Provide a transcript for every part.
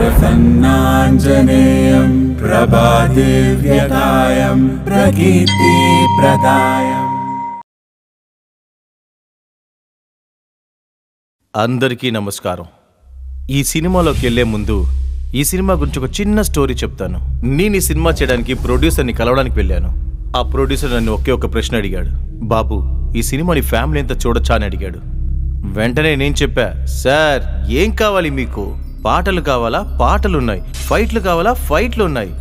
ప్రసన్నాంజనేయం ప్రభాదివ్యకాయం ప్రకీర్తి ప్రదాయం. అందరికీ నమస్కారం. ఈ సినిమాలోకి వెళ్లే ముందు ఈ సినిమా గురించి ఒక చిన్న స్టోరీ చెప్తాను. నేను ఈ సినిమా చేయడానికి ప్రొడ్యూసర్ని కలవడానికి వెళ్ళాను. ఆ ప్రొడ్యూసర్ నన్ను ఒకే ఒక ప్రశ్న అడిగాడు. బాబు, ఈ సినిమాని ఫ్యామిలీ ఎంత చూడొచ్చా అని అడిగాడు. వెంటనే నేను చెప్పా, సార్ ఏం కావాలి మీకు? పాటలు కావాలా? పాటలున్నాయి. ఫైట్లు కావాలా? ఫైట్లు ఉన్నాయి.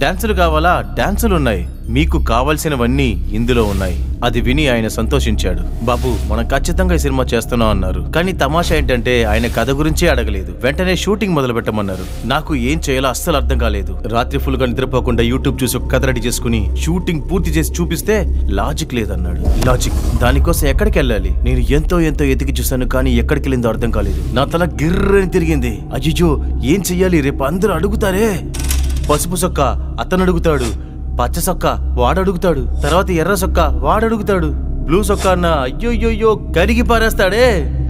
డాన్సులు కావాలా? డాన్సులు ఉన్నాయి. మీకు కావాల్సినవన్నీ ఇందులో ఉన్నాయి. అది విని ఆయన సంతోషించాడు. బాబు, మనం ఖచ్చితంగా ఈ సినిమా చేస్తున్నాం అన్నారు. కానీ తమాషా ఏంటంటే ఆయన కథ గురించే అడగలేదు. వెంటనే షూటింగ్ మొదలు పెట్టమన్నారు. నాకు ఏం చేయాలో అస్సలు అర్థం కాలేదు. రాత్రి ఫుల్ గా నిద్రపోకుండా యూట్యూబ్ చూసి ఒక కథ రెడీ చేసుకుని షూటింగ్ పూర్తి చేసి చూపిస్తే లాజిక్ లేదన్నాడు. లాజిక్? దానికోసం ఎక్కడికి వెళ్ళాలి? నేను ఎంతో ఎతికి చూశాను, కానీ ఎక్కడికి వెళ్ళిందో అర్థం కాలేదు. నా తల గిర్రని తిరిగింది. అయ్యో, ఏం చెయ్యాలి? రేపు అందరూ అడుగుతారే. పసుపు సొక్క అతను అడుగుతాడు, పచ్చ సొక్క వాడు అడుగుతాడు, తర్వాత ఎర్ర సొక్క వాడు అడుగుతాడు, బ్లూ సొక్క అన్న అయ్యోయ్యో కరిగి పారేస్తాడే.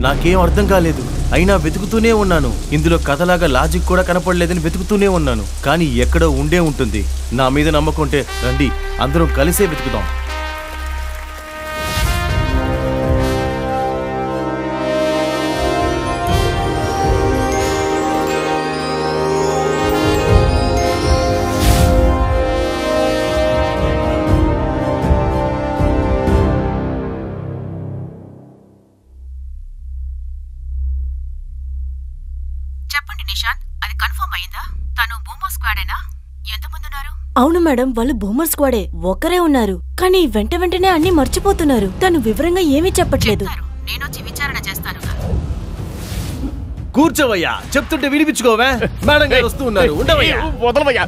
నాకేం అర్థం కాలేదు. అయినా వెతుకుతూనే ఉన్నాను. ఇందులో కథలాగా లాజిక్ కూడా కనపడలేదని వెతుకుతూనే ఉన్నాను. కానీ ఎక్కడో ఉండే ఉంటుంది. నా మీద నమ్మకుంటే రండి, అందరం కలిసే వెతుకుదాం. అవును మేడం, వాళ్ళు బూమర్ స్క్వాడే. ఒక్కరే ఉన్నారు, కానీ వెంటనే అన్ని మర్చిపోతున్నారు. తను వివరంగా ఏమీ చెప్పట్లేదు. నేనొచ్చి విచారణ చేస్తాను. కూర్చోవయ్యా, చెప్తుంటే వినిపించుకోవే. మేడం గారు వస్తూ ఉన్నారు. ఉండవయ్యా, వదలవయ్యా,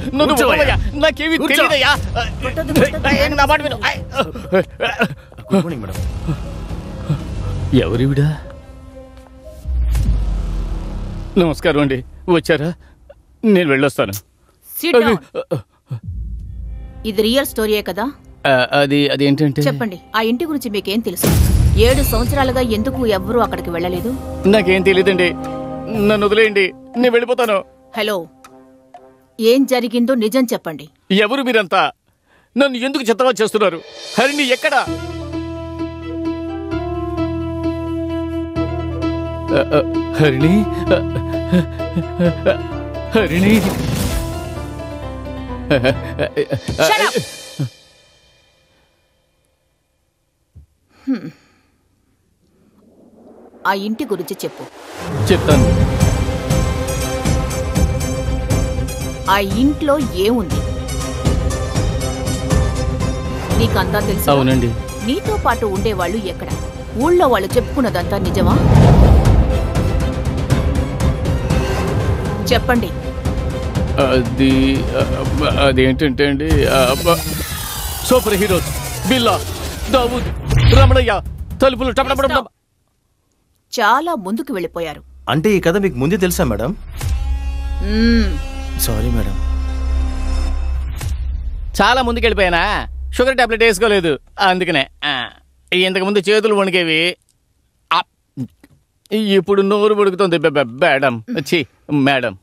నాకేమీ తెలియదయ్యా. ఎవరివిడా? నమస్కారం అండి, వచ్చారా? నేను వెళ్ళొస్తాను. ఇది రియల్ స్టోరీయే కదా? అదేంటంటే చెప్పండి, ఆ ఇంటి గురించి మీకేం తెలుసు? 7 సంవత్సరాలుగా ఎందుకు ఎవ్వరూ అక్కడికి వెళ్ళలేదు? నాకేం తెలియదండి, నన్ను వదిలేయండి, నేను వెళ్ళిపోతాను. హలో, ఏం జరిగిందో నిజం చెప్పండి. ఎవరు మీరంతా? నన్ను ఎందుకు చెత్తగా చేస్తున్నారు? హరిణి ఎక్కడా? హరిణి, హరిణి, ఆ ఇంటి గురించి చెప్పు. చెప్తాను. ఆ ఇంట్లో ఏముంది? నీకంతా తెలుసు? అవునండి. నీతో పాటు ఉండేవాళ్ళు ఎక్కడ? ఊళ్ళో వాళ్ళు చెప్పుకున్నదంతా నిజమా? చెప్పండి. అదేంటంటే అండి, సూపర్ హీరోస్ బిల్లా, దావూద్, రమణయ్య, తలుపులు టపటపట. చాలా ముందుకు వెళ్ళిపోయారు. అంటే ఈ కథ మీకు ముందే తెలుసా మేడం? Sorry madam. చాలా ముందుకు వెళ్ళిపోయానా? షుగర్ టాబ్లెట్ వేసుకోలేదు, అందుకనే. ఇంతకుముందు చేతులు వణికేవి, ఇప్పుడు నోరు వణుకుతుంది. మేడం, మేడం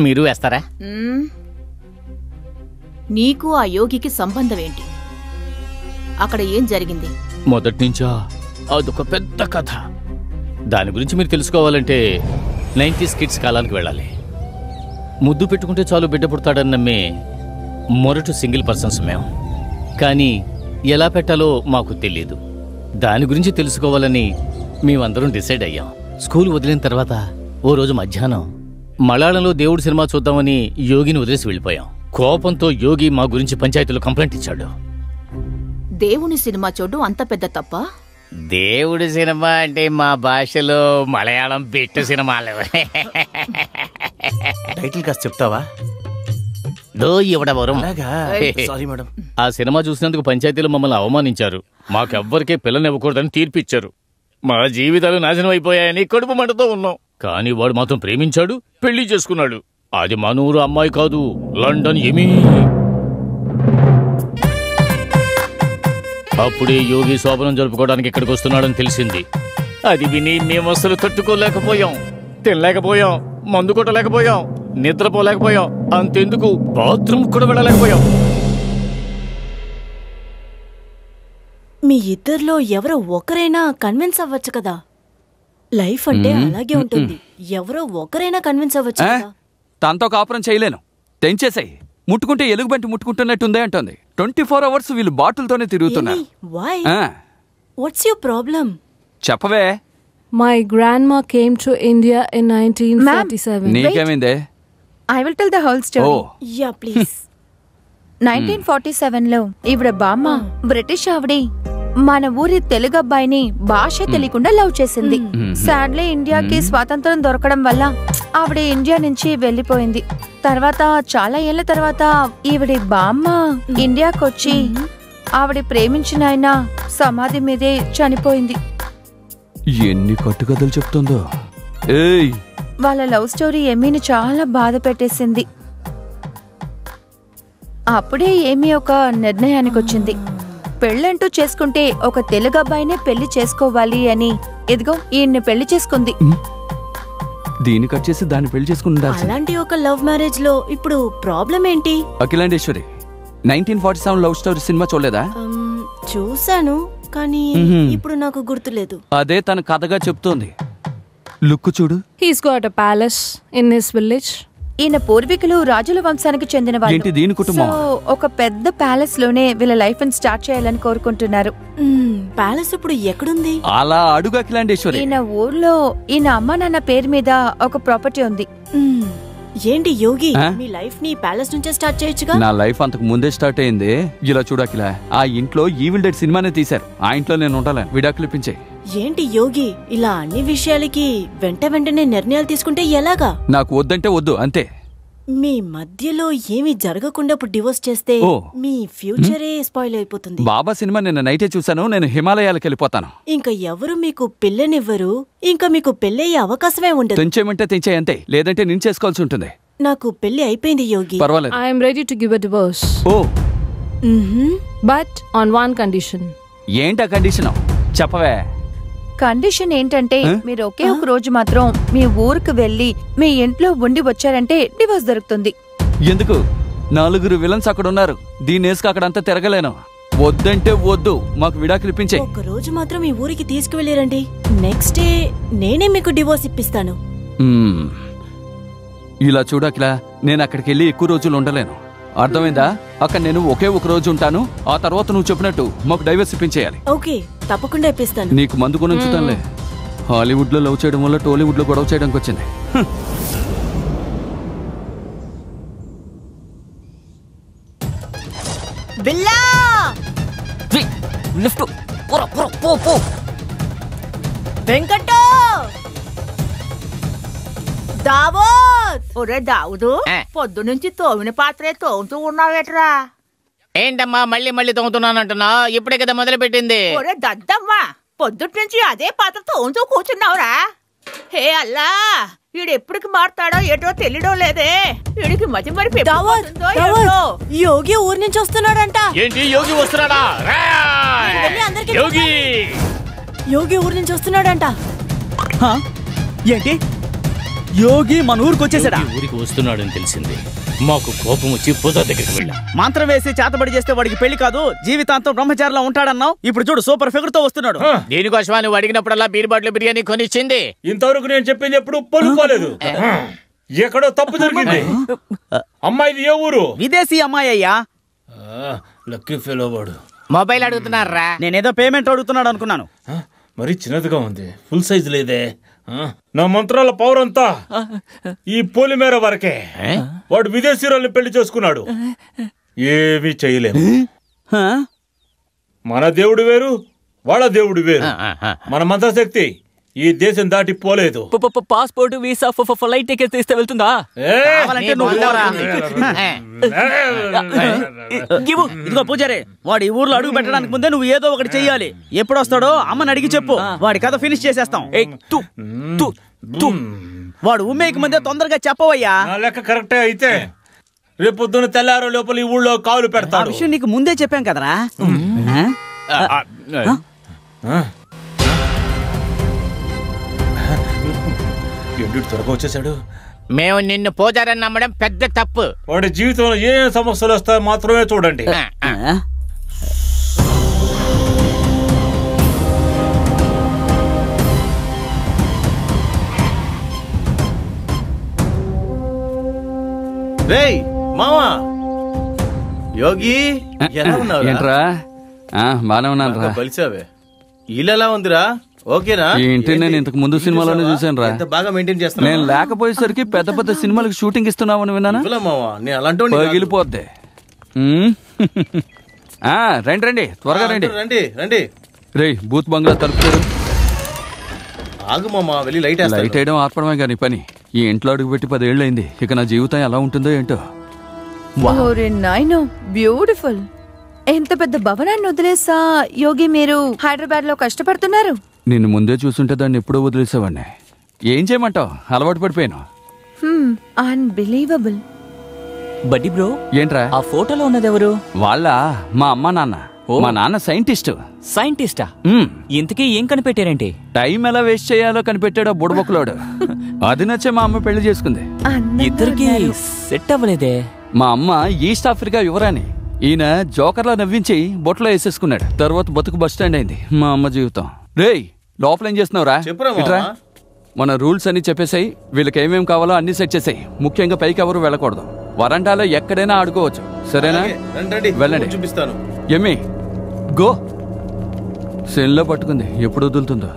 మీరు వేస్తారా? నీకు ఆ యోగికి సంబంధం ఏంటి? అక్కడ ఏం జరిగింది? మొదటి నుంచా అదొక పెద్ద కథ. దాని గురించి మీరు తెలుసుకోవాలంటే 90s కిడ్స్ కాలానికి వెళ్ళాలి. ముద్దు పెట్టుకుంటే చాలు బిడ్డ పుడతాడని నమ్మే మొరటు సింగిల్ పర్సన్స్ మేము. కానీ ఎలా పెట్టాలో మాకు తెలియదు. దాని గురించి తెలుసుకోవాలని మేమందరం డిసైడ్ అయ్యాం. స్కూల్ వదిలిన తర్వాత ఓ రోజు మధ్యాహ్నం మలయాళంలో దేవుడి సినిమా చూద్దామని యోగిని వదిలేసి వెళ్ళిపోయాం. కోపంతో యోగి మా గురించి పంచాయతీలో కంప్లైంట్ ఇచ్చాడు. దేవుని సినిమా చూడు అంత పెద్ద తప్ప? దేవుడి సినిమా అంటే మా భాషలో మలయాళం బిట్టు సినిమాలు. టైటిల్ కాస్త చెప్తావా? ఆ సినిమా చూసినందుకు పంచాయతీలో మమ్మల్ని అవమానించారు. మాకెవ్వరికే పిల్లనివ్వకూడదని తీర్పిచ్చారు. మా జీవితాలు నాశనం అయిపోయాయని కడుపు మంటతో ఉన్నాం. కానీ వాడు మాత్రం ప్రేమించాడు, పెళ్లి చేసుకున్నాడు. అది మన ఊరు అమ్మాయి కాదు, లండన్ ఎమీ. అప్పుడే యోగి శోభనం జరుపుకోవడానికి ఇక్కడికి వస్తున్నాడని తెలిసింది. అది విని మేము అసలు తట్టుకోలేకపోయాం. తినలేకపోయాం, మందు కొట్టలేకపోయాం, నిద్రపోలేకపోయాం, అంతెందుకు బాత్రూమ్ కూడా వెళ్ళలేకపోయాం. మీ ఇద్దరిలో ఎవరో ఒకరైనా కన్విన్స్ అవ్వచ్చు కదా. లైఫ్ అంటే అలాగే ఉంటుంది. ఎవరో ఒకరైనా కన్విన్స్ అవ్వచ్చు కదా. తనతో కాపురం చేయలేను, తెంచేసాయి. ముట్టుకుంటే ఎలుగుబంటి ముట్టుకుంటున్నట్టుందే అంటుంది. 24 hours వీళ్ళు బాటిల్తోనే తిరుగుతున్నారు. Why? What's your problem? చెప్పవే. My grandma came to India in 1947. నీకేమైందే? I will tell the whole story. Yeah, please. 1947లో ఈవిడ బామ్మ బ్రిటిష్ ఆవిడి మన ఊరి తెలుగు అబ్బాయిని భాష తెలియకుండా లవ్ చేసింది. సాడ్లీ ఇండియాకి స్వాతంత్రం దొరకడం వల్ల ఆవిడ ఇండియా నుంచి వెళ్లిపోయింది. తర్వాత చాలా ఏళ్ల తర్వాత ఈవిడి బామ్మ ఇండియాకొచ్చి ఆవిడ ప్రేమించిన ఆయన సమాధి మీదే చనిపోయింది. ఎన్ని కట్టుకథలు చెప్తుందో. ఏయ్, వాళ్ళ లవ్ స్టోరీ ఎమీని చాలా బాధ పెట్టేసింది. అప్పుడే ఏమీ ఒక నిర్ణయానికి వచ్చింది. పెళ్ళంటూ చేసుకుంటే ఒక తెలుగు అబ్బాయినే పెళ్లి చేసుకోవాలి అని. ఇదిగో ఈయన్ని పెళ్లి చేసుకుంది. దీన్ని కట్ చేసి దాన్ని పెళ్లి చేసుకుంటా. అలాంటి ఒక లవ్ మ్యారేజ్ లో ఇప్పుడు ప్రాబ్లం ఏంటి? అఖిలాండేశ్వరి 1947 లవ్ స్టోరీ సినిమా చూడలేదా? చూశాను, కానీ ఇప్పుడు నాకు గుర్తులేదు. అదే తన కథగా చెప్తోంది. లుక్ చూడు. He's got a palace in his village. ఈయన పూర్వీకులు రాజుల వంశానికి చెందిన వాళ్ళు. దీని కుటుంబం. సో ఒక పెద్ద ప్యాలెస్ లోనే వీళ్ళ లైఫ్ ని స్టార్ట్ చేయాలని కోరుకుంటున్నారు. ప్యాలెస్ ఇప్పుడు ఎక్కడుంది? అలా అడుగు అఖిలాండేశ్వరి. ఈయన ఊర్లో ఈయన అమ్మ నాన్న పేరు మీద ఒక ప్రాపర్టీ ఉంది. ఏంటి యోగి, మీ లైఫ్ ని ప్యాలెస్ నుంచే స్టార్ట్ చేయొచ్చుగా? నా లైఫ్ అంతకు ముందే స్టార్ట్ అయింది. ఇలా చూడు అఖిల, ఆ ఇంట్లో ఈవిల్ డెడ్ సినిమానే తీశారు. ఆ ఇంట్లో నేను ఉండాలని విడాకులు ఇప్పించే. ఏంటి యోగి, ఇలా అన్ని విషయాలకి వెంటనే నిర్ణయాలు తీసుకుంటే ఎలాగా? నాకు వద్దంటే వద్దు అంతే. మీ మధ్యలో ఏమీ జరగకుండా ఇప్పుడు డివోర్స్ చేస్తే మీ ఫ్యూచరే స్పాయిల్ అయిపోతుంది. బాబా సినిమా నిన్న నైటే చూసాను. నేను హిమాలయాలకు వెళ్ళిపోతాను. ఇంకా ఎవరు మీకు పెళ్ళనివ్వరు. ఇంకా మీకు పెళ్ళయ్యే అవకాశమే ఉండదు. తెంచేయమంటే తెంచే అంతే, లేదంటే నేను చేసుకోవాల్సి ఉంటుంది. నాకు పెళ్లి అయిపోయింది యోగి. పర్వాలేదు. I am ready to give a divorce. But on one condition. ఏంటా కండిషన్? చెప్పవే. కండిషన్ ఏంటంటే మీరు ఒకే ఒక రోజు మాత్రం మీ ఊరికి వెళ్లి మీ ఇంట్లో ఉండి వచ్చారంటే డివోర్స్ దొరుకుతుంది. ఎందుకు? 4 విలన్స్ అక్కడ ఉన్నారు. దీన్ని వేసుకు అక్కడంతా తిరగలేను. వద్దంటే వద్దు, మాకు విడాకులు ఇప్పించే. ఒక రోజు మాత్రం మీ ఊరికి తీసుకువెళ్ళారండి. నెక్స్ట్ డే నేనే మీకు డివోర్స్ ఇప్పిస్తాను. ఇలా చూడకిలా, నేను అక్కడికి వెళ్ళి ఎక్కువ రోజులు ఉండలేను. అర్థమైందా? అక్కడ నేను ఒకే ఒక రోజు ఉంటాను. ఆ తర్వాత నువ్వు చెప్పినట్టు మాకు డైవర్స్ ఇప్పించేయాలి. ఓకే, తప్పకుండా ఇప్పిస్తాను. నీకు మందు కొనుంచుతానులే. హాలీవుడ్ లో లవ్ చేయడం వల్ల టాలీవుడ్ లో గొడవ చేయడానికి వచ్చింది. వెంకట ఒరే దావుదు, పొద్దు నుంచి తోమిన పాత్రే తోముతూ ఉన్నావేట్రా? ఏంటమ్మా మళ్ళీ మళ్ళీ తోముతున్నానంటున్నా? ఇప్పుడే కదా మొదలు పెట్టింది. ఒరే దద్దమ్మా, పొద్దుటి నుంచి అదే పాత్ర తోముతూ కూర్చున్నావురా? హే అల్లా, వీడెప్పటికి మారుతాడో ఏటో తెలియడం లేదే. వీడికి మతి మరి యోగి ఊరి నుంచి వస్తున్నాడంట. ఏంటి యోగి వస్తున్నాడా? యోగి యోగి ఊరి నుంచి వస్తున్నాడంట. ఏంటి? యోగి మన ఊరికి వచ్చేసాడా? ఊరికి వస్తున్నాడని తెలిసింది. మాకు కోపం వచ్చి పూజ దగ్గరికి వెళ్ళాం. మంత్రం వేసి చేతబడి చేస్తే వాడికి పెళ్లి కాదు, జీవితాంతం బ్రహ్మచారిలో ఉంటాడన్నావు. ఇప్పుడు చూడు, సూపర్ ఫిగర్ తో వస్తున్నాడు. దీనికోసమా నువ్వు అడిగినప్పుడల్లా బీర్ బాటిల్ బిర్యానీ కొనిచ్చింది? ఇంతవరకు నేను చెప్పింది ఎప్పుడు పొలుకోలేదు. ఎక్కడో తప్పు జరిగింది. అమ్మాయిది ఏ ఊరు? విదేశీ అమ్మాయి అయ్యా. లక్కీ ఫెలో వాడు. మొబైల్ అడుగుతున్నారా? నేనేదో పేమెంట్ అడుగుతున్నాడు అనుకున్నాను. మరి చిన్నదిగా ఉంది, ఫుల్ సైజ్ లేదే. నా మంత్రాల పవర్ అంతా ఈ పోలిమేర వరకే. వాడు విదేశీయుల్ని పెళ్లి చేసుకున్నాడు. ఏమీ చేయలేము. మన దేవుడు వేరు, వాళ్ళ దేవుడు వేరు. మన మంత్రశక్తి ఈ దేశం దాటి పోలేదు. పాస్పోర్ట్, వీసా, ఫ్లైట్ టికెట్ తీస్తే వెళ్తుందా? ఇదిగో పూజారే, వాడు ఈ ఊర్లో అడుగు పెట్టడానికి ముందే నువ్వు ఏదో ఒకటి చెయ్యాలి. ఎప్పుడు వస్తాడో అమ్మని అడిగి చెప్పు, వాడి కథ ఫినిష్ చేసేస్తాం. వాడు ఉమ్మేకి ముందే తొందరగా చెప్పవయ్యా. లెక్క కరెక్టే అయితే రేపు పొద్దున్న తెల్లారో లోపల ఈ ఊళ్ళో కావులు పెడతాడు. విషయం నీకు ముందే చెప్పాం కదరా. ఏంటి త్వరగా వచ్చేసాడు? మేము నిన్ను పూజారని నమ్మడం పెద్ద తప్పు. వాడి జీవితంలో ఏ సమస్యలు వస్తాయో మాత్రమే చూడండి. రేయ్ మావా, యోగి ఎలా ఉన్నావు? ఏంట్రా? బానే ఉన్నాను రా. కలిసావే. ఇల్లు ఎలా ఉందిరా? ఓకేనా? ఈ ఇంటిని నేను ఇంతకు ముందు సినిమాలోనే చూసాను రా. బాగా మెయింటైన్ చేస్తాను. నేను లేకపోయేసరికి పెద్ద పెద్ద సినిమాలకు షూటింగ్ ఇస్తున్నావని విన్నానా? మావా నేను అలాంటి పగిలిపోద్ది. రండి రండి, త్వరగా రండి. రండి రండి. రే బూత్ బంగ్లా తలుపుతారు. ఆగు మామా, వెళ్ళి లైట్ వేయడం ఆర్పడమే కానీ పని. ఈ ఇంట్లో అడుగు పెట్టి 10 ఏళ్ళైంది. ఇక నా జీవితం ఎలా ఉంటుందో ఏంటో. బ్యూటిఫుల్. ఎంత పెద్ద భవనాన్ని వదిలేసా యోగి మీరు హైదరాబాద్ లో కష్టపడుతున్నారు? నిన్ను ముందే చూసుంటే దాన్ని ఎప్పుడో వదిలేసేవాడిని. ఏం చేయమంటావు, అలవాటు పడిపోయాను. అన్బిలీవబుల్. బడ్డీ బ్రో, ఏంట్రా ఆ ఫోటోలో ఉన్నది ఎవరు? వాళ్ళ మా అమ్మ నాన్న. మా నాన్న సైంటిస్ట్. సైంటిస్టా? ఇంతకీ ఏం కనిపెట్టారేంటి? టైం ఎలా వేస్ట్ చేయాలో కనిపెట్టాడో బుడబొక్కలోడు. అది నచ్చే మా అమ్మ పెళ్లి చేసుకుంది. ఇద్దరికి సెట్ అవ్వలేదే. మా అమ్మ ఈస్ట్ ఆఫ్రికా యువరాని. ఈయన జోకర్లా నవ్వించి బొట్లో వేసేసుకున్నాడు. తర్వాత బతుకు బస్ స్టాండ్ అయింది మా అమ్మ జీవితం. రేయ్ లోపల ఏం చేస్తున్నావురా? మన రూల్స్ అన్ని చెప్పేసాయి. వీళ్ళకి ఏమేం కావాలో అన్ని సెట్ చేసాయి. ముఖ్యంగా పైకి ఎవరు వెళ్ళకూడదు. వరండాలో ఎక్కడైనా ఆడుకోవచ్చు, సరేనా? వెళ్ళండి. చూపిస్తాను. ఎమ్మి గో. సెల్లో పట్టుకుంది, ఎప్పుడు వదులుతుందో.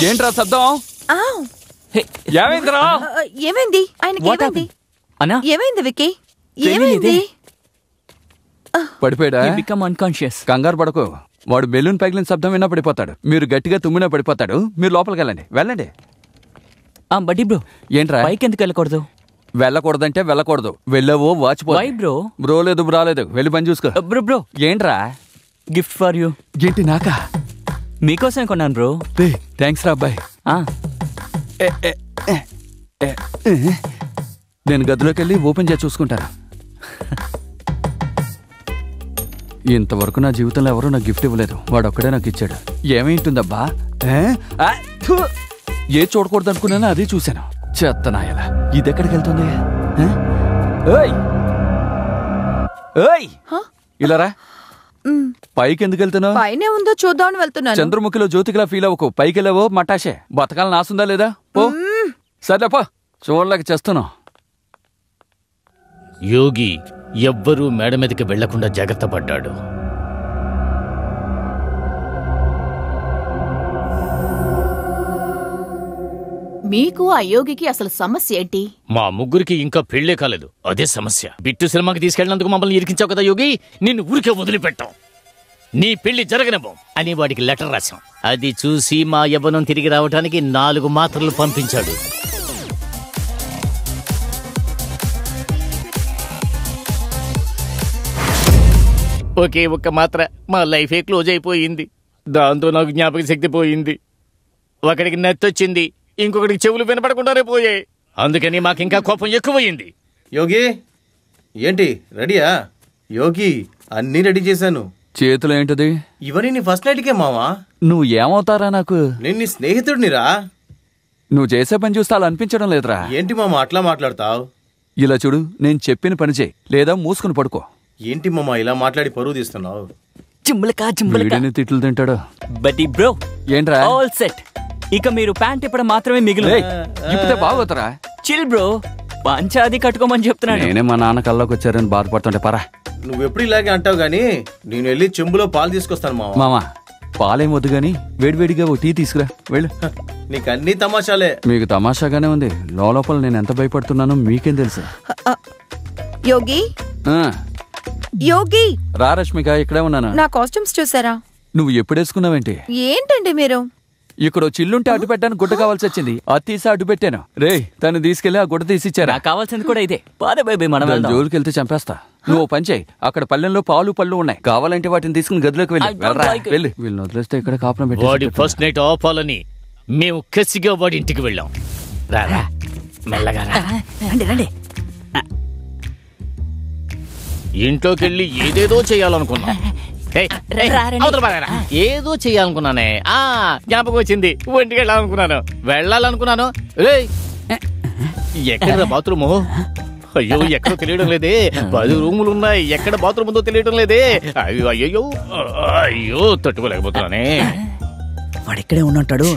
ఏంట్రా శబ్దం? ఏమైందిరా? ఏమైంది ఆయనకి? ఏమైంది ఏమైంది విక్కీ? ఏమైంది? పడిపోయాడా? అన్కాన్షియస్. కంగారు పడకు. వాడు బెలూన్ పగిలిన శబ్దం విన్నా పడిపోతాడు. మీరు గట్టిగా తుమ్మినా పడిపోతాడు. మీరు లోపలికి వెళ్ళండి. వెళ్ళండి. బడ్డీ బ్రో, ఏంట్రా? పైకి ఎందుకు వెళ్ళకూడదు? వెళ్ళకూడదంటే వెళ్ళకూడదు. వెళ్ళవో వాచిపో. బ్రో బ్రో లేదు బ్రా లేదు. వెళ్ళి పని చూసుకో. బ్రో ఏంట్రా? Gift for you. ఏంటి నాకా? మీకోసమే కొన్నాను బ్రో. థ్యాంక్స్ రా అబ్బాయి. నేను గదిలోకి వెళ్ళి ఓపెన్ చేసి చూసుకుంటాను. ఇంతవరకు నా జీవితంలో ఎవరూ నాకు గిఫ్ట్ ఇవ్వలేదు. వాడు ఒక్కడే నాకు ఇచ్చాడు. ఏమైంటుందబ్బా? ఏ చూడకూడదు అనుకున్నానో అది చూశాను. చెత్తనాయలా ఇది ఎక్కడికి వెళ్తుంది? ఇలా రా. పైకి ఎందుకు వెళ్తున్నావు? పైనే ఉందో చూద్దామని వెళ్తున్నాను. చంద్రముఖిలో జ్యోతికిలా ఫీల్ అవ్వకు. పైకి వెళ్ళావో మటాషే. బతకాల నాసుందా లేదా? పో. సర్లేపో. చూడలేక చేస్తున్నావు. యోగి ఎవ్వరూ మేడ మీదకి వెళ్లకుండా జాగ్రత్త పడ్డాడు. మీకు ఆ యోగికి అసలు సమస్య ఏంటి? మా ముగ్గురికి ఇంకా పెళ్లే కాలేదు, అదే సమస్య. బిట్టు సినిమాకి తీసుకెళ్ళినందుకు మమ్మల్ని ఇరికించావు కదా యోగి. నిన్ను ఊరికే వదిలిపెట్టాం. నీ పెళ్లి జరగనివ్వం అని వాడికి లెటర్ రాశాం. అది చూసి మా యవ్వనం తిరిగి రావడానికి 4 మాత్రలు పంపించాడు. ఒకే ఒక్క మాత్ర మా లైఫే క్లోజ్ అయిపోయింది. దాంతో నాకు జ్ఞాపక శక్తి పోయింది. ఒకడికి నెత్తొచ్చింది, ఇంకొకటికి చెవులు వినపడకుండానే పోయాయి. అందుకని మాకింకా కోపం ఎక్కువయింది. యోగి ఏంటి రెడీయా? యోగి అన్నీ రెడీ చేశాను. చేతులు ఏంటది? ఇవన్నీ నీ ఫస్ట్ నైట్కే మావా. నువ్వు ఏమవుతారా నాకు? నేను నీ స్నేహితుడినిరా. నువ్వు చేసే పని చూస్తే అలా అనిపించడం లేదురా. ఏంటి మామ అట్లా మాట్లాడతావు? ఇలా చూడు, నేను చెప్పిన పని చేయి, లేదా మూసుకుని పడుకో. ఏంటి మామ ఇలా మాట్లాడి పరువు తీస్తున్నావు? తిట్లు తింటాడు. బడ్డీ బ్రో ఏంట్రా? All set. ఇక మీరు ప్యాంట్ ఇప్పడం మాత్రమే మిగిలి. ఇప్పుడే బాగోతరా? చిల్ బ్రో, పంచాది కట్టుకోమని చెప్తున్నాను. నేనే మా నాన్న కల్లోకి వచ్చారని బాధపడుతుంటే పరా. నువ్వెప్పుడు ఇలాగే అంటావు గానీ నేను వెళ్ళి చెంబులో పాలు తీసుకొస్తాను మామ. మామా పాలేం వద్దు గాని వేడివేడిగా ఓ టీ తీసుకురా. వెళ్ళు. నీకు అన్ని తమాషాలే. మీకు తమాషాగానే ఉంది. లోపల నేను ఎంత భయపడుతున్నానో మీకేం తెలుసు. యోగి యోగి రా రష్మిక, ఇక్కడే ఉన్నాను. నా కాస్ట్యూమ్స్ చూసారా? నువ్వు ఎప్పుడేసుకున్నావేంటి? ఏంటండి మీరు? ఇక్కడ చిల్లుంటే అడ్డు పెట్టాను, గుడ్డ కావాల్సి వచ్చింది. అది తీసి అడ్డు పెట్టాను. రే తను తీసుకెళ్లి ఆ గుడ్డ తీసిచ్చారా? కావాల్సింది కూడా ఇదే. మనం జోలికి వెళ్తే చంపేస్తా. నువ్వు పని చేయి, అక్కడ పల్లెల్లో పాలు పళ్ళు ఉన్నాయి. కావాలంటే వాటిని తీసుకుని గదిలోకి వెళ్ళి వీళ్ళని వదిలేస్తే ఇక్కడ కాపురం పెట్టి వాడి ఫస్ట్ నైట్ ఆపాలని మేము కసిగా వాడి ఇంటికి వెళ్ళాం. రారా మెల్లగా రండి. ఇంట్లోకి వెళ్ళి ఏదేదో చేయాలనుకున్నాం, ఏదో చెయ్యాలనుకున్నానే. జ్ఞాపకం వచ్చింది, ఒంటికి వెళ్ళాలనుకున్నాను. ఎక్కడ బాత్రూము? అయ్యో ఎక్కడో తెలియడం లేదే. 10 రూములు ఉన్నాయి, ఎక్కడ బాత్రూమ్ ఉందో తెలియడం లేదే. అయ్యో తట్టుకోలేకపోతున్నానే. వాడిక్కడే ఉన్నట్టాడు.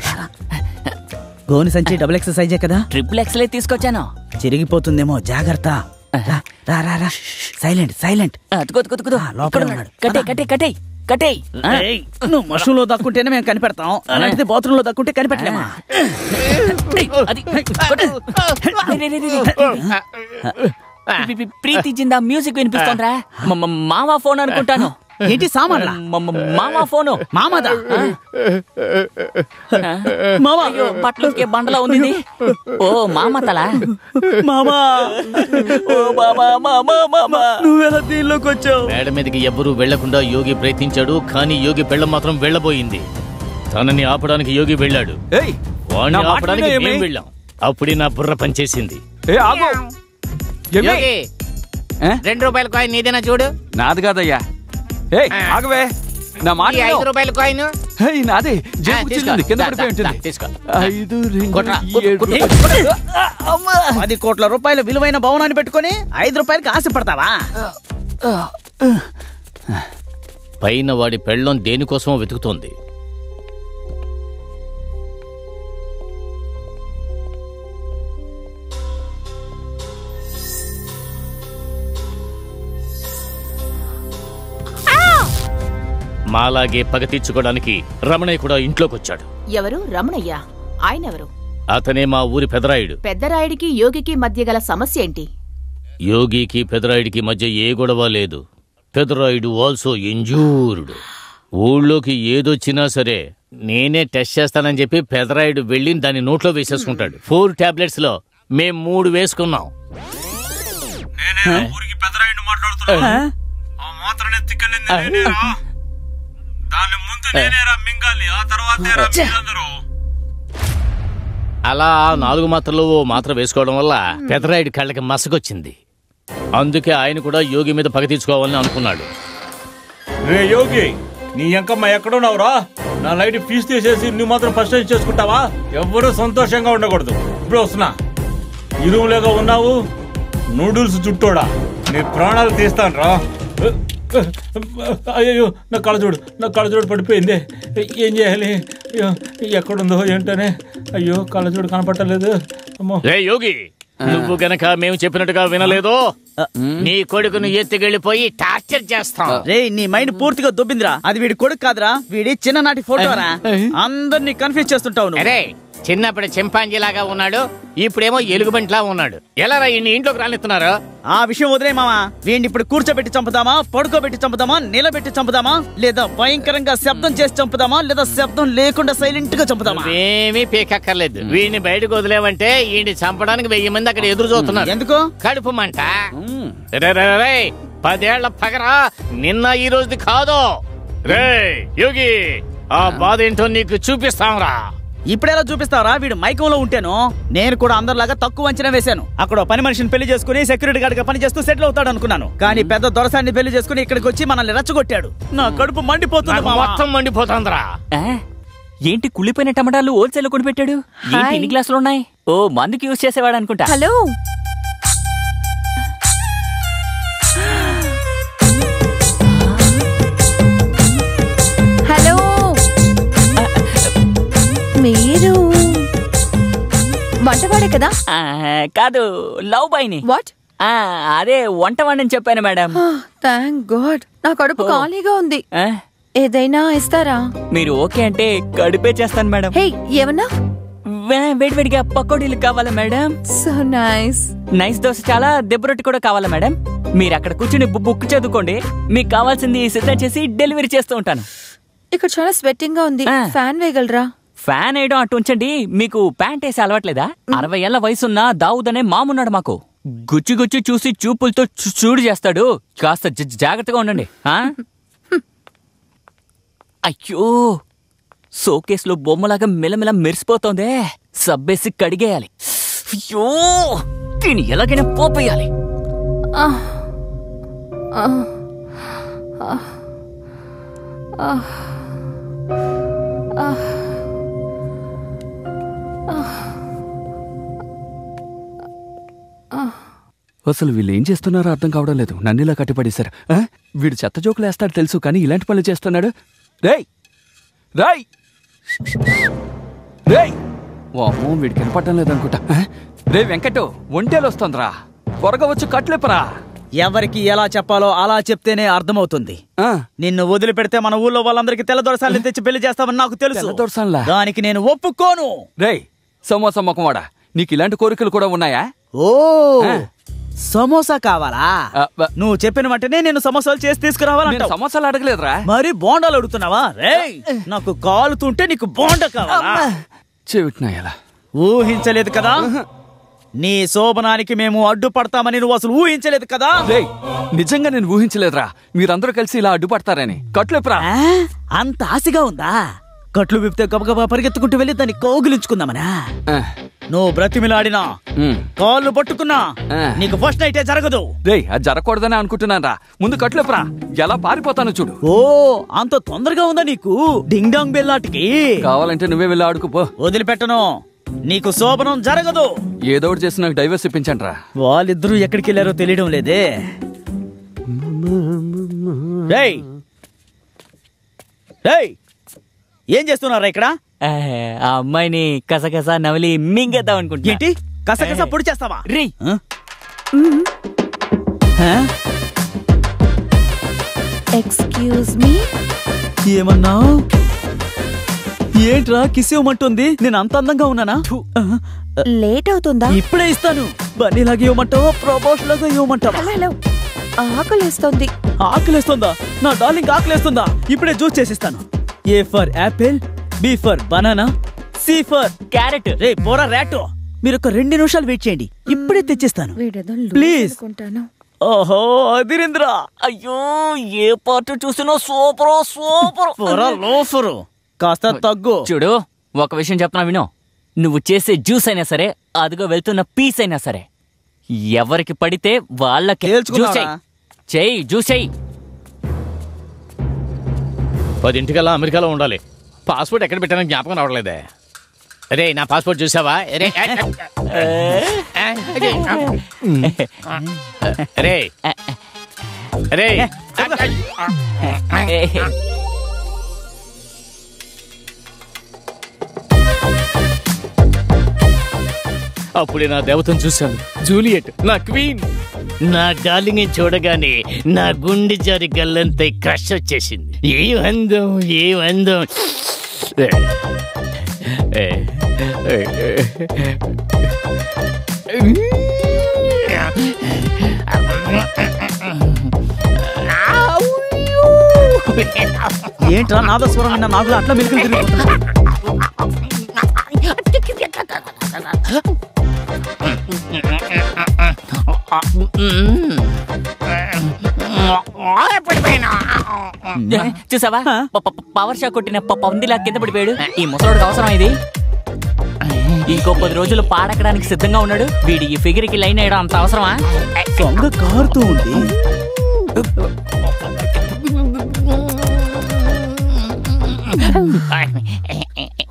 గోని సంచి XXL సైజే కదా? XXL తీసుకొచ్చాను. చిరిగిపోతుందేమో, జాగ్రత్త. రా. సైలెంట్. కట్టే. నువ్వు మష్రూమ్ లో దక్కుంటేనే మేము కనిపెడతాం, అలాంటిది బాత్రూమ్ లో దక్కుంటే కనిపెట్టలేమా? ప్రీతి జిందా మ్యూజిక్ వినిపిస్తోందిరా. మామా ఫోన్ అనుకుంటాను. ఏంటి సామాన్లా? మామా ఫోను. మామాదా? బట్టలకే బండలా ఉంది. ఓ మామా తలా. మామా నువ్వెలా దీనిలోకి వచ్చావు? మేడ మీదకి ఎవ్వరూ వెళ్లకుండా యోగి ప్రయత్నించాడు, కానీ యోగి పెళ్ళం మాత్రం వెళ్లబోయింది. తనని ఆపడానికి యోగి వెళ్ళాడు, వాణ్ణి ఆపడానికి మేము వెళ్ళాం. అప్పుడే నా బుర్ర పనిచేసింది. 2 రూపాయల కాయిన్ నీదేనా చూడు. నాది కాదయ్యా. ఆగవే, నా మాట 5 రూపాయల కాయిన్ నాదే. జేబు చిల్లింది, కింద పడిపోయి ఉంటుంది. 5, 2, 10 కోట్ల రూపాయల విలువైన భవనాన్ని పెట్టుకుని 5 రూపాయలకి ఆశపడతావా? పైన వాడి పెళ్ళం దేనికోసమో వెతుకుతోంది. మాలాగే పగ తీర్చుకోవడానికి రమణయ్య కూడా ఇంట్లోకి వచ్చాడు. ఎవరు రమణయ్య? ఆయనెవరు? అతనే మా ఊరి పెదరాయుడు. పెద్దరాయుడికి యోగికి మధ్య గల సమస్య ఏంటి? యోగికి పెదరాయుడికి మధ్య ఏ గొడవ లేదు. Pedarayudu also injured. ఊళ్ళోకి ఏదొచ్చినా సరే నేనే టెస్ట్ చేస్తానని చెప్పి పెదరాయుడు వెళ్ళి దాన్ని నోట్లో వేసేసుకుంటాడు. 4 టాబ్లెట్స్ లో మేం 3 వేసుకున్నాం. అలా 4 మాత్రలు ఓ మాత్ర వేసుకోవడం వల్ల పెదరాయుడి కళ్ళకి మసకొచ్చింది. అందుకే ఆయన కూడా యోగి మీద పగ తీర్చుకోవాలని అనుకున్నాడు. రే యోగి, నీ ఎంకమ్మ ఎక్కడున్నావురా? నా లైట్ ఫీజు తీసేసి నువ్వు మాత్రం ఫస్ట్ టైం చేసుకుంటావా? ఎవ్వరూ సంతోషంగా ఉండకూడదు. ఇప్పుడు వస్తున్నా. ఈ రూమ్ లేక ఉన్నావు, నూడిల్స్ చుట్టూడా నీ ప్రాణాలు తీస్తాను రా. అయ్యో నా కళ్ళజోడు పడిపోయింది. ఏం చేయాలి? ఎక్కడుందో ఏంటనే. అయ్యో కళ్ళజోడు కనపట్టలేదు. యోగి, నువ్వు గనక మేము చెప్పినట్టుగా వినలేదో నీ కొడుకును ఎత్తుకెళ్ళిపోయి టార్చర్ చేస్తాం. రే, నీ మైండ్ పూర్తిగా దొబ్బిందిరా. అది వీడి కొడుకు కాదురా, వీడి చిన్ననాటి ఫోటోరా. అందరినీ కన్ఫ్యూజ్ చేస్తుంటావు. అరే, చిన్నప్పుడు చింపాంజీ లాగా ఉన్నాడు, ఇప్పుడేమో ఎలుగుబంటిలా ఉన్నాడు. ఎలా ఇన్ని ఇంట్లోకి రానిస్తున్నారు? ఆ విషయం వదిలే మామా. వీడిని ఇప్పుడు కూర్చోబెట్టి చంపుదామా, పడుకోబెట్టి చంపుదామా, నిలబెట్టి చంపుదామా, లేదా భయంకరంగా శబ్దం చేసి చంపుదామా, లేదా శబ్దం లేకుండా సైలెంట్ గా చంపుదామా? ఏమీ పీకక్కర్లేదు. వీడిని బయటకు వదిలేవంటే వీడిని చంపడానికి 1000 మంది అక్కడ ఎదురు చూస్తున్నారు. ఎందుకు? కడుపు మంట. 10 ఏళ్ల పగరా నిన్న ఈ రోజుది కాదు. రే యోగి, ఆ బాధ ఏంటో నీకు చూపిస్తాంరా. ఇప్పుడెలా చూపిస్తావరా? వీడు మైకంలో ఉంటేను. నేను కూడా అందరిలాగా తక్కువ అంచనా వేశాను. అక్కడ పని మనిషిని పెళ్లి చేసుకుని సెక్యూరిటీ గార్డ్ గా పని చేస్తూ సెటిల్ అవుతాడు అనుకున్నాను. కానీ పెద్ద దొరసాన్ని పెళ్లి చేసుకుని ఇక్కడికి వచ్చి మనల్ని రెచ్చగొట్టాడు. నా కడుపు మండిపోతుంది. మొత్తం మండిపోతుందిరా. ఏంటి కుళ్ళిపోయిన టమాటాలు హోల్సేల్ కొని పెట్టాడు? ఏంటి ఎన్ని గ్లాసులు ఉన్నాయి? ఓ మందుకి యూజ్ చేసేవాడు అనుకుంటా. హలో, హలో, మీరు వంటవాడే కదా? కాదు, లవ్ బాయ్ని. వాట్? అదే వంటవాడని చెప్పాను మేడం. Thank God. నా కడుపు ఖాళీగా ఉంది. ఏదైనా ఇస్తారా? మీరు ఓకే అంటే కడుపే చేస్తాను మేడం. హే, ఏమన్నా? వేడివేడిగా పకోడీలు కావాలా madam? So nice. Nice dosa చాలా, దెబ్బ రొట్టి కూడా కావాలా మేడం? మీరు అక్కడ కూర్చుని బుక్ చదువుకోండి, మీకు కావాల్సింది సిద్ధం చేసి డెలివరీ చేస్తూ ఉంటాను. ఇక్కడ చాలా స్వెట్టింగ్ గా ఉంది. ఫ్యాన్ వేయగలరా? ఫ్యాన్ వేయడం అటు ఉంచండి. మీకు ప్యాంట్ వేసి అలవాట్లేదా? 60 ఏళ్ల వయసున్న దావుద్ అనే మామున్నాడు మాకు. గుచ్చి గుచ్చి చూసి చూపులతో చూడు చేస్తాడు. కాస్త జాగ్రత్తగా ఉండండి. అయ్యో, షోకేస్ లో బొమ్మలాగా మెలమెల మెరిసిపోతోందే. సబ్బేసి కడిగేయాలి. అయ్యో, దీన్ని ఎలాగైనా పోపేయాలి. అసలు వీళ్ళు ఏం చేస్తున్నారో అర్థం కావడం లేదు. నన్ను ఇలా కట్టిపడేశారు. వీడు చెత్త జోకులు వేస్తాడు తెలుసు, కానీ ఇలాంటి పనులు చేస్తున్నాడు. రేయ్ రేయ్ రేయ్, అమ్మో వీడికి వినపడటం లేదనుకుంటా. రే వెంకట్, ఒంటేలు వస్తుందిరా, త్వరగా వచ్చి కట్లేపరా. ఎవరికి ఎలా చెప్పాలో అలా చెప్తేనే అర్థమవుతుంది. నిన్ను వదిలిపెడితే మన ఊళ్ళో వాళ్ళందరికీ తెల్లదొరసాలని తెచ్చి పెళ్లి చేస్తామని నాకు తెలుసు. దానికి నేను ఒప్పుకోను. రేయ్ సమోసా మొక్కవాడా, నీకు ఇలాంటి కోరికలు కూడా ఉన్నాయా? ఓ సమోసా కావాలా? నువ్వు చెప్పిన వెంటనే నేను సమోసాలు చేసి తీసుకురావాలంటే సమోసాలు అడగలేదురా, మరి బోండాలు అడుగుతున్నావా? రేయ్ నాకు కాలుతుంటే నీకు బోండా కావాలా? చెవిటినాయలా ఊహించలేదు కదా నీ శోభనానికి మేము అడ్డుపడతామని. నువ్వు అసలు ఊహించలేదు కదా. నిజంగా నేను ఊహించలేదురా మీరందరూ కలిసి ఇలా అడ్డుపడతారని. కట్లేపురా. అంత ఆశగా ఉందా? కట్లు విప్పితే గబగబా పరిగెత్తుకుంటూ వెళ్ళి దాన్ని కౌగిలించుకుందామనా? నువ్వు బ్రతిమిలాడినా కాళ్ళు పట్టుకున్నా నీకు ఫస్ట్ నైటే జరగదు. రేయ్ అది జరగకూడదని అనుకుంటున్నారా. ముందు కట్లేపురా, ఎలా పారిపోతాను చూడు. ఓ అంత తొందరగా ఉందా నీకు? డింగ్ డాంగ్ బెల్లాటికి కావాలంటే నువ్వే వెళ్ళి ఆడుకుపో. వదిలిపెట్టను, నీకు శోభనం జరగదు. ఏదో ఒకటి చేసి నాకు డైవర్స్ ఇప్పించండి రా. వాళ్ళిద్దరూ ఎక్కడికి వెళ్ళారో తెలియడం లేదే. రేయ్ రేయ్ ఏం చేస్తున్నారా ఇక్కడ? ఆ అమ్మాయిని కసకస నవలి మింగేద్దాం అనుకుంటా. ఏంటి కసకస పొడి చేస్తావా? రే ఎక్స్క్యూజ్ మీ, ఏమన్నావు? ఏంట్రా కిస్ ఇవ్వమంటుంది? నేను అంత అందంగా ఉన్నానా? లేట్ అవుతుందా? ఇప్పుడే ఇస్తాను. బన్నీలాగా ఇవ్వమంటావా, ప్రమోషన్ లాగా ఇవ్వమంటావా? హలో, ఆకలేస్తుంది. ఆకలేస్తుందా? నా డార్లింగ్ ఆకలేస్తుందా? ఇప్పుడే జ్యూస్ చేసిస్తాను. A for apple, B for banana, C for carrot. రే పోరా ర్యాటో, మీరు ఒక 2 నిమిషాలు వెయిట్ చేయండి, ఇప్పుడే తెచ్చిస్తాను ప్లీజ్. ఓహో అదిరింద్రా. అయ్యో ఏ పార్ట్ చూసినా సూపర్ సూపర్. పోరా లోఫరు, కాస్త తగ్గు. చూడు ఒక విషయం చెప్తున్నా విను. నువ్వు చేసే జ్యూస్ అయినా సరే, అదిగో వెళ్తున్న పీస్ అయినా సరే, ఎవరికి పడితే వాళ్ళకి జ్యూస్ చెయ్యి. జ్యూస్ చెయ్యి. 10 అమెరికాలో ఉండాలి. పాస్పోర్ట్ ఎక్కడ పెట్టానో జ్ఞాపకం రావట్లేదే. రే నా పాస్పోర్ట్ చూసావా? రే రే రే అప్పుడే నా దేవతను చూశాను, జూలియట్, నా క్వీన్. నా డార్లింగ్ చూడగానే నా గుండె జారి గల్లంతై క్రష్ వచ్చేసింది. ఏం అందం, ఏం అందం. ఏంట్రా నాదస్వరం విన్న నాగులు అట్లా మెలుకులు తిరిగిపోతున్నా? చూసావా పవర్ షాక్ కొట్టిన పందిలా కింద పడిపోయాడు. ఈ ముసలోడికి అవసరం ఇది. ఇంకో 10 రోజులు పాడకడానికి సిద్ధంగా ఉన్నాడు. వీడి ఈ ఫిగర్ కి లైన్ వేయడం అంత అవసరమా? సొంగ కారుతూ ఉంది.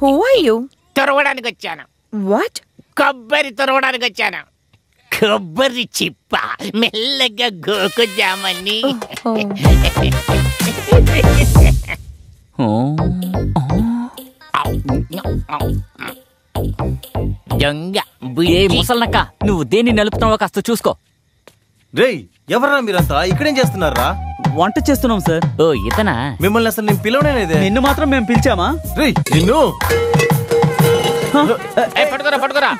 Who are you? తొరవడానికి వచ్చాను. What? కొబ్బరి తొరవడానికి వచ్చాను. కొబ్బరి చిప్ప మెల్లగా గోకుజామని. ఏ ముసలనక్క, నువ్వు దేన్ని నలుపుతావో కాస్త చూసుకో. రేయ్ ఎవరా మీరంతా ఇక్కడేం చేస్తున్నారా? వంట చేస్తున్నాం సార్. ఓ ఇతనా? మిమ్మల్ని అసలు నేను పిలవనేదే. నిన్ను మాత్రం మేము పిలిచామా? రేయ్ నిన్ను పట్టుకోరా పట్టుకోరా,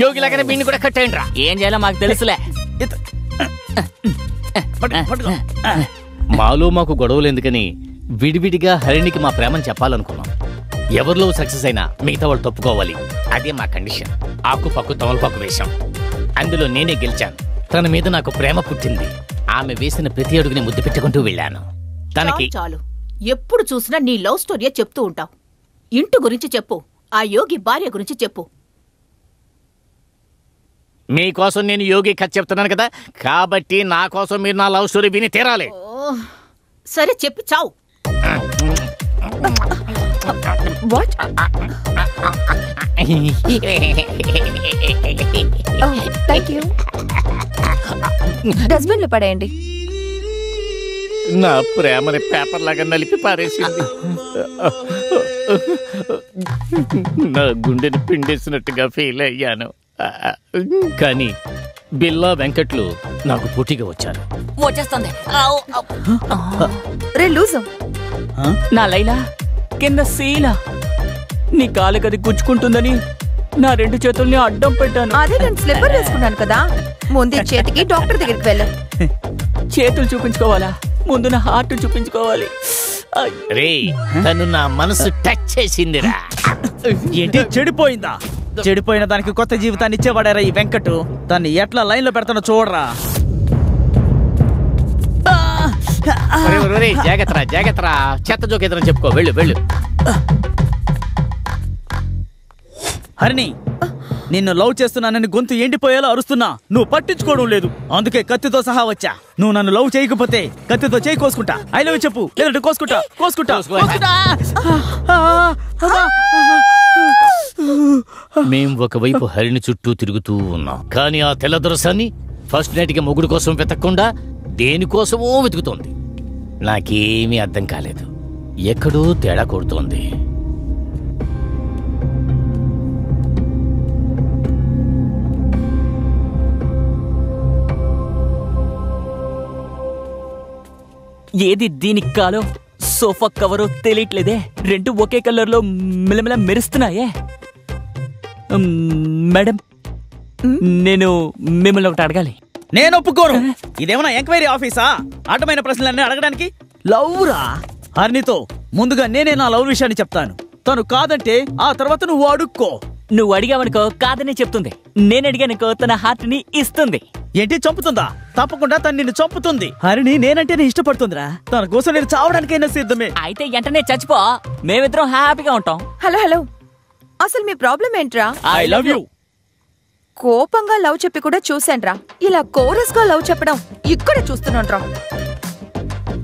యోగిలాగానే వీడిని కూడా కట్టేయండి రా. ఏం చేయాలో మాకు తెలుసులే. మాలో మాకు గొడవలు ఎందుకని విడివిడిగా హరిణికి మా ప్రేమను చెప్పాలనుకున్నాం. ఎవరిలో సక్సెస్ అయినా మిగతా వాళ్ళు తప్పుకోవాలి, అదే మా కండిషన్. ఆకుపక్కు తమలపాకు వేశాం, అందులో నేనే గెలిచాను. తన మీద నాకు ప్రేమ పుట్టింది. ఆమె వేసిన ప్రతి అడుగుని ముద్దు పెట్టుకుంటూ వెళ్ళాను. తనకి చాలు, ఎప్పుడు చూసినా నీ లవ్ స్టోరీయే చెప్తూ ఉంటావు. ఇంటి గురించి చెప్పు, ఆ యోగి భార్య గురించి చెప్పు. మీకోసం నేను యోగి కథ చెప్తున్నాను కదా, కాబట్టి నా కోసం మీరు నా లవ్ స్టోరీ విని తీరాలి. సరే చెప్పి చావు. వాట్ థ్యాంక్ యూ డస్ట్బిన్ లో పడేయండి. నా ప్రేమని పేపర్ లాగా నలిపి పారేసింది. నా గుండెని పిండేసినట్టుగా ఫీల్ అయ్యాను. కానీ బిల్లా వెంకట్లు నాకు పోటీగా వచ్చారు. వచ్చేస్తుంది. రే లూజం. నా లైలా కింద శీల నీ కాలు గది గుచ్చుకుంటుందని నా 2 చేతుల్ని అడ్డం పెట్టాను. అదే నేను స్లిప్పర్ వేసుకున్నాను కదా. ముందు చేతికి డాక్టర్ దగ్గరికి వెళ్ళు. చేతులు చూపించుకోవాలా? ముందు నా హార్ట్ చూపించుకోవాలి. రే తను నా మనసు టచ్ చేసిందిరా. ఏంటి చెడిపోయిందా? చెడిపోయిన దానికి కొత్త జీవితాన్ని ఇచ్చేవాడారా ఈ వెంకట్. దాన్ని ఎట్లా లైన్ లో పెడతానో చూడరా. జాగ్రత్తరా జాగ్రత్తరా. చెత్త జోకేతరా చెప్పుకో. వెళ్ళు వెళ్ళు. హరిణి, నిన్ను లవ్ చేస్తున్నానని గొంతు ఎండిపోయేలా అరుస్తున్నా నువ్వు పట్టించుకోవడం లేదు. అందుకే కత్తితో సహా వచ్చా. నువ్వు నన్ను లవ్ చేయకపోతే కత్తితో చేయి కోసుకుంటా. ఐ లవ్ చెప్పు, లేదంటే కోసుకుంటా. మేం ఒకవైపు హరిణి చుట్టూ తిరుగుతూ ఉన్నాం. కానీ ఆ తెల్లదొరసాన్ని ఫస్ట్ నైట్ కి మొగుడు కోసం వెతకకుండా దేనికోసమో వెతుకుతోంది. నాకేమీ అర్థం కాలేదు. ఎక్కడో తేడా కొడుతోంది. ఏది దీనికి కాలో సోఫా కవరో తెలియట్లేదే. 2 ఒకే కలర్ లో మిలమిల మెరుస్తున్నాయే. మేడం, నేను మిమ్మల్ని ఒకటి అడగాలి. నేను ఒప్పుకోను. ఇదేమన్నా ఎంక్వైరీ ఆఫీసా? అడ్డమైన ప్రశ్నలన్నీ అడగడానికి? లవ్ రా హరినితో ముందుగా నేనే నా లవ్ విషయాన్ని చెప్తాను. తను కాదంటే ఆ తర్వాత నువ్వు అడుక్కో. నువ్వు అడిగావనుకో కాదనే చెప్తుంది. నేను అడిగానుకో తన హార్ట్ ని ఇస్తుంది. ఏంటి చంపుతుందా? తప్పకుండా తను నిన్ను చంపుతుంది. హరిని నేనంటేనే ఇష్టపడుతుందిరా. తన కోసం నేను చావడానికైనా సిద్ధమే. అయితే వెంటనే చచ్చిపో. మేమిద్దరం హ్యాపీగా ఉంటాం. హలో, అసలు మీ ప్రాబ్లం ఏంట్రా? I love you. కోపంగా లవ్ చెప్పి కూడా చూసాన్రా. ఇలా కోరస్ గా లవ్ చెప్పడం ఇక్కడ చూస్తున్నాన్రా.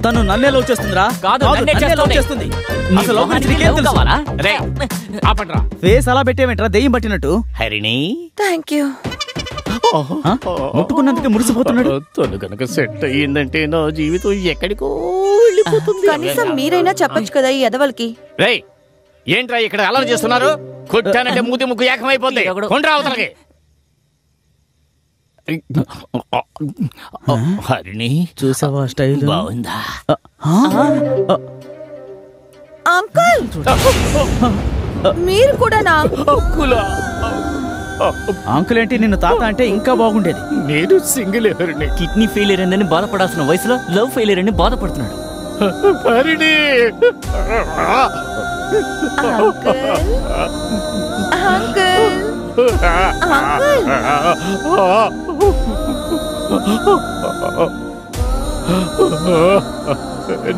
తను నన్నే లవ్ చేస్తుందిరా. లవ్ చేస్తుంది. అసలు లవ్ గురించి నీకేం తెలుసు? ఫేస్ అలా పెట్టేవేంట్రా దెయ్యం పట్టినట్టు? Harini thank you. ముట్టుకున్నందుకే మురిసిపోతున్నాడు. తను కనుక సెట్ అయ్యిందంటే నా జీవితం ఎక్కడికో వెళ్ళిపోతుంది. కనీసం మీరైనా చెప్పొచ్చు కదా ఈ ఎదవలకి. రేయ్ ఏంట్రా ఇక్కడ అలర్ చేస్తున్నారు? కొట్టానంటే మూతి ముక్కు ఏకమైపోతుంది. కొండ్రా అవతలకి. హరిణి చూసావా స్టైల్ బాగుందా? అంకుల్ మీరు కూడానా? అంకుల్ ఏంటి నిన్ను తాత అంటే ఇంకా బాగుండేది. నేను సింగిల్. హరిణి కిడ్నీ ఫెయిలియర్ అని బాధపడాల్సిన వయసులో లవ్ ఫెయిలియర్ అని బాధపడుతున్నాడు. హరిణి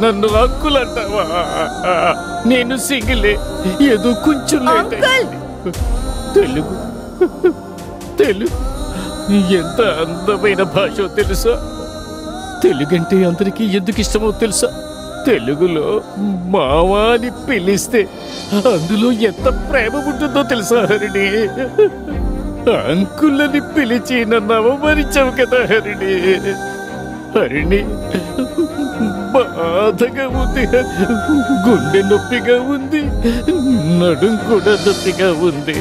నన్ను అంకుల్ అంటావా? నేను సింగిలే. ఏదో కొంచెం తెలుగు ఎంత అందమైన భాషో తెలుసా? తెలుగంటే అందరికీ ఎందుకు ఇష్టమో తెలుసా? తెలుగులో మావా అని పిలిస్తే అందులో ఎంత ప్రేమ ఉంటుందో తెలుసా హరిణి? అంకులని పిలిచి నన్ను అవమానించావు కదా హరిణి. హరిణి బాధగా ఉంది. గుండె నొప్పిగా ఉంది. నడుం కూడా నొప్పిగా ఉంది.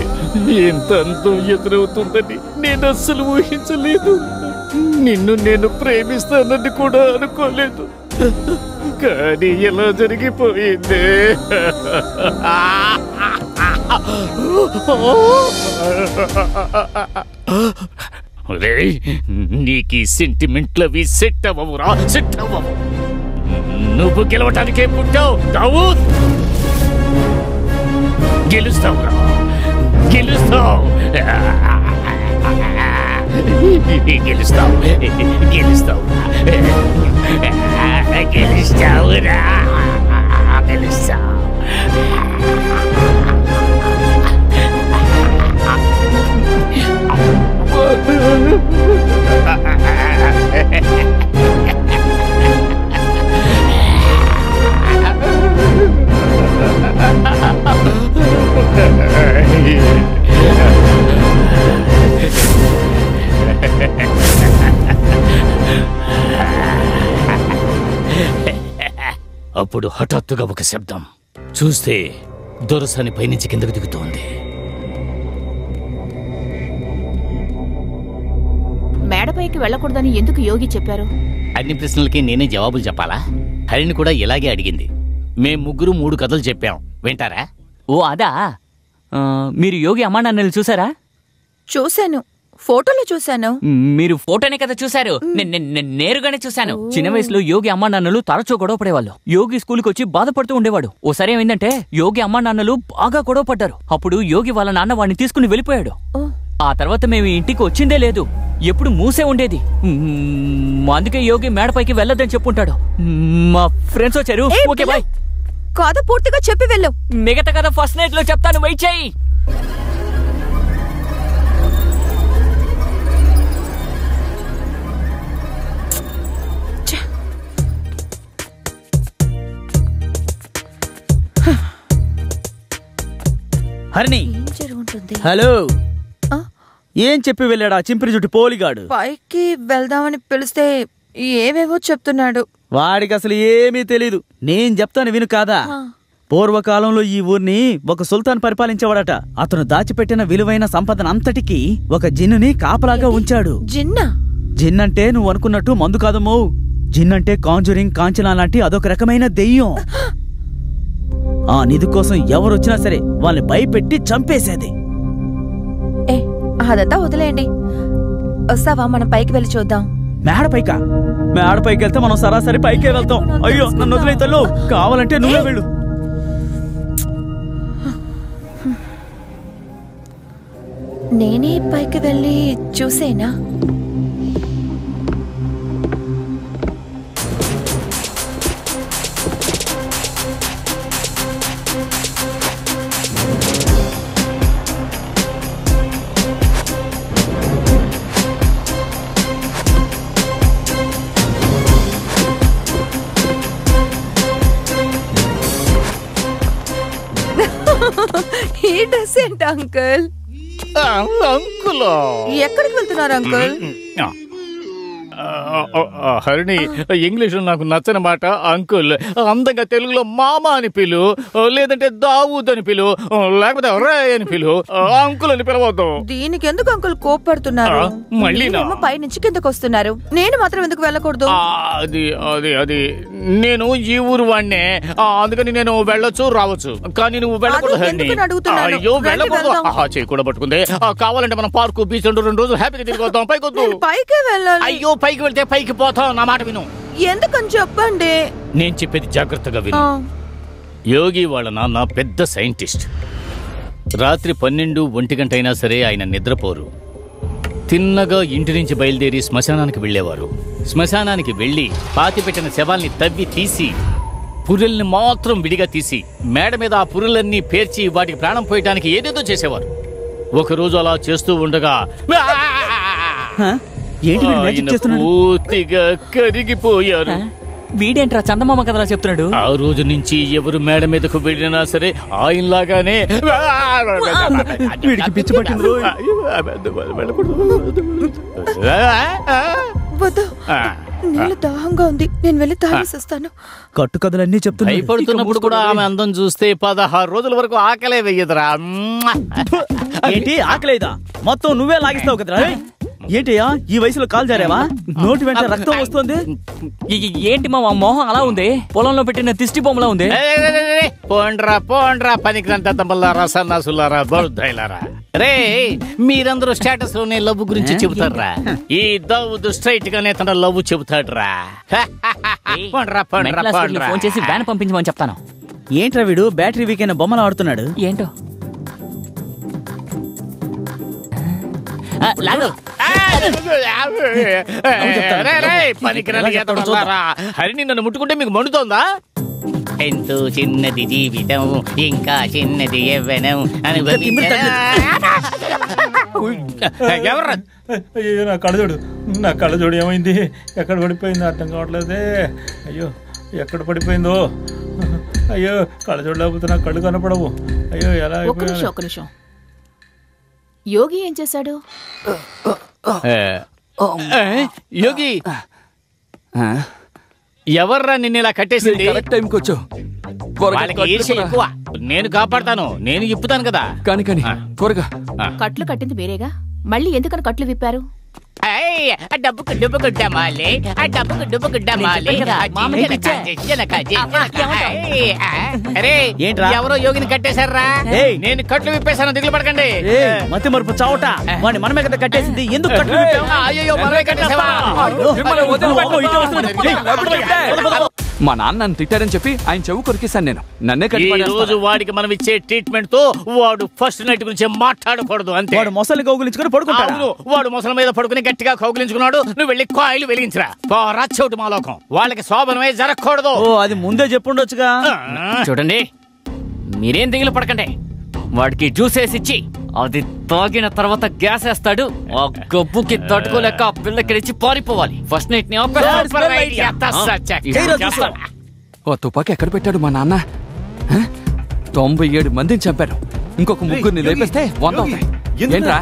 ఎంత అందం ఎదురవుతుందని నేను అస్సలు ఊహించలేదు. నిన్ను నేను ప్రేమిస్తానని కూడా అనుకోలేదు. కానీ ఎలా జరిగిపోయింది? నీకు సెంటిమెంట్లవి సెట్ అవ్వవురా. సెట్ అవ్వవు. నువ్వు గెలవటానికే పుట్టావు దావూద్. గెలుస్తావురా. గెలుస్తావు. గెలుస్తావు. గెలుస్తావురా. గెలుస్తావు. అప్పుడు హఠాత్తుగా ఒక శబ్దం. చూస్తే దొరసాని పైనుంచి కిందకు దిగుతోంది. మేడపైకి వెళ్ళకూడదని ఎందుకు యోగి చెప్పారు? అన్ని ప్రశ్నలకి నేనే జవాబులు చెప్పాలా? హరిణి కూడా ఇలాగే అడిగింది. మేం ముగ్గురు 3 కథలు చెప్పాం, వింటారా? ఓ అదా, మీరు యోగి అమ్మా నాన్నలు చూసారా? చూశాను, ఫోటోలో చూశాను. మీరు ఫోటోనే కదా చూశారు, నేరుగానే చూశాను. చిన్న వయసులో యోగి అమ్మా నాన్నలు తరచూ గొడవ పడేవాళ్ళు. యోగి స్కూల్కి వచ్చి బాధపడుతూ ఉండేవాడు. ఓసారి ఏమైందంటే యోగి అమ్మా నాన్నలు బాగా గొడవ పడ్డారు. అప్పుడు యోగి వాళ్ళ నాన్న వాడిని తీసుకుని వెళ్ళిపోయాడు. ఆ తర్వాత మేము ఇంటికి వచ్చిందే లేదు, ఎప్పుడు మూసే ఉండేది. అందుకే యోగి మేడపైకి వెళ్ళొద్దని చెప్పుంటాడు. మా ఫ్రెండ్స్ వచ్చారు. Okay bye. కథ పూర్తిగా చెప్పి వెళ్ళు. మిగతా కథ ఫస్ట్ నైట్ లో చెప్తాను, వెయిట్ చేయి. హరిణి, హలో. ఏం చెప్పి వెళ్ళాడా చింపిరి జుట్టు పోలిగాడు? పైకి వెళ్దామని పిలిస్తే ఏవేవో చెప్తున్నాడు. వాడికి అసలు ఏమీ తెలీదు. నేను చెప్తాను విను కాదా. పూర్వకాలంలో ఈ ఊరిని ఒక సుల్తాన్ పరిపాలించేవాడట. అతను దాచిపెట్టిన విలువైన సంపదన అంతటికి ఒక జిన్నుని కాపలాగా ఉంచాడు. జిన్నంటే నువ్వు అనుకున్నట్టు మందు కాదమ్మో. జిన్నంటే కాంజురింగ్, కాంచనా లాంటి అదొక రకమైన దెయ్యం. ఆ నిధి కోసం ఎవరొచ్చినా సరే వాళ్ళని భయపెట్టి చంపేసేది. అదంతా వదిలేయండి. వస్తావా, మనం పైకి వెళ్ళి చూద్దాం. మేడపైకి వెళ్తే మనం సరాసరి పైకే వెళ్తాం. అయ్యో నన్ను వదిలేతల్లో, కావాలంటే నువ్వే వెళ్ళు. నేనే పైకి వెళ్ళి చూసేనా? ఈ డ్రెస్ ఏంటి అంకుల్? ఎక్కడికి వెళ్తున్నారు అంకుల్? హరిణి, ఇంగ్లీష్ నాకు నచ్చని మాట అంకుల్. అందంగా తెలుగులో మామ అని పిలు, లేదంటే దావూద్ అని పిలు, లేకపోతే రే అని పిలు, అంకుల్ అని పిలవద్దు. దీనికి ఎందుకు అంకుల్ కోప్పడుతున్నారు? మళ్ళీ పై నుంచి కిందకు వస్తున్నారు, నేను మాత్రం ఎందుకు వెళ్ళకూడదు? అది అది అది నేను ఈ ఊరు వాడినే, అందుకని నేను వెళ్ళొచ్చు రావచ్చు, కానీ నువ్వు వెళ్ళకూడదు హరిణి. అయ్యో వెళ్ళకూడదు. చేయకూడదు పట్టుకుంది. కావాలంటే మనం పార్కు, బీచ్ 2 రోజులు హ్యాపీగా తిరిగి వద్దాం. పైకొద్దు. పైకే వెళ్ళాలి. అయ్యో పైకి వెళ్తే పైకి పోతాం. నా మాట విను. ఎందుకని చెప్పండి. నేను చెప్పేది జాగ్రత్తగా విను. యోగి వాళ్ళ నాన్న పెద్ద సైంటిస్ట్. రాత్రి 12-1 గంట అయినా సరే ఆయన నిద్రపోరు. తిన్నగా ఇంటి నుంచి బయలుదేరి శ్మశానానికి వెళ్ళేవారు. శ్మశానానికి వెళ్ళి పాతిపెట్టిన శవాల్ని తవ్వి తీసి పుర్రెల్ని మాత్రం విడిగా తీసి మేడ మీద ఆ పుర్రెలన్నీ పేర్చి వాటికి ప్రాణం పోయటానికి ఏదేదో చేసేవారు. ఒకరోజు అలా చేస్తూ ఉండగా పూర్తిగా కరిగిపోయారు. వీడేంట్రా చందమామ కథలా చెప్తున్నాడు? ఆ రోజు నుంచి ఎవరు మేడ మీదకు వెళ్ళినా సరే ఆయనలాగానే వీడికి పిచ్చి పట్టింది. నీళ్ళు దాహంగా ఉంది, నేను వెళ్ళి తాగేసిస్తాను. కట్టు కథలన్నీ చెప్తున్నా. భయపడుతున్నప్పుడు కూడా ఆమె అందం చూస్తే 16 రోజుల వరకు ఆకలే వెయ్యదురా. ఏంటి ఆకలేదా? మొత్తం నువ్వే లాగిస్తావు కదరా. ఏంటయ్యా ఈ వయసులో కాలు జారావా? నోటి వెంట రక్తం వస్తుంది. ఏంటి మా మొహం అలా ఉంది? పొలంలో పెట్టిన దిష్టి బొమ్మలా ఉంది. పోండ్రా పోండ్రా పనికిరంత తమ్మలారా, సన్నాసులారా, బౌద్ధైలారా. రే మీరందరూ స్టేటస్ లోనే లవ్ గురించి చెబుతారా? ఈ దావూద్ స్ట్రైట్ గానే తన లవ్ చెబుతాడ్రా. ఫోన్ చేసి వ్యాన్ పంపించమని చెప్తాను. ఏంట్రా వీడు బ్యాటరీ వీక్ అయిన బొమ్మలు ఆడుతున్నాడు? ఏంటో లాగు. హరిని నన్ను ముట్టుకుంటే మీకు మండుతోందా? ఎంతో చిన్నది జీవితం, ఇంకా చిన్నది యవ్వనం ఎవరు. అయ్యో నా కళ్ళజోడు ఏమైంది? ఎక్కడ పడిపోయిందో అర్థం కావట్లేదే. అయ్యో ఎక్కడ పడిపోయిందో. అయ్యో కళ్ళజోడు లేకపోతే నా కళ్ళు కనపడవు. అయ్యో ఎలా? ఒక్క నిమిషం. యోగి ఏం చేశాడు? యోగి ఎవర్రా నిన్ను ఇలా కట్టేసింది? కరెక్ట్ టైంకి వచ్చావు. వాళ్ళకి ఈర్ష్య ఎక్కువ. నేను కాపాడతాను, నేను ఇప్పుతాను కదా. కానీ త్వరగా. కట్లు కట్టింది వేరేగా, మళ్ళీ ఎందుకని కట్లు విప్పారు? డబ్బుకు డబ్బుకు డమాలే, డబ్బుకు డబ్బుకు డమాలే. అరే ఏంట్రా? ఎవరో యోగిని కట్టేశారా? నేను కట్లు విప్పేశాను, దిగులు పడకండి. మతి మరుపు చావట వాడిని మనమే కదా కట్టేసింది. ఎందుకు కట్లు విప్పావు? అయ్యో మనమే కట్టేసావా? మా నాన్న నన్ను తిట్టారని చెప్పి ఆయన చెవు కొరికేశాను నేను. నన్నే ఈ రోజు వాడికి మనం ఇచ్చే ట్రీట్మెంట్ తో వాడు ఫస్ట్ నైట్ గురించి మాట్లాడకూడదు అంతే. వాడు మొసలి కౌగులించుకుని పడుకుంటాడు. వాడు మొసల మీద పడుకుని గట్టిగా కౌగులించుకున్నాడు. నువ్వు వెళ్ళి కాయలు వెలిగించరా. రాచోటి మాలోకం వాళ్ళకి శోభనమే జరగకూడదు. అది ముందే చెప్పుండొచ్చుగా. చూడండి, మీరేం దిగులు పడకండి. వాడికి జ్యూస్ వేసిచ్చి అది తాగిన తర్వాత గ్యాస్ వేస్తాడు. ఆ గబ్బుకి తట్టుకోలేక ఆ పిల్లకిడిచి పారిపోవాలి. ఫస్ట్ నైట్ ని ఓ తుపాకి ఎక్కడ పెట్టాడు మా నాన్న? 97 మందిని చంపారు. ఇంకొక ముగ్గురిని లేపేస్తే 100 అవుతాయి. ఏంట్రా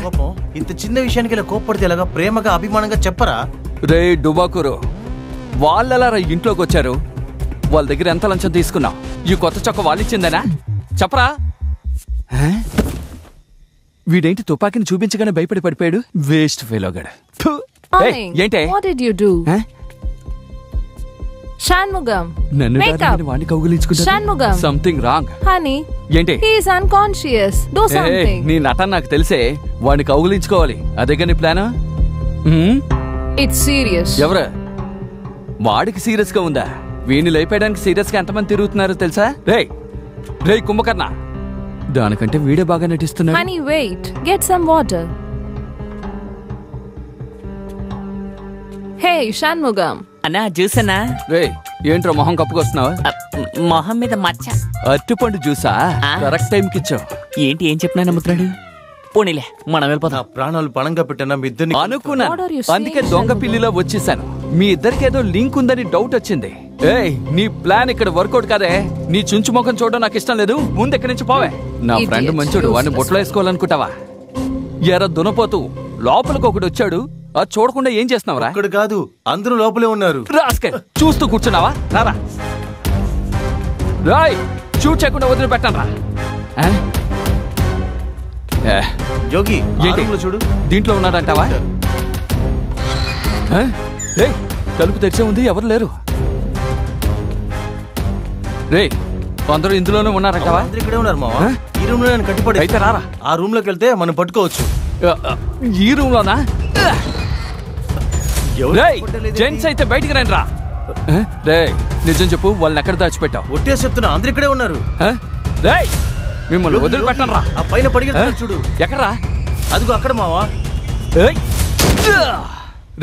ఇంత చిన్న విషయానికి ఇలా కోప్పడితే ఎలాగా? ప్రేమగా అభిమానంగా చెప్పరా? రే డుబాకూరు, వాళ్ళెలా ఇంట్లోకి వచ్చారు? వాళ్ళ దగ్గర ఎంత లంచం తీసుకున్నావు? ఈ కొత్త చొక్క వాళ్ళిచ్చిందేనా? చెప్పరా. వీడేంటి తుపాకిని చూపించగానే భయపడి పడిపోయాడు? వేస్ట్ ఫెలోగాడు. ఏంటే Shanmugam. Wake up. Shanmugam. Something wrong. Honey. Yente? He is unconscious. Do something. Nee natan naaku telise. Vaani kaugulinchukovali. Adega nee plan? It's serious. Evara? Vaadiki serious ga unda. Veeni leipayadaniki serious ga entamandi tirugutunnaru telusa? Ray Kumbhakarna. Danikante veede baga natistunnaru. Honey, wait. Get some water. Hey, Shanmugam. అన్నా juice అన్నా. ఏంట్రా మొహం కప్పుకొస్తున్నావు? మొహం మీద మచ్చ. అరటిపండు జ్యూసా? Correct టైంకి ఇచ్చావు. ఏంటి ఏం చెప్పినా నమ్ముతున్నాడు? పోనీలే మనం వెళ్ళిపోతాం. ప్రాణాలు పణంగా పెట్టినా మీ ఇద్దరిని అనుకున్నాను. అందుకే దొంగ పిల్లిలో వచ్చేసాను. మీ ఇద్దరికి ఏదో లింక్ ఉందని డౌట్ వచ్చింది. నీ ప్లాన్ ఇక్కడ వర్కౌట్ కాదే. నీ చుంచు ముఖం చూడడం నాకు ఇష్టం లేదు. ముందు ఎక్కడి నుంచి పోవే. నా ఫ్రెండ్ మంచోడు, వాడిని బొట్లో వేసుకోవాలనుకుంటావా? ఎరా దునపోతూ లోపలికి ఒకడు వచ్చాడు. అది చూడకుండా ఏం చేస్తున్నావురా? ఇక్కడ కాదు, అందరూ లోపలే ఉన్నారు. చూస్తూ కూర్చున్నావా? రారా రాయ్, షూట్ చేయకుండా వదిలిపెట్టాను రా. యోగి చూడు, దీంట్లో ఉన్నాడంటావా? తలుపు తెరిచే ఉంది, ఎవరు లేరు. రే అందరూ ఇందులోనే ఉన్నారంటావా? ఇక్కడే ఉన్నారు మావా. ఈ రూమ్ లో నేను కట్టిపడి. అయితే రారా, ఆ రూమ్ లోకి వెళ్తే మనం పట్టుకోవచ్చు. ఈ రూమ్ లోనా? జెంట్స్ అయితే బయటికి రండి రా. నిజం చెప్పు, వాళ్ళని ఎక్కడ దాచిపెట్టావు? ఒట్టే చెప్తున్నా, అందరు ఇక్కడే ఉన్నారు. మిమ్మల్ని వదిలిపెట్టను రా. ఆ పైన పడిగెడుతున్నారు చూడు. ఎక్కడరా? అదిగో అక్కడ మావా.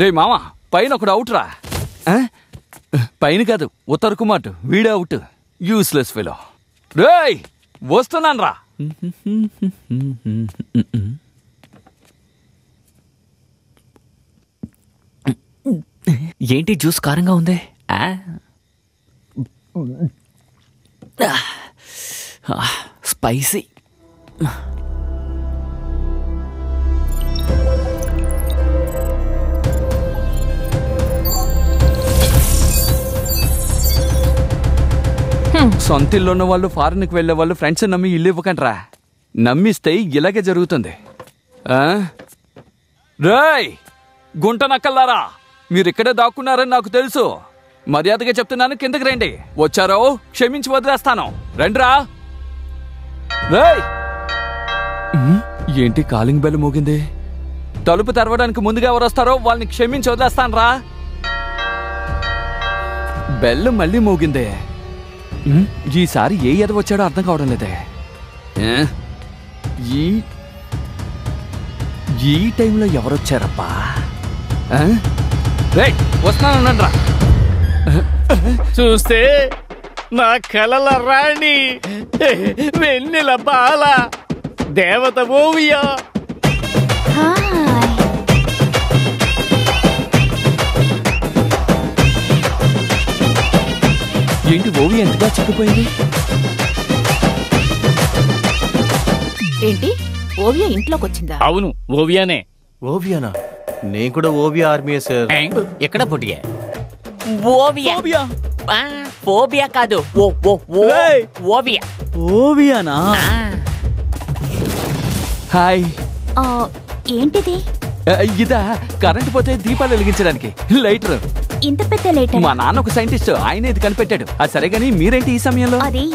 రే మావా, పైన ఒకడు అవుట్ రా. పైన కాదు, ఉత్తర్ కుమార్ వీడే అవుట్. Useless fellow. రేయ్ వస్తున్నాను రా. ఏంటి జ్యూస్ కారంగా ఉంది? స్పైసీ. సొంతిల్లో ఉన్న వాళ్ళు, ఫారెన్కి వెళ్లే వాళ్ళు ఫ్రెండ్స్ నమ్మి ఇల్లు ఇవ్వకండ్రా. నమ్మిస్తే ఇలాగే జరుగుతుంది. రేయ్ గుంట నక్కల్లారా, మీరు ఇక్కడే దాక్కున్నారని నాకు తెలుసు. మర్యాదగా చెప్తున్నాను, కిందకి రండి. వచ్చారో క్షమించి వదిలేస్తాను. రండ్రా. రేయ్ ఏంటి కాలింగ్ బెల్ మోగింది? తలుపు తెరవడానికి ముందుగా ఎవరు వస్తారో వాళ్ళని క్షమించి వదిలేస్తాను రా. బెల్ మళ్ళీ మోగిందే. ఈసారి ఏ ఎద వచ్చాడో అర్థం కావడం లేదే. ఈ టైంలో ఎవరొచ్చారబ్బా? వస్తున్నాను. చూస్తే నా కలల రాణి, వెన్నెల బాల, దేవత ఓవియా. ఏంటి ఓవి ఎంతగా చిక్కిపోయింది? ఏంటి ఓవియా ఇంట్లోకి వచ్చిందా? అవును, ఓవియానే. ఓవియానా? నేను కూడా ఓవియా ఆర్మీ సార్. ఎక్కడ పుట్టిగా? ఫోబియా కాదు, ఓవియా. ఓవియానా? హాయ్. ఏంటిది? ఇదా కరెంట్ పోతే దీపాలు వెలిగించడానికి లైటర్. ఇంత పెద్ద లైటర్? మా నాన్న ఒక సైంటిస్ట్, ఆయన ఇది కనిపెట్టాడు. అది సరే గానీ మీరేంటి ఈ సమయంలో? అది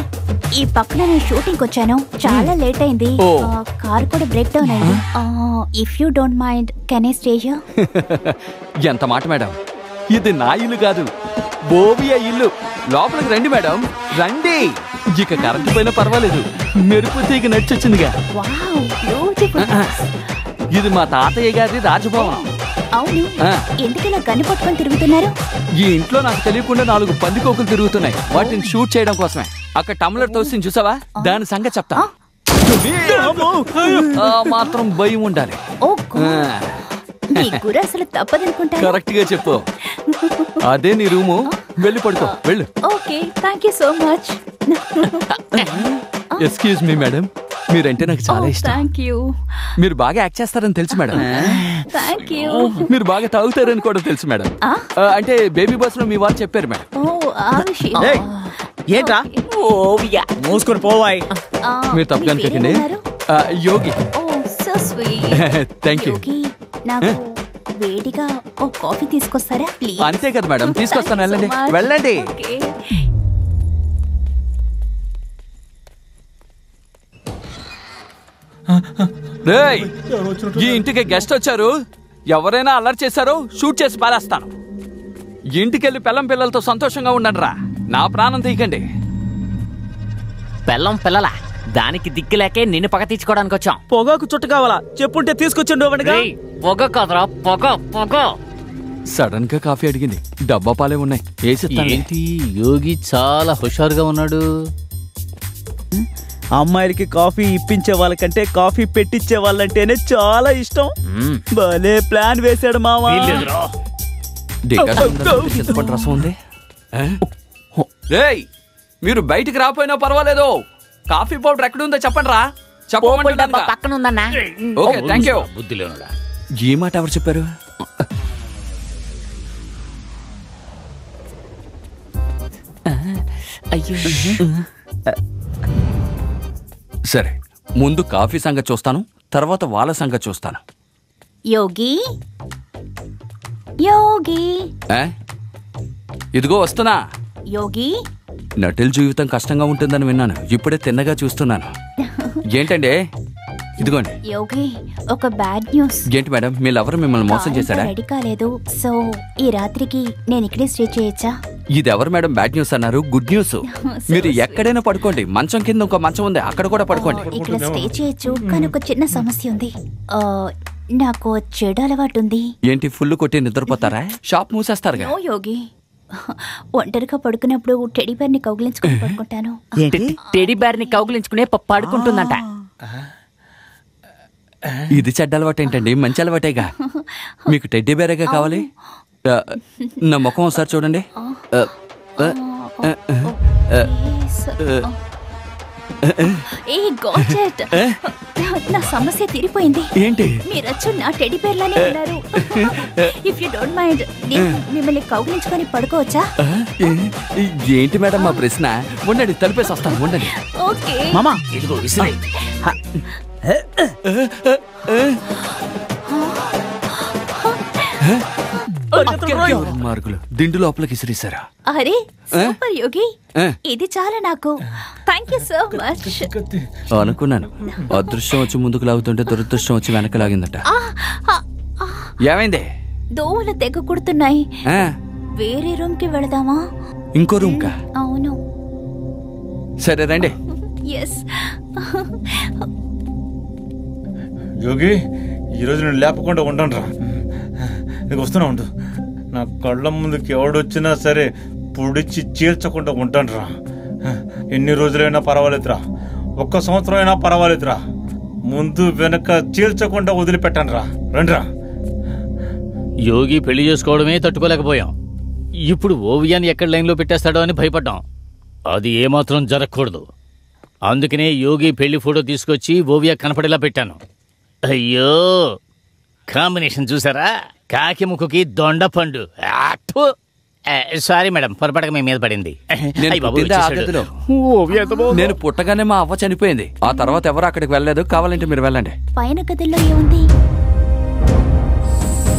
ఈ పక్కన నేను షూటింగ్ వచ్చాను, చాలా లేట్ అయింది. కార్ కూడా బ్రేక్ డౌన్ అయింది. If you don't mind can I stay here? ఎంత మాట మేడం, ఇది నా ఇల్లు కాదు, ఓవియా ఇల్లు. లోపలికి రండి మేడం, రండి. ఇక కరెంట్ పోయినా పర్వాలేదు, మెరుపు తీగ నడిచొచ్చిందిగా. ఇది మా తాతయ్య గారి రాజభవనం. అవును, ఎందుకు ఇలా గన్ను పట్టుకొని తిరుగుతున్నారు? ఈ ఇంట్లో నాకు తెలియకుండా 4 పందికోకులు తిరుగుతున్నాయి, వాటిని షూట్ చేయడం కోసమే. అక్కడ టమ్లర్ తోసి చూసావా, దాని సంగతి చెప్తా. మాత్రం భయం ఉండాలి. అసలు తప్పదనుకుంటా. కరెక్ట్ గా చెప్పు. అదే నీ రూము, వెళ్ళి పడుకో, వెళ్ళు. Okay, thank you so much. Excuse me madam, మీరంటే నాకు చాలా ఇష్టం. Thank you. మీరు బాగా యాక్ట్ చేస్తారని తెలుసు మేడం. Thank you. మీరు బాగా తాగుతారని కూడా తెలుసు మేడం. అంటే బేబీ బస్ లో మీ వాళ్ళు చెప్పారు మేడం. ఏంట్రా? ఓవియా. మూసుకొని పోవాయి. మీరు తప్పుగా అనుకోకండి. యోగి. Thank you. నాకు వేడిగా ఓ కాఫీ తీసుకొస్తారా ప్లీజ్? అంతే కదా మేడం, తీసుకొస్తాను. వెళ్ళండి వెళ్ళండి. రేయ్, ఈ ఇంటికి గెస్ట్ వచ్చారు, ఎవరైనా అల్లరి చేశారో షూట్ చేసి పారేస్తాను. ఇంటికెళ్ళి పెళ్ళం పిల్లలతో సంతోషంగా ఉండండి రా, నా ప్రాణం తీయకండి. పెళ్ళం పిల్లలా? దానికి దిక్కులేకే నిన్ను పగ తీర్చుకోవడానికి వచ్చాం. పొగాకు చుట్టు కావాలా? చెప్పుంటే తీసుకొచ్చిండు. పొగ కాదురా, పొగ పొగ. సడన్ గా కాఫీ అడిగింది, డబ్బా పాలే ఉన్నాయి, ఏంటి యోగి చాలా హుషారుగా ఉన్నాడు. అమ్మాయిలకి కాఫీ ఇప్పించే వాళ్ళకంటే కాఫీ పెట్టించే వాళ్ళంటేనే చాలా ఇష్టం. భలే ప్లాన్ వేశాడు మావా. చింతపండు రసం ఉంది. రేయ్, మీరు బయటికి రాపోయినా పర్వాలేదు, కాఫీ పౌడర్ ఎక్కడుందో చెప్పండి రా. చెప్పమంటే పక్కన ఉందన్నా. Okay, thank you. బుద్ధి లేనుడా. ఈ మాట ఎవరు చెప్పారు? సరే, ముందు కాఫీ సంగతి చూస్తాను, తర్వాత వాళ్ళ సంగతి చూస్తాను. యోగి యోగి ఇదిగో వస్తున్నా. యోగి, నటుల జీవితం కష్టంగా ఉంటుందని విన్నాను, ఇప్పుడే తిన్నగా చూస్తున్నాను. ఏంటండి? ఇదిగోండి. యోగి, ఒక బ్యాడ్ న్యూస్. ఏంటి మేడం, మీ లవర్ మిమ్మల్ని మోసం చేశాడా? రెడీ కాలేదు, సో ఈ రాత్రికి నేను ఇక్కడే స్టే చేయొచ్చా? ఇది ఎవరు మేడం బ్యాడ్ న్యూస్ అన్నారు? Good news. మీరు ఎక్కడైనా పడుకోండి, మంచం కింద ఇంకో మంచం ఉంది, అక్కడ కూడా పడుకోండి. ఇక్కడ స్టే చేయొచ్చు, కానీ ఒక చిన్న సమస్య ఉంది. నాకు చెడు అలవాటు ఉంది. ఏంటి, ఫుల్ కొట్టి నిద్రపోతారా? షాప్ మూసేస్తారుగా. నో యోగి, ఒంటరిగా పడుకున్నప్పుడు టెడీ బేర్ ని కౌగిలించుకుని పడుకుంటాను. టెడీ బేర్ ని కౌగిలించుకునే పడుకుంటుందంట. ఇది చెడ్డ అలవాటు ఏంటండి? మంచి అలవాటేగా. మీకు టెడ్డీ బేరేగా కావాలి? నా ముఖం ఒకసారి చూడండి. నా సమస్య తీరిపోయింది. ఏంటి? మీరచ్చు నా టెడ్డీ బేర్ లానే ఉన్నారు. ఇఫ్ యూ డోంట్ మైండ్, మిమ్మల్ని కౌగిలించుకొని పడుకోవచ్చా? ఏంటి మేడం మా ప్రశ్న? ఉండండి, తలిపేసి వస్తాను, ఉండండి. ఓకే మామా, ఇదిగో విసిరే. మార్గులు దిండు లోపలికి ఇసిరేశారా? అరే సూపర్ యోగి, ఇది చాలా నాకు. Thank you so much. అనుకున్నాను, అదృష్టం వచ్చి ముందుకు లాగుతుంటే దురదృష్టం వచ్చి వెనక లాగిందట. ఏమైంది? దోవలు తెగ కుడుతున్నాయి. వేరే రూమ్ కి వెళదామా? ఇంకో రూమ్ కా? అవును. సరే రండి. ఎస్. యోగి, ఈరోజు నేను లేపకుండా ఉండను రా. నీకు వస్తున్నా ఉండు. నా కళ్ళ ముందుకి ఎవడొచ్చినా సరే పొడిచి చీల్చకుండా ఉంటాను రా. ఎన్ని రోజులైనా పర్వాలేదురా, 1 సంవత్సరం అయినా పర్వాలేదురా, ముందు వెనక చీల్చకుండా వదిలిపెట్టాను రా. రండిరా. యోగి పెళ్లి చేసుకోవడమే తట్టుకోలేకపోయాం, ఇప్పుడు ఓవియాని ఎక్కడ లైన్లో పెట్టేస్తాడో అని భయపడ్డాం. అది ఏమాత్రం జరగకూడదు. అందుకనే యోగి పెళ్లి ఫోటో తీసుకొచ్చి ఓవియా కనపడేలా పెట్టాను. అయ్యో, కాంబినేషన్ చూసారా? కాకి ముక్కుకి దొండపండు. సారీ మేడం, పొరపాటుగా మీ మీద పడింది. నేను పుట్టగానే మా అవ్వ చనిపోయింది. ఆ తర్వాత ఎవరు అక్కడికి వెళ్ళలేదు. కావాలంటే మీరు వెళ్ళండి. పైన గదిలో ఏముంది?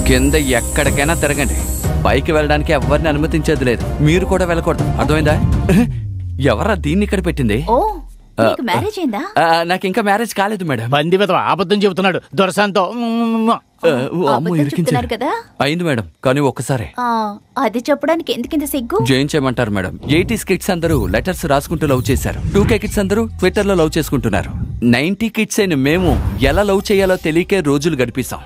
కింద ఎక్కడికైనా తిరగండి. పైకి వెళ్ళడానికి ఎవరిని అనుమతించేది లేదు. మీరు కూడా వెళ్ళకూడదు. అర్థమైందా? ఎవరా దీన్ని ఇక్కడ పెట్టింది? మ్యారేజ్ అయిందా? నాకు ఇంకా మ్యారేజ్ కాలేదు మేడం. బంది అబద్ధం చెబుతున్నాడు దొరసాంతో. కదా అయింది మేడం, కానీ ఒక్కసారి. అది చెప్పడానికి ఎందుకింత సిగ్గు? జయించమంటారు మేడం. 80s కిడ్స్ అందరూ లెటర్స్ రాసుకుంటూ లవ్ చేశారు. 2K కిడ్స్ అందరూ ట్విట్టర్ లో లవ్ చేసుకుంటున్నారు. 90 కిడ్స్ అయిన మేము ఎలా లవ్ చేయాలో తెలియకే రోజులు గడిపిస్తాం.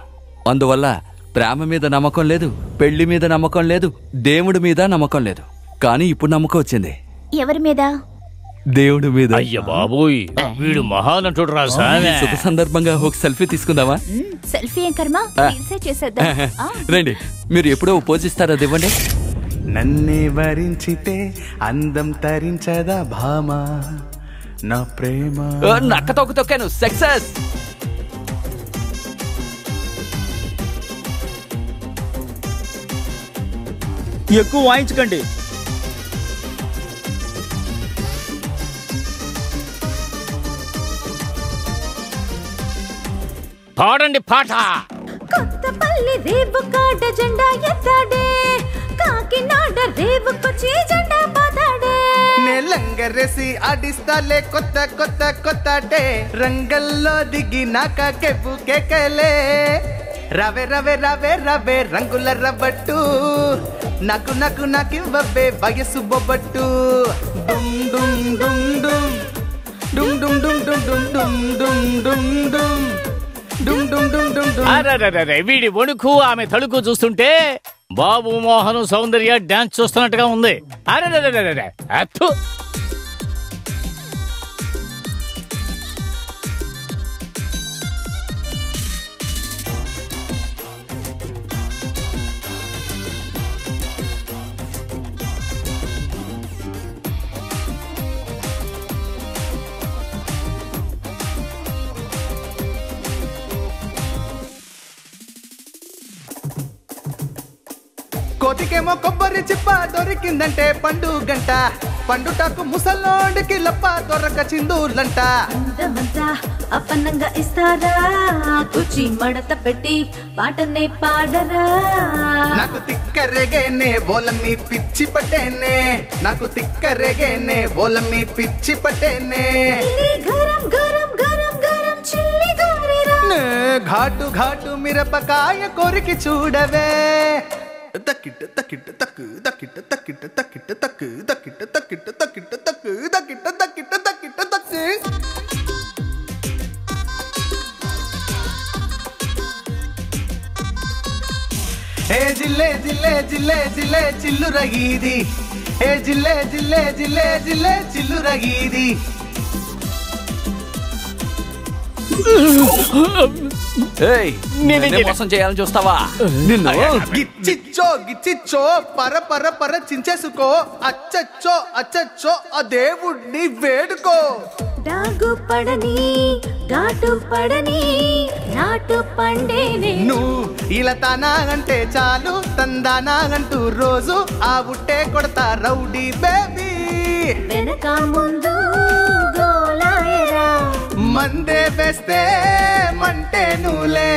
అందువల్ల ప్రేమ మీద నమ్మకం లేదు, పెళ్లి మీద నమ్మకం లేదు, దేవుడి మీద నమ్మకం లేదు. కానీ ఇప్పుడు నమ్మకం వచ్చింది. ఎవరి మీద? దేవుడి మీద. అయ్య బాబోయ్, వీడు మహానటుడు రా సామే. శుభ సందర్భంగా ఒక సెల్ఫీ తీసుకుందామా? సెల్ఫీ ఏం కర్మ, చేసేద్దాం. రండి, మీరు ఎప్పుడో పోజిస్తారో అది ఇవ్వండి. నన్నే వరించితే అందం తరించదా భామా నా ప్రేమ. నక్క తొక్కాను. సక్సెస్. ఎక్కువ వాయించకండి. పాడండి పాట. కొత్తపల్లి రేవు కాడ జెండా ఎత్తాడే, కాకినాడ రేవుకొచ్చి జెండా పాతాడే. నే లంగరేసి ఆడిస్తాలే కొత్త కొత్త కొత్త రంగల్లో దిగినాక కెవ్వు కేకలే. రవే రవే రవే రవే రంగుల రవ్వట్టు, నాకు నాకు నాకివ్వవే వయసు బొబ్బట్టు. డుమ్ డుమ్ డుమ్ డుమ్ డుమ్ డుమ్ డుమ్ డుమ్ డుమ్ డుమ్ డుమ్ డుమ్. వీడి వణుకు ఆమె తడుకు చూస్తుంటే బాబు మోహన్ సౌందర్య డాన్స్ చూస్తున్నట్టుగా ఉంది. అరే అత్తు. కోతికేమో కొబ్బరి చిప్ప దొరికిందంటే పండుగంట, పండుటాకు ముసలోడికి లప్ప దొరక చిందులంట. అప్పన్నంగా ఇస్తారా, కుచి మడత పెట్టి పాటనే పాడరా. నాకు తిక్కరేగేనే బోలమ్మి పిచ్చి పట్టేనే, నాకు తిక్కరేగేనే బోలమ్మి పిచ్చి పట్టేనే. గరం గరం గరం గరం చిల్లి గోరిరా, ఘాటు ఘాటు మిరపకాయ కొరికి చూడవే. తక్కిట తక్కిట తక్కు తక్కిట తక్కిట తక్కిట తక్కు తక్కిట తక్కిట తక్కిట తక్కు తక్కిట తక్కిట తక్కిట తక్కు. ఏ జిల్లే జిల్లే జిల్లే జిల్లే చిల్లు రగీది, ఏ జిల్లే జిల్లే జిల్లే జిల్లే చిల్లు రగీది. మోసం చేయాలని చూస్తావా? గిచ్చిచ్చో గిచ్చిచ్చో పర పర పర చించేసుకో, అచ్చచ్చో అచ్చచ్చో ఆ దేవుడిని వేడుకో. డాగు పడని ఘాటు పడని నాటు పండేనే. నువ్వు ఇలా తానాగంటే చాలు తందానాగంటూ రోజు ఆ ఉట్టే కొడతా రౌడీ బేబీ. వెనక ముందు గోలాయరా, మందే వేస్తే మంటే నువ్వులే.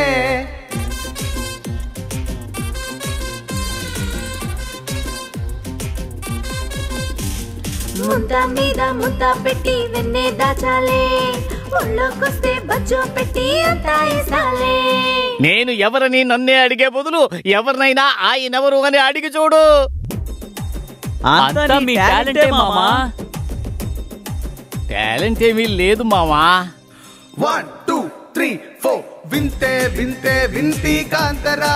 ముద్ద మీద ముద్ద పెట్టి వెన్నే దాచాలే, ఒళ్ళోకొస్తే బజ్జో పెట్టి అంతా ఇస్తాలే. నేను ఎవరని నన్నే అడిగే బదులు ఎవరినైనా ఆయనెవరు అని అడిగి చూడు. అంతా మీ టాలెంటే మామా. టాలెంట్ ఏమీ లేదు మామా. 1 2 3 4 వింతే వింతే వింతి కాంతరా,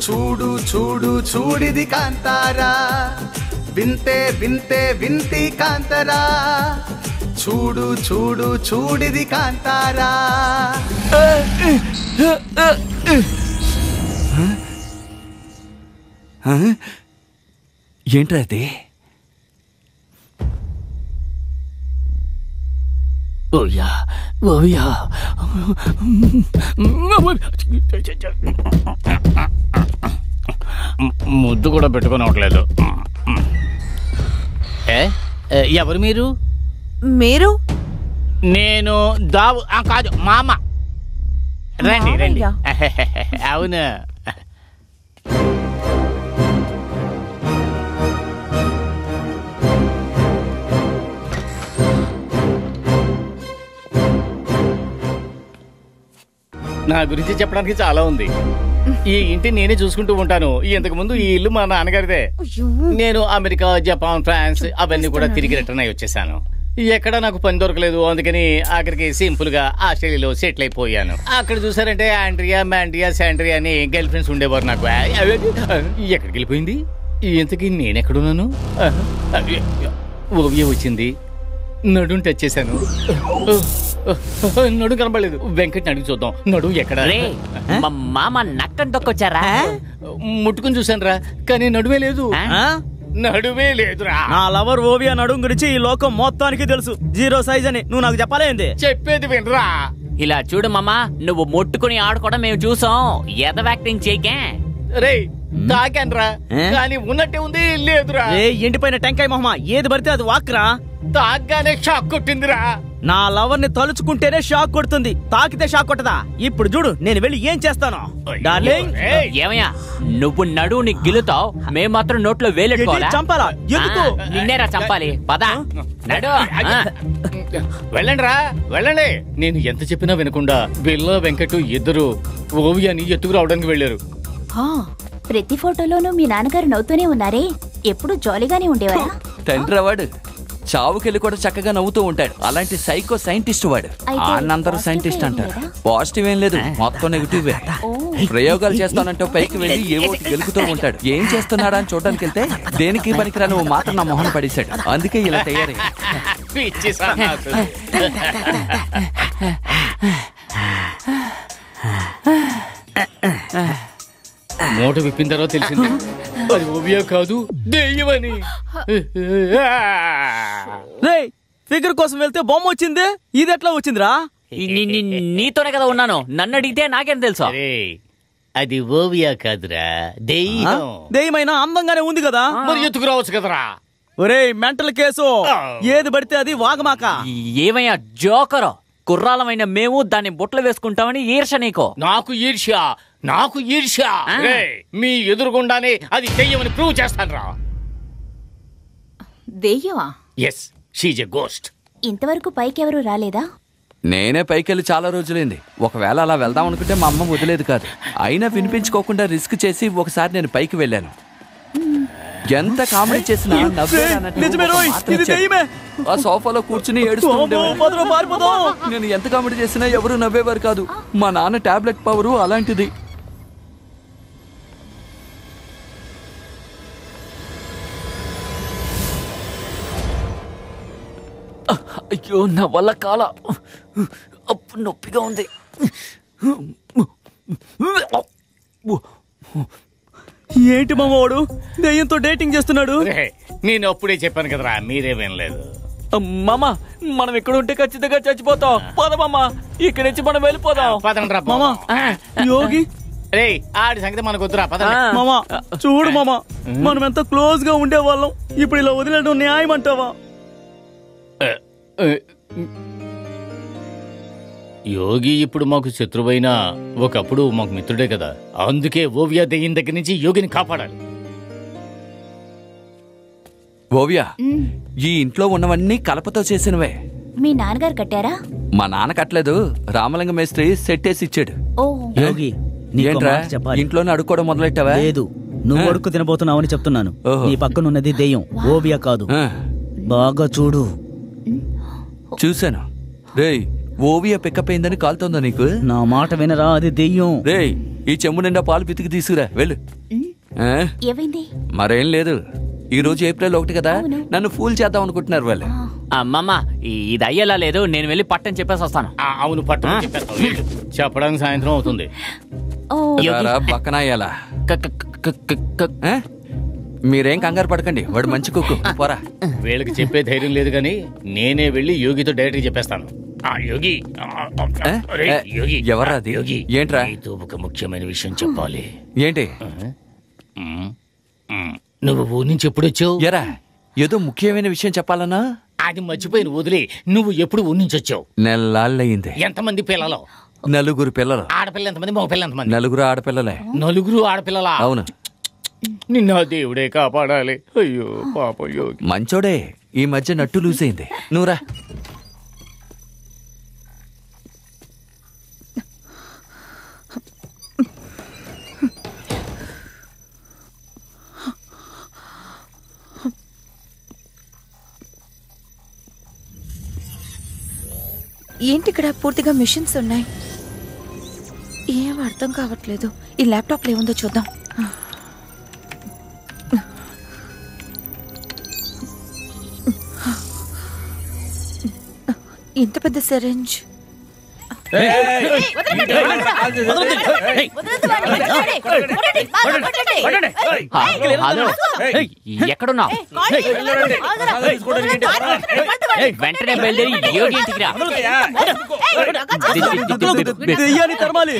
చూడు చూడు చూడిది కాంతారా. వింతే వింతే వింతి కాంతరా, చూడు చూడు చూడిది కాంతారా. ఏంట్రా అది? ఓయా ఓయా ముద్దు కూడా పెట్టుకోనట్లేదు. ఎవరు మీరు? మీరు? నేను దావు కాదు మామ. రండి రండి. అవును. నా గురించి చెప్పడానికి చాలా ఉంది. ఈ ఇంటి నేనే చూసుకుంటూ ఉంటాను. ఇంతకు ముందు ఈ ఇల్లు మా నాన్నగారిదే. నేను అమెరికా, జపాన్, ఫ్రాన్స్ అవన్నీ కూడా తిరిగి రిటర్న్ అయి వచ్చేసాను. ఎక్కడ నాకు పని దొరకలేదు. అందుకని ఆఖరికి సింపుల్ గా ఆస్ట్రేలియాలో సెటిల్ అయిపోయాను. అక్కడ చూసారంటే ఆండ్రియా, మాండ్రియా, శాండ్రియా అని గర్ల్ ఫ్రెండ్స్ ఉండేవారు నాకు. ఎక్కడికి వెళ్ళిపోయింది ఇంతకీ? నేనెక్కడున్నాను? ఓవియ వచ్చింది, నడుం టచ్ చేశాను. నడు కనబడలేదు. వెంకట్ అడిగి చూద్దాం, నడు ఎక్కడ? మామ నక్కని తొక్కొచ్చారా? ముట్టుకుని చూసాను రా, కానీ నడువే లేదు. నడువే లేదురా. నా లవర్ ఓవియా నడుం గురించి ఈ లోకం మొత్తానికి తెలుసు. 0 సైజ్ అని నువ్వు నాకు చెప్పలేంది. చెప్పేది వినరా. ఇలా చూడు మామ, నువ్వు ముట్టుకుని ఆడుకోవడం మేము చూసాం. ఎదవ యాక్టింగ్ చేయకే. రే తాకాన్రా, కానీ ఉన్నట్టే ఉంది లేదురా. ఎండిపోయిన టెంకాయ మొహమా, ఏది పడితే అది వాక్రా. తాగ్గానే షాక్ కొట్టిందిరా. నా లవర్ ని తలుచుకుంటేనే షాక్ కొడుతుంది, తాకితే షాక్ కొట్టదా? ఇప్పుడు చూడు నేను వెళ్ళి ఏం చేస్తాను. డార్లింగ్, ఏమయ్యా నువ్వు నడువుని గిలుతావు, మేము మాత్రం నోట్లో వేలెట్టుకోవాలా? చంపాలా? ఎందుకు? నిన్నేరా చంపాలి. పదా నడు. వెళ్ళండి రా, వెళ్ళండి. నేను ఎంత చెప్పినా వినకుండా బిల్లా, వెంకట్ ఇద్దరు ఓవియాని ఎత్తుకు రావడానికి వెళ్ళారు. ప్రతి ఫోటోలోనూ మీ నాన్నగారు నవ్వుతూనే ఉన్నారే, ఎప్పుడు జాలీగానే ఉండేవారా? తండ్రి వాడు చావుకెళ్ళి కూడా చక్కగా నవ్వుతూ ఉంటాడు. అలాంటి సైకో సైంటిస్ట్ వాడు. అందరూ సైంటిస్ట్ అంటారు. పాజిటివ్ ఏం లేదు, మొత్తం నెగిటివ్. ప్రయోగాలు చేస్తానంటే పైకి వెళ్ళి ఏవో గెలుకుతూ ఉంటాడు. ఏం చేస్తున్నాడా అని చూడడానికి వెళ్తే దేనికి పనికిరా నువ్వు మాత్రం నా మొహన్ పడేశాడు. అందుకే ఇలా తయారై మూట విప్పిన తర్వాత తెలిసింది అది ఓవియా కాదు, దెయ్యమని. ఫిగర్ కోసం వెళ్తే బొమ్మ వచ్చింది, ఇది ఎట్లా వచ్చిందిరా? నీతోనే కదా ఉన్నాను, నన్ను అడిగితే నాకేం తెలుసా? అది ఓవియా కాదురా, దెయ్యం. దెయ్యమైనా అందంగానే ఉంది కదా, మరి ఎత్తుకు రావచ్చు కదరా. ఒరే మెంటల్ కేసు, ఏది పడితే అది వాగమాక. ఏమయ్యా జోకరో, కుర్రాలమైన మేము దాన్ని బుట్టలు వేసుకుంటామని ఈర్ష నీకో? నాకు ఈర్ష్య, నాకు ఈర్ష్య. మీ ఎదురుగుండానే అది దెయ్యమని ప్రూవ్ చేస్తాను రా. దెయ్యమా? Yes, she's a ghost. ఇంతవరకు పైకి ఎవరు రాలేదా? నేనే పైకెళ్ళి చాలా రోజులైంది. ఒకవేళ అలా వెళ్దాం అనుకుంటే మా అమ్మ వదిలేదు కాదు. అయినా వినిపించుకోకుండా రిస్క్ చేసి ఒకసారి నేను పైకి వెళ్ళాను. ఎంత కామెడీ చేసినా ఆ సోఫాలో కూర్చుని ఏడుస్తూ నేను ఎంత కామెడీ చేసినా ఎవరు నవ్వేవారు కాదు. మా నాన్న టాబ్లెట్ పవరు అలాంటిది. అయ్యో నా వల్ల కాల, అప్పుడు నొప్పిగా ఉంది. ఏంటి మామోడు దెయ్యంతో డేటింగ్ చేస్తున్నాడు? నేను అప్పుడే చెప్పాను కదరా, మీరే వినలేదు. మామ మనం ఇక్కడ ఉంటే ఖచ్చితంగా చచ్చిపోతాం. పద మామ, ఇక్కడి నుంచి మనం వెళ్ళిపోదాం. పదండ్రా మామా. యోగి రే, ఆడి సంగతి మనకు వద్దురా, పద. మామా చూడు మామా, మనం ఎంత క్లోజ్ గా ఉండేవాళ్ళం, ఇప్పుడు ఇలా వదిలేయడం న్యాయం అంటావా? యోగి ఇప్పుడు మాకు శత్రువైనా ఒకప్పుడు మాకు మిత్రుడే కదా. అందుకే ఓవియా దెయ్యం దగ్గర నుంచి యోగిని కాపాడాలి. ఓవియా, ఈ ఇంట్లో ఉన్నవన్నీ కలపతో చేసినవే. మీ నాన్నగారు కట్టారా? మా నాన్న కట్టలేదు, రామలింగ మేస్త్రి సెట్ వేసి ఇచ్చాడు. యోగి ఏంట్రా ఇంట్లోనే అడుక్కోవడం మొదలెట్టావా? లేదు, నువ్వు అడుక్కు తినబోతున్నావని చెప్తున్నాను. నీ పక్కనున్నది దెయ్యం, ఓవియా కాదు. బాగా చూడు. చూశాను. రేయ్, ఓవియా పికప్ అయిందని కాలుతోందా నీకు? నా మాట వినరా, అది దెయ్యం. రేయ్, ఈ చెంబు నిండా పాలు పితికి తీసుకురా, వెళ్ళు. మరేం లేదు, ఈ రోజు ఏప్రిల్ 1 కదా, నన్ను ఫూల్ చేద్దాం అనుకుంటున్నారు వాళ్ళు. అమ్మమ్మ ఇది అయ్యేలా లేదు, నేను వెళ్ళి పట్టని చెప్పేసి వస్తాను. అవును, పట్టు చెప్పడానికి సాయంత్రం అవుతుంది. బక్కనాయాలా, మీరేం కంగారు పడకండి, వాడు మంచి కుక్కు. పోరా. వీళ్ళకి చెప్పే ధైర్యం లేదు కానీ నేనే వెళ్ళి యోగితో డైరెక్ట్ చెప్పేస్తాను. యోగి, ఎవరా అది? ఏంట్రా? ఒక ముఖ్యమైన విషయం చెప్పాలి. ఏంటి? నువ్వు ఊరి నుంచి ఎప్పుడు వచ్చావు? ఎరా ఏదో ముఖ్యమైన విషయం చెప్పాలన్నా? అది మర్చిపోయిన వదిలే. నువ్వు ఎప్పుడు ఊరి నుంచి వచ్చావు? నెలలాళ్ళయింది. ఎంతమంది పిల్లలు? 4 పిల్లలు. ఆడపిల్ల ఎంతమంది, మగ పిల్ల ఎంతమంది? 4 ఆడపిల్లలే. 4 ఆడపిల్లలా? అవును. నిన్న దేవుడే కాపాడాలి. అయ్యో పాపం యోగి. మంచోడే, ఈ మధ్య నట్టు లూజ్ అయింది. నువ్వురా. ఏంటి ఇక్కడ పూర్తిగా మిషన్స్ ఉన్నాయి, ఏం అర్థం కావట్లేదు. ఈ ల్యాప్టాప్లో ఏముందో చూద్దాం. ఇంత పెద్ద సిరింజ్. ఎక్కడున్నా? వెంటనే బయలుదేరి యోగి ఇంటికి రా. తరమాలి.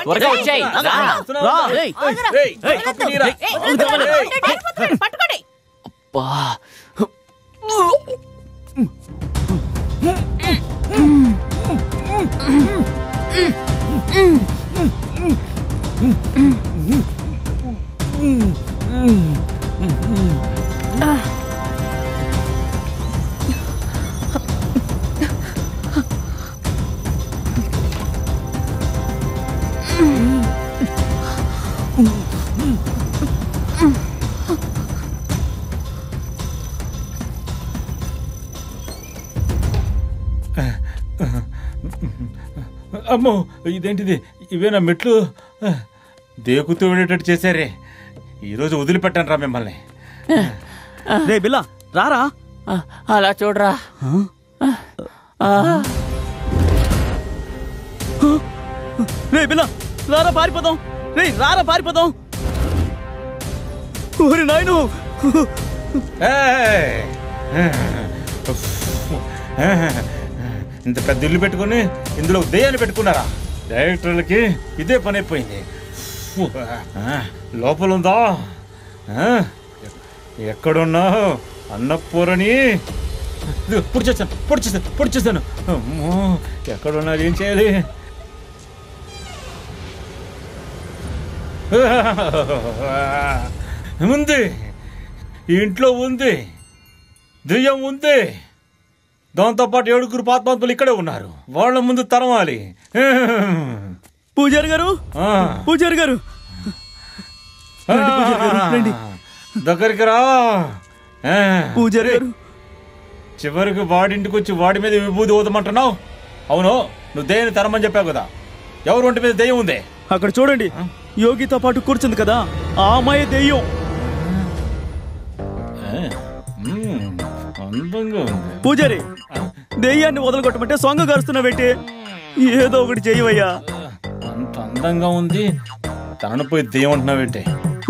త్వరగా వచ్చాయి. అమ్మో, ఇదేంటిది? ఇవేనా మెట్లు? దేకుతూ వెళ్ళేటట్టు చేశారే. ఈరోజు వదిలిపెట్టాను రా మిమ్మల్ని. రే బిల్లా రారా. అలా చూడరా. రే బిల్లా రారా, పారిపోదాం. రే రారా, పారిపోదాం. ఊరి నాయను. ఇంత పెద్ద ఇల్లు పెట్టుకుని ఇందులో దయ్యాన్ని పెట్టుకున్నారా? డైరెక్టర్లకి ఇదే పని అయిపోయింది. లోపల ఉందా? ఎక్కడున్నావు అన్నపూరని? పొడి చేశాను. అమ్మో, ఎక్కడున్నా? ఏం చేయాలి? ఉంది, ఇంట్లో ఉంది, దెయ్యం ఉంది. దాంతోపాటు 7 పాత్మాత్మలు ఇక్కడే ఉన్నారు. వాళ్ళ ముందు తరమాలి. పూజారి గారు, పూజారి గారు దగ్గరికి రా. పూజారి గారు, చివరికి వాడింటికి వచ్చి వాడి మీద విభూతి ఊదమంటున్నావు? అవును, నువ్వు దెయ్యాన్ని తరమని చెప్పావు కదా. ఎవరు ఒంటి మీద దెయ్యం ఉంది? అక్కడ చూడండి, యోగితో పాటు కూర్చుంది కదా, ఆ అమ్మాయి దెయ్యం. పూజారి, దెయ్యాన్ని వదలగొట్టమంటే సొంగ గారుస్తున్నావేంటి? ఏదో ఒకటి చెయ్యవయ్యా. అంత అందంగా ఉంది, తనను పోయి దెయ్యం అంటున్నావేంటి?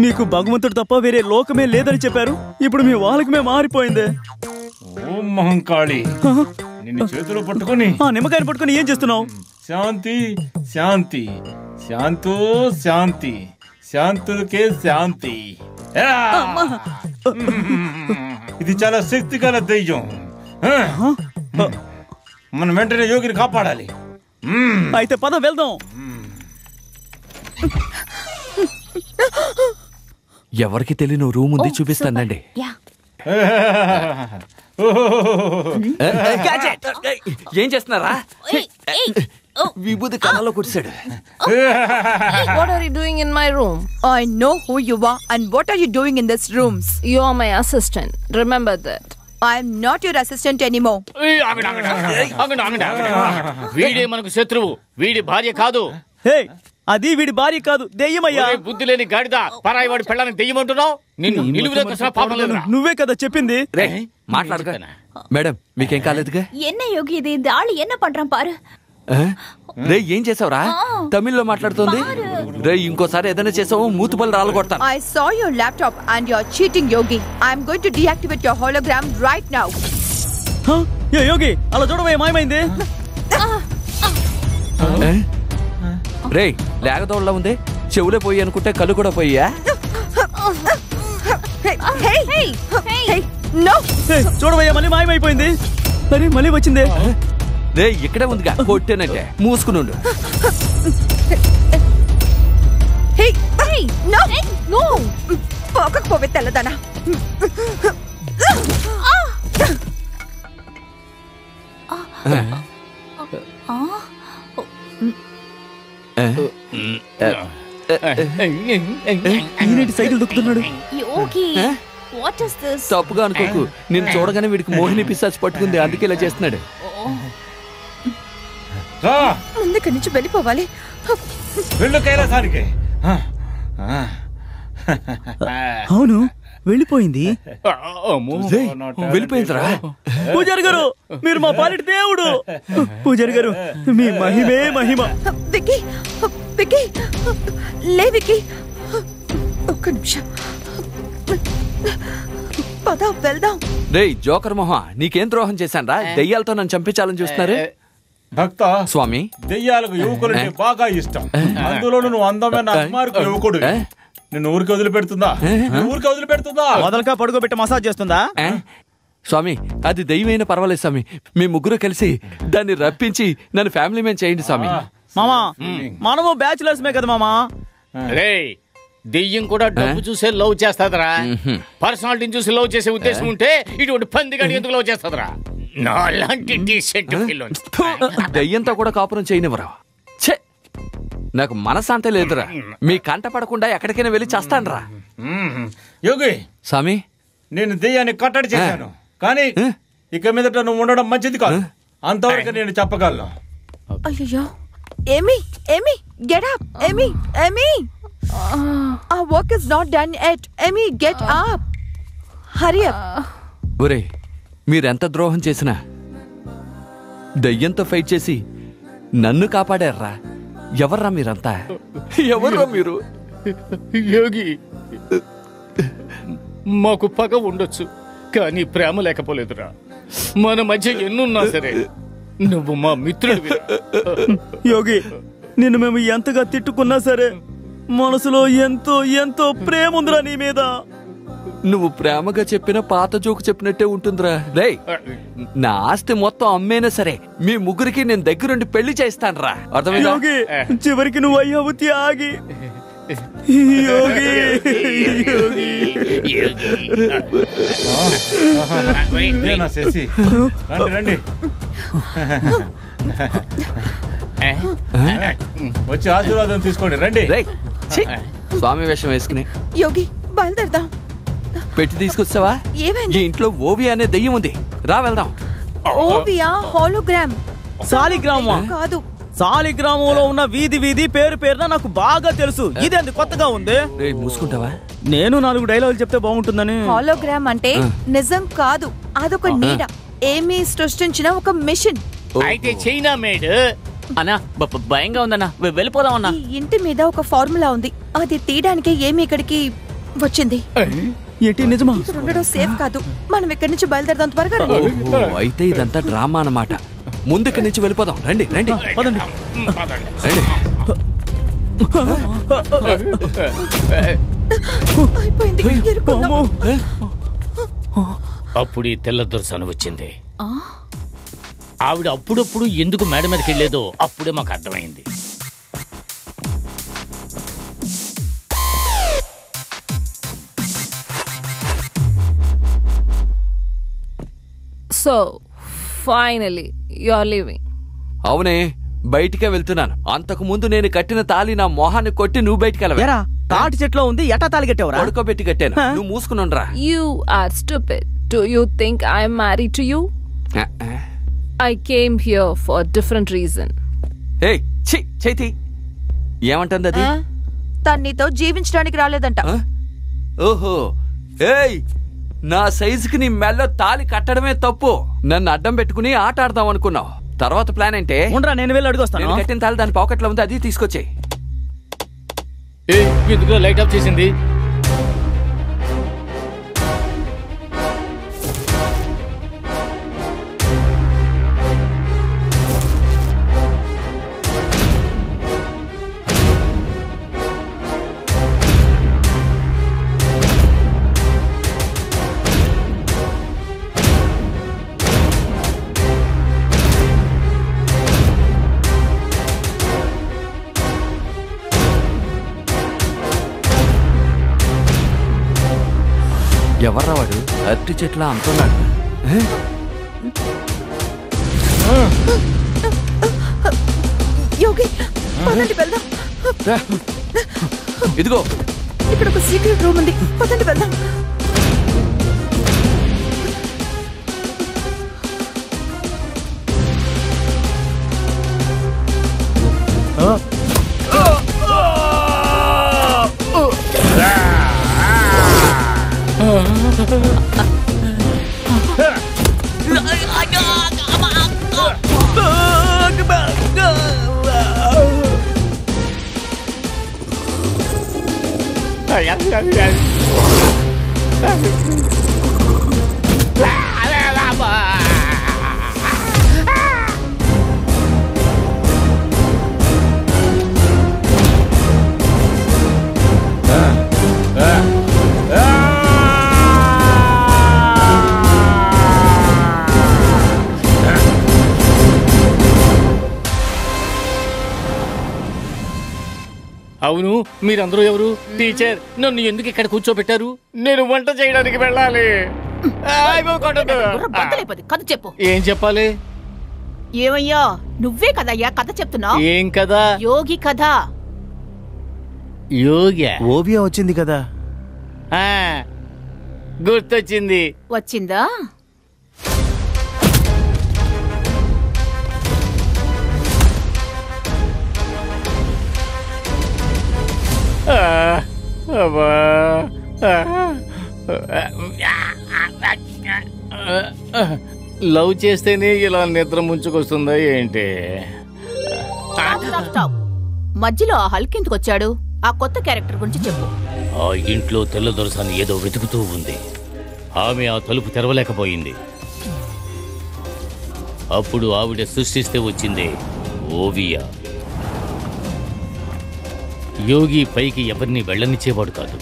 నీకు భగవంతుడు తప్ప వేరే లోకమే లేదని చెప్పారు. ఇప్పుడు మీ వాళ్ళకి మారిపోయింది. ఓ మహంకాళి, నిన్ను చేతిలో పట్టుకుని ఆ నిమ్మకాయని పట్టుకుని ఏం చేస్తున్నావు? శాంతి శాంతి శాంతో శాంతి, శాంతులకే శాంతి. ఇది చాలా శక్తిగల దెయ్యం. మనం వెంటనే యోగిని కాపాడాలి. అయితే పద వెళ్దాం. ఎవరికి తెలియని రూమ్ ఉంది, చూపిస్తానండి. ఏం చేస్తున్నారా? విభూతి కళ్ళలో కొట్టాడు. What are you doing in my room? I know who you are and what are you doing in this rooms? You are my assistant. Remember that. I am not your assistant anymore. వీడే మనకు శత్రువు. వీడి భార్య కాదు. అది వీడి భార్య కాదు, దెయ్యమయ్యా. బుద్ధి లేని గాడిద, పరాయి వాడి పెళ్ళని దెయ్యం అంటున్నావు? నిన్ను నిలువులోకి పాపం లేదు. నువ్వే కదా చెప్పింది. మాట్లాడగా మేడం, మీకేం కాలేదుగా? என்ன யோகி இது? இந்த ஆளு என்ன பண்றான் பாரு. రే, ఏం చేసావురా? తమిళ్లో మాట్లాడుతోంది. రే, ఇంకోసారి ఏదైనా చేసావు మూతుపల్లి రాలగొడతాను. I saw your laptop and you're cheating, Yogi. I'm going to deactivate your hologram right now. యోగి, అలా చూడవే, మాయమైంది. రే లేకదోళ్ళ ఉంది, చెవులే పోయి అనుకుంటే కళ్ళు కూడా పోయా? చూడవయ్యా మళ్ళీ మాయమైపోయింది. సరే మళ్ళీ వచ్చిందే. రే ఇక్కడే ఉందిగా, కొట్టేనంటే మూసుకునుండు. పోకపోవే తెల్లదానా. సైకిల్ దొక్కుతున్నాడు. తప్పుగా అనుకోకు, నేను చూడగానే వీడికి మోహిని పిశాచి పట్టుకుంది, అందుకే ఇలా చేస్తున్నాడు. ముందుక్కడి నుంచి వెళ్ళిపోవాలి. వెళ్ళు కైలాసానికి. అవును వెళ్ళిపోయింది. వెళ్ళిపోయిందిరా. పూజారి గారు మీరు మా పాలిటి దేవుడు. పూజారి గారు మీ మహిమే మహిమ. విక్కీ విక్కీ లే విక్కీ, ఒక్క నిమిషం పద వెళ్దాం. రే జోకర్ మొహ, నీకేం ద్రోహం చేశాన్రా? దెయ్యాలతో నన్ను చంపించాలని చూస్తున్నారు. భక్త స్వామి, దెయ్యాలకు యువకులంటే బాగా ఇష్టం. అందులో నువ్వు అందమైన అస్మార్కు యువకుడు. నిన్ను ఊరికి వదిలిపెడుతుందా? ఊరికి వదిలిపెడుతుందా? మొదలుగా పడుకోబెట్టి మసాజ్ చేస్తుందా? స్వామి అది దెయ్యమైనా పర్వాలేదు స్వామి, మీ ముగ్గురు కలిసి దాన్ని రప్పించి నన్ను ఫ్యామిలీ మ్యాన్ చేయండి స్వామి. మామా మనము బ్యాచులర్స్ మే కదా మామా. రే దెయ్యం కూడా డబ్బు చూసే లవ్ చేస్తాదరా. పర్సనాలిటీని చూసి లవ్ చేసే ఉద్దేశం ఉంటే ఇటువంటి పందిగాడి ఎందుకు లవ్ చేస్తాదరా? నాలాంటి డీసెంట్ పిల్లని దెయ్యంతో కూడా కాపురం చేయనివ్వరా? ఛే, నాకు మనసాంతే లేదురా. మీ కంట పడకుండా ఎక్కడికైనా వెళ్ళి చేస్తానరా. యోగి స్వామి, నేను దెయ్యాన్ని కట్టడి చేశాను, కానీ ఇక మీదట నువ్వు ఉండడం మంచిది కాదు. అంతవరకు నేను చెప్పగలను. అయ్యో ఏమి ఏమి గెట్ అప్. ఏమి ఏమి our work is not done yet. Amy, get up. Hurry up. ఒరే మీరెంత ద్రోహం చేసినా దయ్యంతో ఫైట్ చేసి నన్ను కాపాడారా? ఎవర్రా మీరంతా? ఎవర్రా మీరు? యోగి మాకు పగ ఉండొచ్చు, కానీ ప్రేమ లేకపోలేదురా. మన మధ్య ఎన్నున్నా సరే నువ్వు మా మిత్రుడివి. యోగి నిన్ను మేము ఎంతగా తిట్టుకున్నా సరే మనసులో ఎంతో ఎంతో ప్రేమ ఉందిరా నీ మీద. నువ్వు ప్రేమగా చెప్పిన పాత జోకు చెప్పినట్టే ఉంటుందిరా. రే నా ఆస్తి మొత్తం అమ్మేనా సరే మీ ముగ్గురికి నేను దగ్గరుండి పెళ్లి చేస్తానురా. అర్థమైందా? యోగి చివరికి నువ్వు అయ్యావు త్యాగి. యోగి శశి రండి వచ్చి ఆశీర్వాదం తీసుకోండి. రండి. స్వామి వేషం వేసుకుని యోగి బయలుదేరదాం. పెట్టి తీసుకొచ్చావా? ఏమైంది? ఈ ఇంట్లో ఓవి అనే దెయ్యం ఉంది, రా వెళ్దాం. ఓవియా? హోలోగ్రామ్? సాలిగ్రామా? కాదు. సాలిగ్రామంలో ఉన్న వీధి వీధి పేరు పేరున నాకు బాగా తెలుసు. ఇదేంది కొత్తగా ఉంది? మూసుకుంటావా? నేను 4 డైలాగులు చెప్తే బాగుంటుందని. హోలోగ్రామ్ అంటే నిజం కాదు, అదొక నీడ. ఏమీ సృష్టించిన ఒక మిషన్. అయితే చైనా మేడ్ అన్నా భయంగా ఉందన్నా, వెళ్ళిపోదాం అన్నా. ఈ ఇంటి మీద ఒక ఫార్ములా ఉంది, అది తీయడానికి ఏమి ఇక్కడికి వచ్చింది. ఏంటి నిజమా? ఉండడం సేఫ్ కాదు, మనం ఇక్కడి నుంచి బయలుదేరదాం త్వరగా. అయితే ఇదంతా డ్రామా అన్నమాట. ముందు ఇక్కడి నుంచి వెళ్ళిపోదాం. రండి రండి రండి. అప్పుడు ఈ తెల్ల దొరసాను వచ్చింది. ఆవిడ అప్పుడప్పుడు ఎందుకు మేడ మీదకి వెళ్ళేదో అప్పుడే మాకు అర్థమైంది. So, finally, you're leaving. అవునే, బయటికే వెళ్తున్నాను. అంతకు ముందు నేను కట్టిన తాళి నా మొహాన్ని కొట్టి నువ్వు బయటికి వెళ్ళవా? తాటి చెట్లో ఉంది, ఎట్టా తాళి కట్టావురా? పడుకోబెట్టి కట్టాను, నువ్వు మూసుకునుండ్రా. You are stupid. Do you think I'm married to you? I came here for a different reason. Hey, Chaithi ఏమంటుంది అది? తన్నితో జీవించడానికి రాలేదంట. ఓహో, ఏయ్ నా సైజుకి నీ మెల్లో తాళి కట్టడమే తప్పు. నన్ను అడ్డం పెట్టుకుని ఆట ఆడదాం అనుకున్నావు. తర్వాత ప్లాన్ అంటే నేను వెళ్ళి అడుగుస్తాను. నేను కట్టిన తాళి దాని పాకెట్లో ఉంది, అది తీసుకొచ్చాయి. ఎందుకు లైట్ ఆఫ్ చేసింది? ఎవర్రా వాడు? అరటి చెట్ల అంటున్నాడు. యోగి పదండి వెళ్దాం. ఇదిగో ఇక్కడ ఒక సీక్రెట్ రూమ్ ఉంది, పదండి వెళ్దాం. అవును, మీరందరూ ఎవరు? టీచర్, నన్ను ఎందుకు ఇక్కడ కూర్చోబెట్టారు? నేను వంట చేయడానికి వెళ్ళాలి. కథ చెప్పు. ఏం చెప్పాలి? ఏమయ్యా, నువ్వే కదయ్యా కథ చెప్తున్నావు. ఏం కదా? యోగి కథ. యోగి ఓవియా వచ్చింది కదా. గుర్తొచ్చింది. వచ్చిందా? లవ్ చేస్తేనే ఇలా నిద్ర ముంచుకొస్తుందా ఏంటి? మధ్యలో ఆ హల్క్ ఎందుకు వచ్చాడు? ఆ కొత్త క్యారెక్టర్ గురించి చెప్పు. ఆ ఇంట్లో తెల్లదొరసాన్ని ఏదో వెతుకుతూ ఉంది. ఆమె ఆ తలుపు తెరవలేకపోయింది. అప్పుడు ఆవిడ సృష్టిస్తే వచ్చింది ఓవియా. యోగి పైకి ఎవరిని వెళ్ళనిచ్చేవాడు కాదు,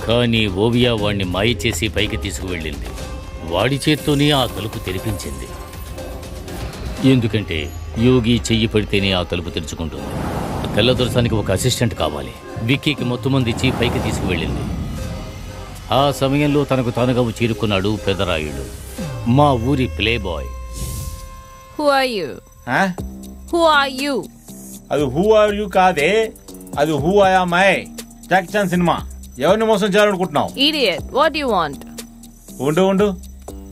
కానీ ఓవియా వాణ్ణి మాయ చేసి పైకి తీసుకువెళ్ళింది. వాడి చేత్తోనే ఆ తలుపు తెరిపించింది. ఎందుకంటే యోగి చెయ్యి పడితేనే ఆ తలుపు తెరుచుకుంటుంది. తెల్లదొరసానికి ఒక అసిస్టెంట్ కావాలి. విక్కీకి మొత్తం మంది ఇచ్చి పైకి తీసుకువెళ్ళింది. ఆ సమయంలో తనకు తానుగా చేరుకున్నాడు పెదరాయుడు, మా ఊరి playboy. Who are you? Who are you? అది హూ ఆర్ యూ కాదే, అది who I am I. Jackie Chan cinema. ఎవరిని మోసం చేయాలనుకుంటున్నావు? Idiot, what do you want? ఉండు,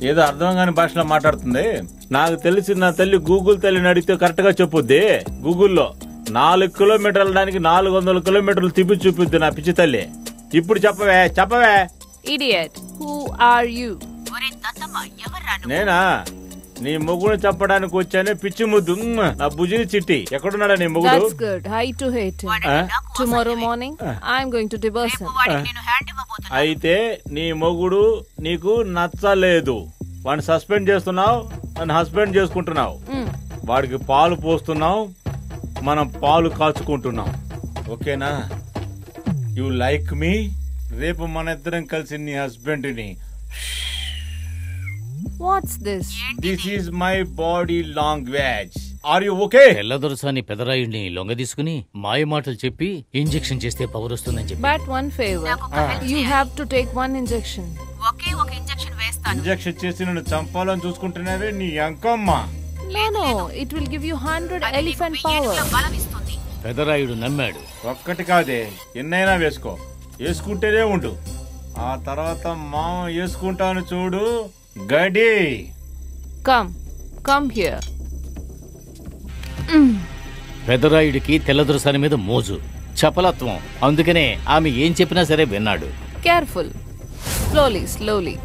ఏదో అర్థం కాని భాషలో మాట్లాడుతుంది. నాకు తెలిసి నా తల్లి గూగుల్ తల్లిని అడిగితే కరెక్ట్ గా చెప్పుద్ది. గూగుల్లో 4 కిలోమీటర్ల దానికి 400 కిలోమీటర్లు తిప్పి చూపిద్ది నా పిచ్చి తల్లి. ఇప్పుడు చెప్పవే. Idiot, who are you? నేనా? నీ మొగుడు చెప్పడానికి వచ్చానే పిచ్చి ముద్దు. నా భుజిని చిట్టి. ఎక్కడున్నాడా నీ మొగుడు? That's good. I too hate him. Tomorrow morning, I'm going to divorce him. అయితే నీ మొగుడు నీకు నచ్చలేదు. వాడిని సస్పెండ్ చేస్తున్నావు, నన్ను హస్బెండ్ చేసుకుంటున్నావు. వాడికి పాలు పోస్తున్నావు, మనం పాలు కాచుకుంటున్నాం. ఓకేనా? యు లైక్ మీ? రేపు మన ఇద్దరం కలిసి నీ హస్బెండ్ ని. What's this? This is my body language. Are you okay? తెల్లదొరసాని పెదరాయుడిని లొంగ తీసుకుని మాయ మాటలు చెప్పి ఇంజెక్షన్ చేస్తే పవర్ వస్తుందని చెప్పి. But one favor. You have to take one injection. ఒకే ఒక ఇంజెక్షన్ వేస్తాను. ఇంజెక్షన్ చేసి నన్ను చంపాలని చూసుకుంటున్నావే నీ Ankamma. No, it will give you 100 elephant power. Pedarayudu నమ్మాడు. ఒక్కటి కాదే, ఎన్నైనా వేసుకుంటేనే ఉండు. ఆ తర్వాత మామ వేసుకుంటాను చూడు గడి. Come here. పెదరాయుడికి తెల్లదొరసాని మీద మోజు, చపలత్వం. అందుకనే ఆమె ఏం చెప్పినా సరే విన్నాడు. Careful. Slowly.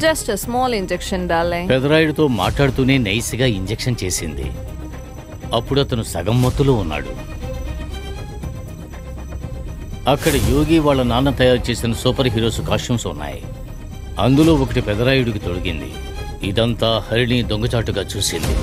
Just a small injection, darling. పెదరాయుడితో మాట్లాడుతూనే నైస్గా ఇంజెక్షన్ చేసింది. అప్పుడు అతను సగం మత్తులో ఉన్నాడు. అక్కడ యోగి వాళ్ళ నాన్న తయారు చేసిన సూపర్ హీరోస్ కాస్ట్యూమ్స్ ఉన్నాయి. అందులో ఒకటి పెదరాయుడికి తొడిగింది. ఇదంతా హరిణి దొంగచాటుగా చూసింది.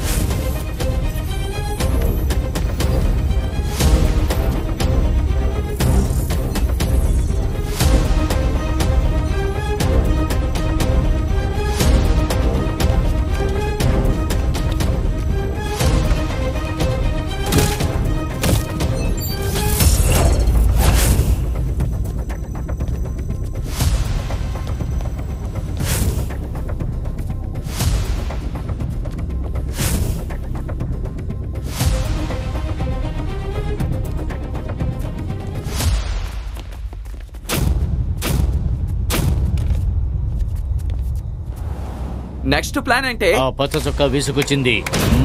నెక్స్ట్ ప్లాన్ అంటే ఆ పచ్చ చొక్కా వేసుకొచ్చింది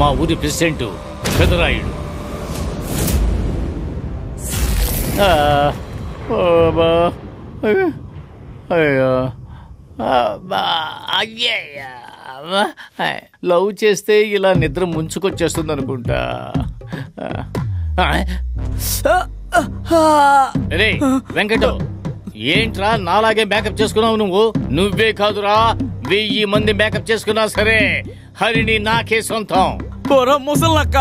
మా ఊరి ప్రెసిడెంట్ పెదరాయుడు. లవ్ చేస్తే ఇలా నిద్ర ముంచుకొచ్చేస్తుంది అనుకుంటా. రే వెంకట, ఏంట్రా నాలాగే మేకప్ చేసుకున్నావు నువ్వు? నువ్వే కాదురా 1000 మంది మేకప్ చేసుకున్నా సరే హరిణి నాకే సొంతం. పోరా ముసలక్క,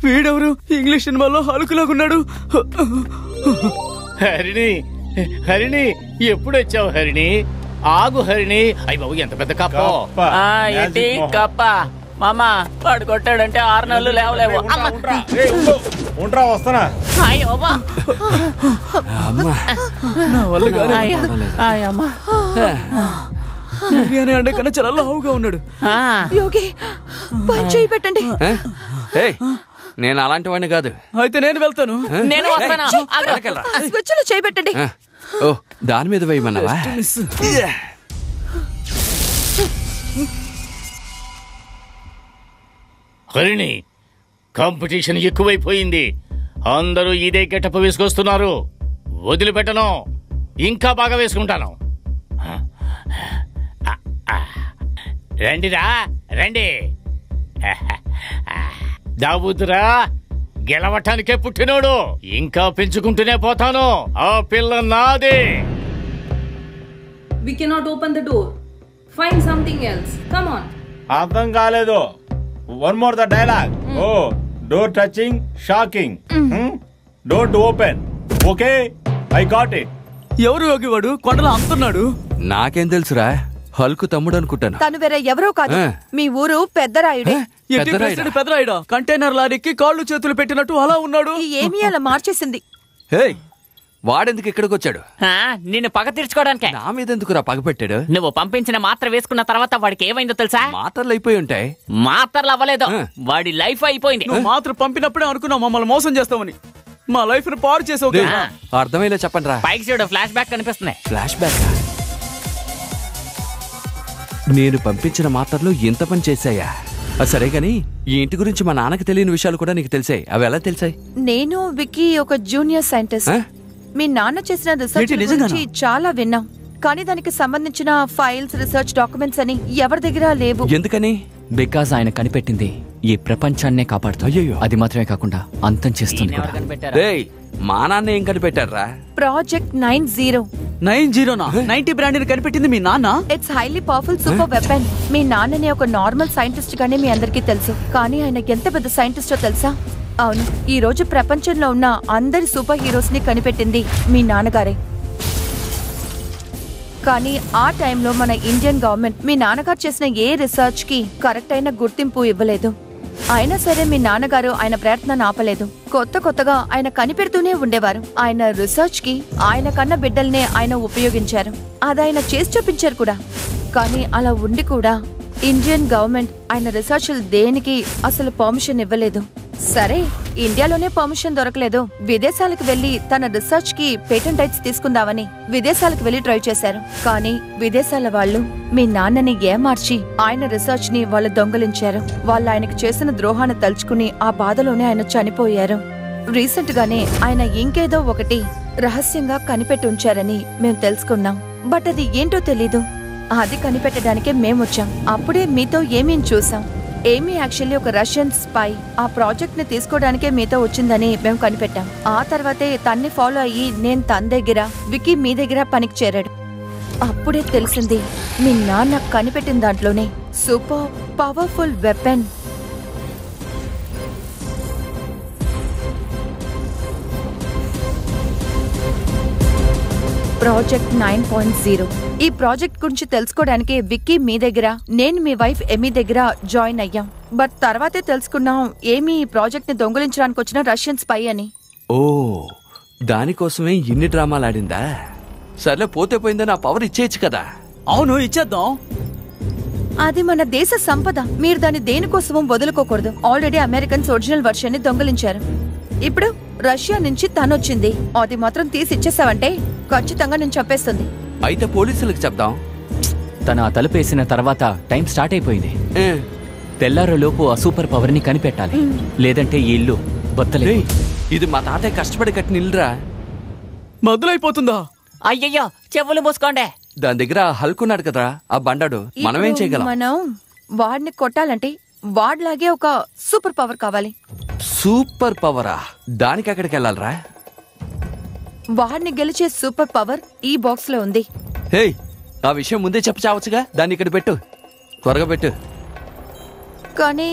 వీడెవరు ఇంగ్లీష్ సినిమాలో హలుకులాగున్నాడు? హరిణి హరిణి ఎప్పుడు వచ్చావు హరిణి? ఆగు హరిణి. అయ్య బాబు ఎంత పెద్ద కప్ప. ఏంటి కప్ప మామ వాడు కొట్టాడంటే 6 నెలలు లేవలేవు. వస్తానా? బిర్యానీ అంటే కన్నా చాలా లావుగా ఉన్నాడు. యోగి చేయి పెట్టండి. నేను అలాంటి వాడిని కాదు. అయితే నేను వెళ్తాను. నేను స్విచ్లో చేయి పెట్టండి. ఓ దాని మీద వేయమన్నావా? హరిణి కాంపిటీషన్ ఎక్కువైపోయింది. అందరూ ఇదే గెటప్ వేసుకొస్తున్నారు. వదిలిపెట్టను, ఇంకా బాగా వేసుకుంటాను. రండిరా రండి. దావుద్రా గెలవటానికే పుట్టినోడు. ఇంకా పెంచుకుంటూనే పోతాను. ఆ పిల్ల నాది. We cannot open the door. Find something else. Come on. అర్థం కాలేదు. One more the dialogue. Oh door touching shocking. Don't open. Okay I got it. ఎవరు యోగి వాడు కొండలో అంటున్నాడు? నాకేం తెలుసురా, హల్కు తమ్ముడు అనుకుంటాను. తను వేరే ఎవరో కాదు, మీ ఊరు పెద్దరాయుడే. పెద్దరాయుడా? కంటైనర్ లారీకి కాళ్ళు చేతులు పెట్టినట్టు అలా ఉన్నాడు. ఏమీ అలా మార్చేసింది. హే, వాడెందుకు ఇక్కడికి వచ్చాడు? నిన్ను పగ తీర్చుకోవడానికే. నా మీద ఎందుకురా పగ పెట్టాడు? నువ్వు పంపించిన మాత్ర వేసుకున్న తర్వాత వాడికి ఏమైందో తెలుసా? మాత్రలు అయిపోయి ఉంటాయి. మాత్రలు అవ్వలేదు, వాడి లైఫ్ అయిపోయింది. నువ్వు మాత్రం పంపినప్పుడే అనుకున్నావు మమ్మల్ని మోసం చేస్తామని. మా లైఫ్ ను పాడు చేసావు. అర్థమయ్యేలా చెప్పండి రా. పైకి చూడు, ఫ్లాష్ బ్యాక్ కనిపిస్తుంది. Flash back? నేను పంపించిన మాత్రలు ఎంత పని చేశాయా? సరే గాని ఈ ఇంటి గురించి మా నాన్నకి తెలియని విషయాలు కూడా నీకు తెలిసాయి. అవి ఎలా తెలిసాయి? నేను విక్కీ ఒక జూనియర్ సైంటిస్ట్. మీ నాన్న చేసిన రీసెర్చ్ గురించి చాలా విన్నాం, కానీ దానికి సంబంధించిన ఫైల్స్, రీసెర్చ్ డాక్యుమెంట్స్ అని ఎవరి దగ్గర లేవు. ఎందుకని? బికాజ్ ఆయన కనిపెట్టింది ఈ ప్రపంచాన్నే కాపాడుతుంది. అది మాత్రమే కాకుండా అంతం చేస్తుంది. మా నాన్న ఏం కనిపెట్టారా? ప్రాజెక్ట్ 90. 90 బ్రాండ్ కనిపెట్టింది మీ నాన్న. It's highly powerful super weapon. మీ నాన్నని ఒక నార్మల్ సైంటిస్ట్ గానే మీ అందరికీ తెలుసు, కానీ ఆయన ఎంత పెద్ద సైంటిస్టో తెలుసా? అవును, ఈ రోజు ప్రపంచంలో ఉన్న అందరి సూపర్ హీరోస్ ని కనిపెట్టింది మీ నాన్నగారే. కానీ ఆ టైంలో మన ఇండియన్ గవర్నమెంట్ మీ నాన్నగారు చేసిన ఏ రీసెర్చ్ కి కరెక్ట్ అయిన గుర్తింపు ఇవ్వలేదు. అయినా సరే మీ నాన్నగారు ఆయన ప్రయత్నాన్ని ఆపలేదు. కొత్తగా ఆయన కనిపెడుతూనే ఉండేవారు. ఆయన రీసెర్చ్ కి ఆయన కన్న బిడ్డల్నే ఆయన ఉపయోగించారు. అది ఆయన చేసి చూపించారు కూడా. కానీ అలా ఉండి కూడా ఇండియన్ గవర్నమెంట్ ఆయన రీసెర్చ్ దేనికి అసలు పర్మిషన్ ఇవ్వలేదు. సరే, ఇండియాలోనే పర్మిషన్ దొరకలేదు, విదేశాలకు వెళ్లి తన రీసెర్చ్ కి పేటెంట్ రైట్స్ తీసుకుందామని విదేశాలకు వెళ్లి ట్రై చేశారు. కానీ విదేశాల వాళ్ళు మీ నాన్నని ఏమార్చి ఆయన రీసెర్చ్ ని వాళ్ళు దొంగలించారు. వాళ్ళు ఆయనకు చేసిన ద్రోహాన్ని తలుచుకుని ఆ బాధలోనే ఆయన చనిపోయారు. రీసెంట్ గానే ఆయన ఇంకేదో ఒకటి రహస్యంగా కనిపెట్టి ఉంచారని మేము తెలుసుకున్నాం. బట్ అది ఏంటో తెలీదు. అది కనిపెట్టడానికే మేమొచ్చాం. అప్పుడే మీతో ఏమేం చూసాం. ఏమీ యాక్చువల్లీ ఒక రష్యన్ స్పై. ఆ ప్రాజెక్ట్ ని తీసుకోవడానికే మీతో వచ్చిందని మేము కనిపెట్టాం. ఆ తర్వాతే తన్ని ఫాలో అయ్యి నేను తన దగ్గర, విక్కీ మీ దగ్గర పనికి చేరాడు. అప్పుడే తెలిసింది మీ నాన్న కనిపెట్టిన దాంట్లోనే సూపర్ పవర్ఫుల్ వెపన్. ప్రాజెక్ట్ 9.0. ఈ ప్రాజెక్ట్ గురించి తెలుసుకోవడానికి విక్కీ మీ దగ్గర, నేను మీ వైఫ్ ఎమీ దగ్గర జాయిన్ అయ్యాం. బట్ తర్వాతే తెలుసుకున్నాం ఏమీ ఈ ప్రాజెక్ట్ ని దొంగలించడానికి వచ్చిన రష్యన్ స్పై అని. ఓ, దానికోసమే ఇన్ని డ్రామాలు ఆడిందా? సర్లే, పోతే పోయిందని ఆ పవర్ ఇచ్చేయచ్చు కదా. అవును, ఇచ్చేద్దాం. అది మన దేశ సంపద. మీరు దాన్ని దేనికోసమో వదులుకోకూడదు. ఆల్రెడీ అమెరికన్స్ ఒరిజినల్ వర్షన్ ని దొంగలించారు. ఇప్పుడు రష్యా నుంచి తనొచ్చింది. అది మాత్రం తీసి ఇచ్చేసావంటే ఖచ్చితంగా నేను చంపేస్తుంది. అయితే పోలీసులకు చెప్దాం. తను ఆ తలుపేసిన తర్వాత టైం స్టార్ట్ అయిపోయింది. తెల్లారలోపు ఆ సూపర్ పవర్ ని కనిపెట్టాలి, లేదంటే ఈ ఇల్లు బద్దలేదు. ఇది మా తాతయ్య కష్టపడి కట్టిన ఇల్లురా. మొదలైపోతుందా? అయ్యయ్యో, చెవులు మూసుకోండే. దాని దగ్గర హల్కున్నాడు కదరా ఆ బండాడు. మనమేం చేయగలం? మనం వాడిని కొట్టాలంటే వాడిలాగే ఒక సూపర్ పవర్ కావాలి. సూపర్ పవరా? దానికి ఎక్కడికి వెళ్ళాలరా? వాడిని గెలిచే సూపర్ పవర్ ఈ బాక్స్ లో ఉంది. హే, ఆ విషయం ముందే చెప్పి చావచ్చుగా. దాన్ని ఇక్కడ పెట్టు, త్వరగా పెట్టు. కానీ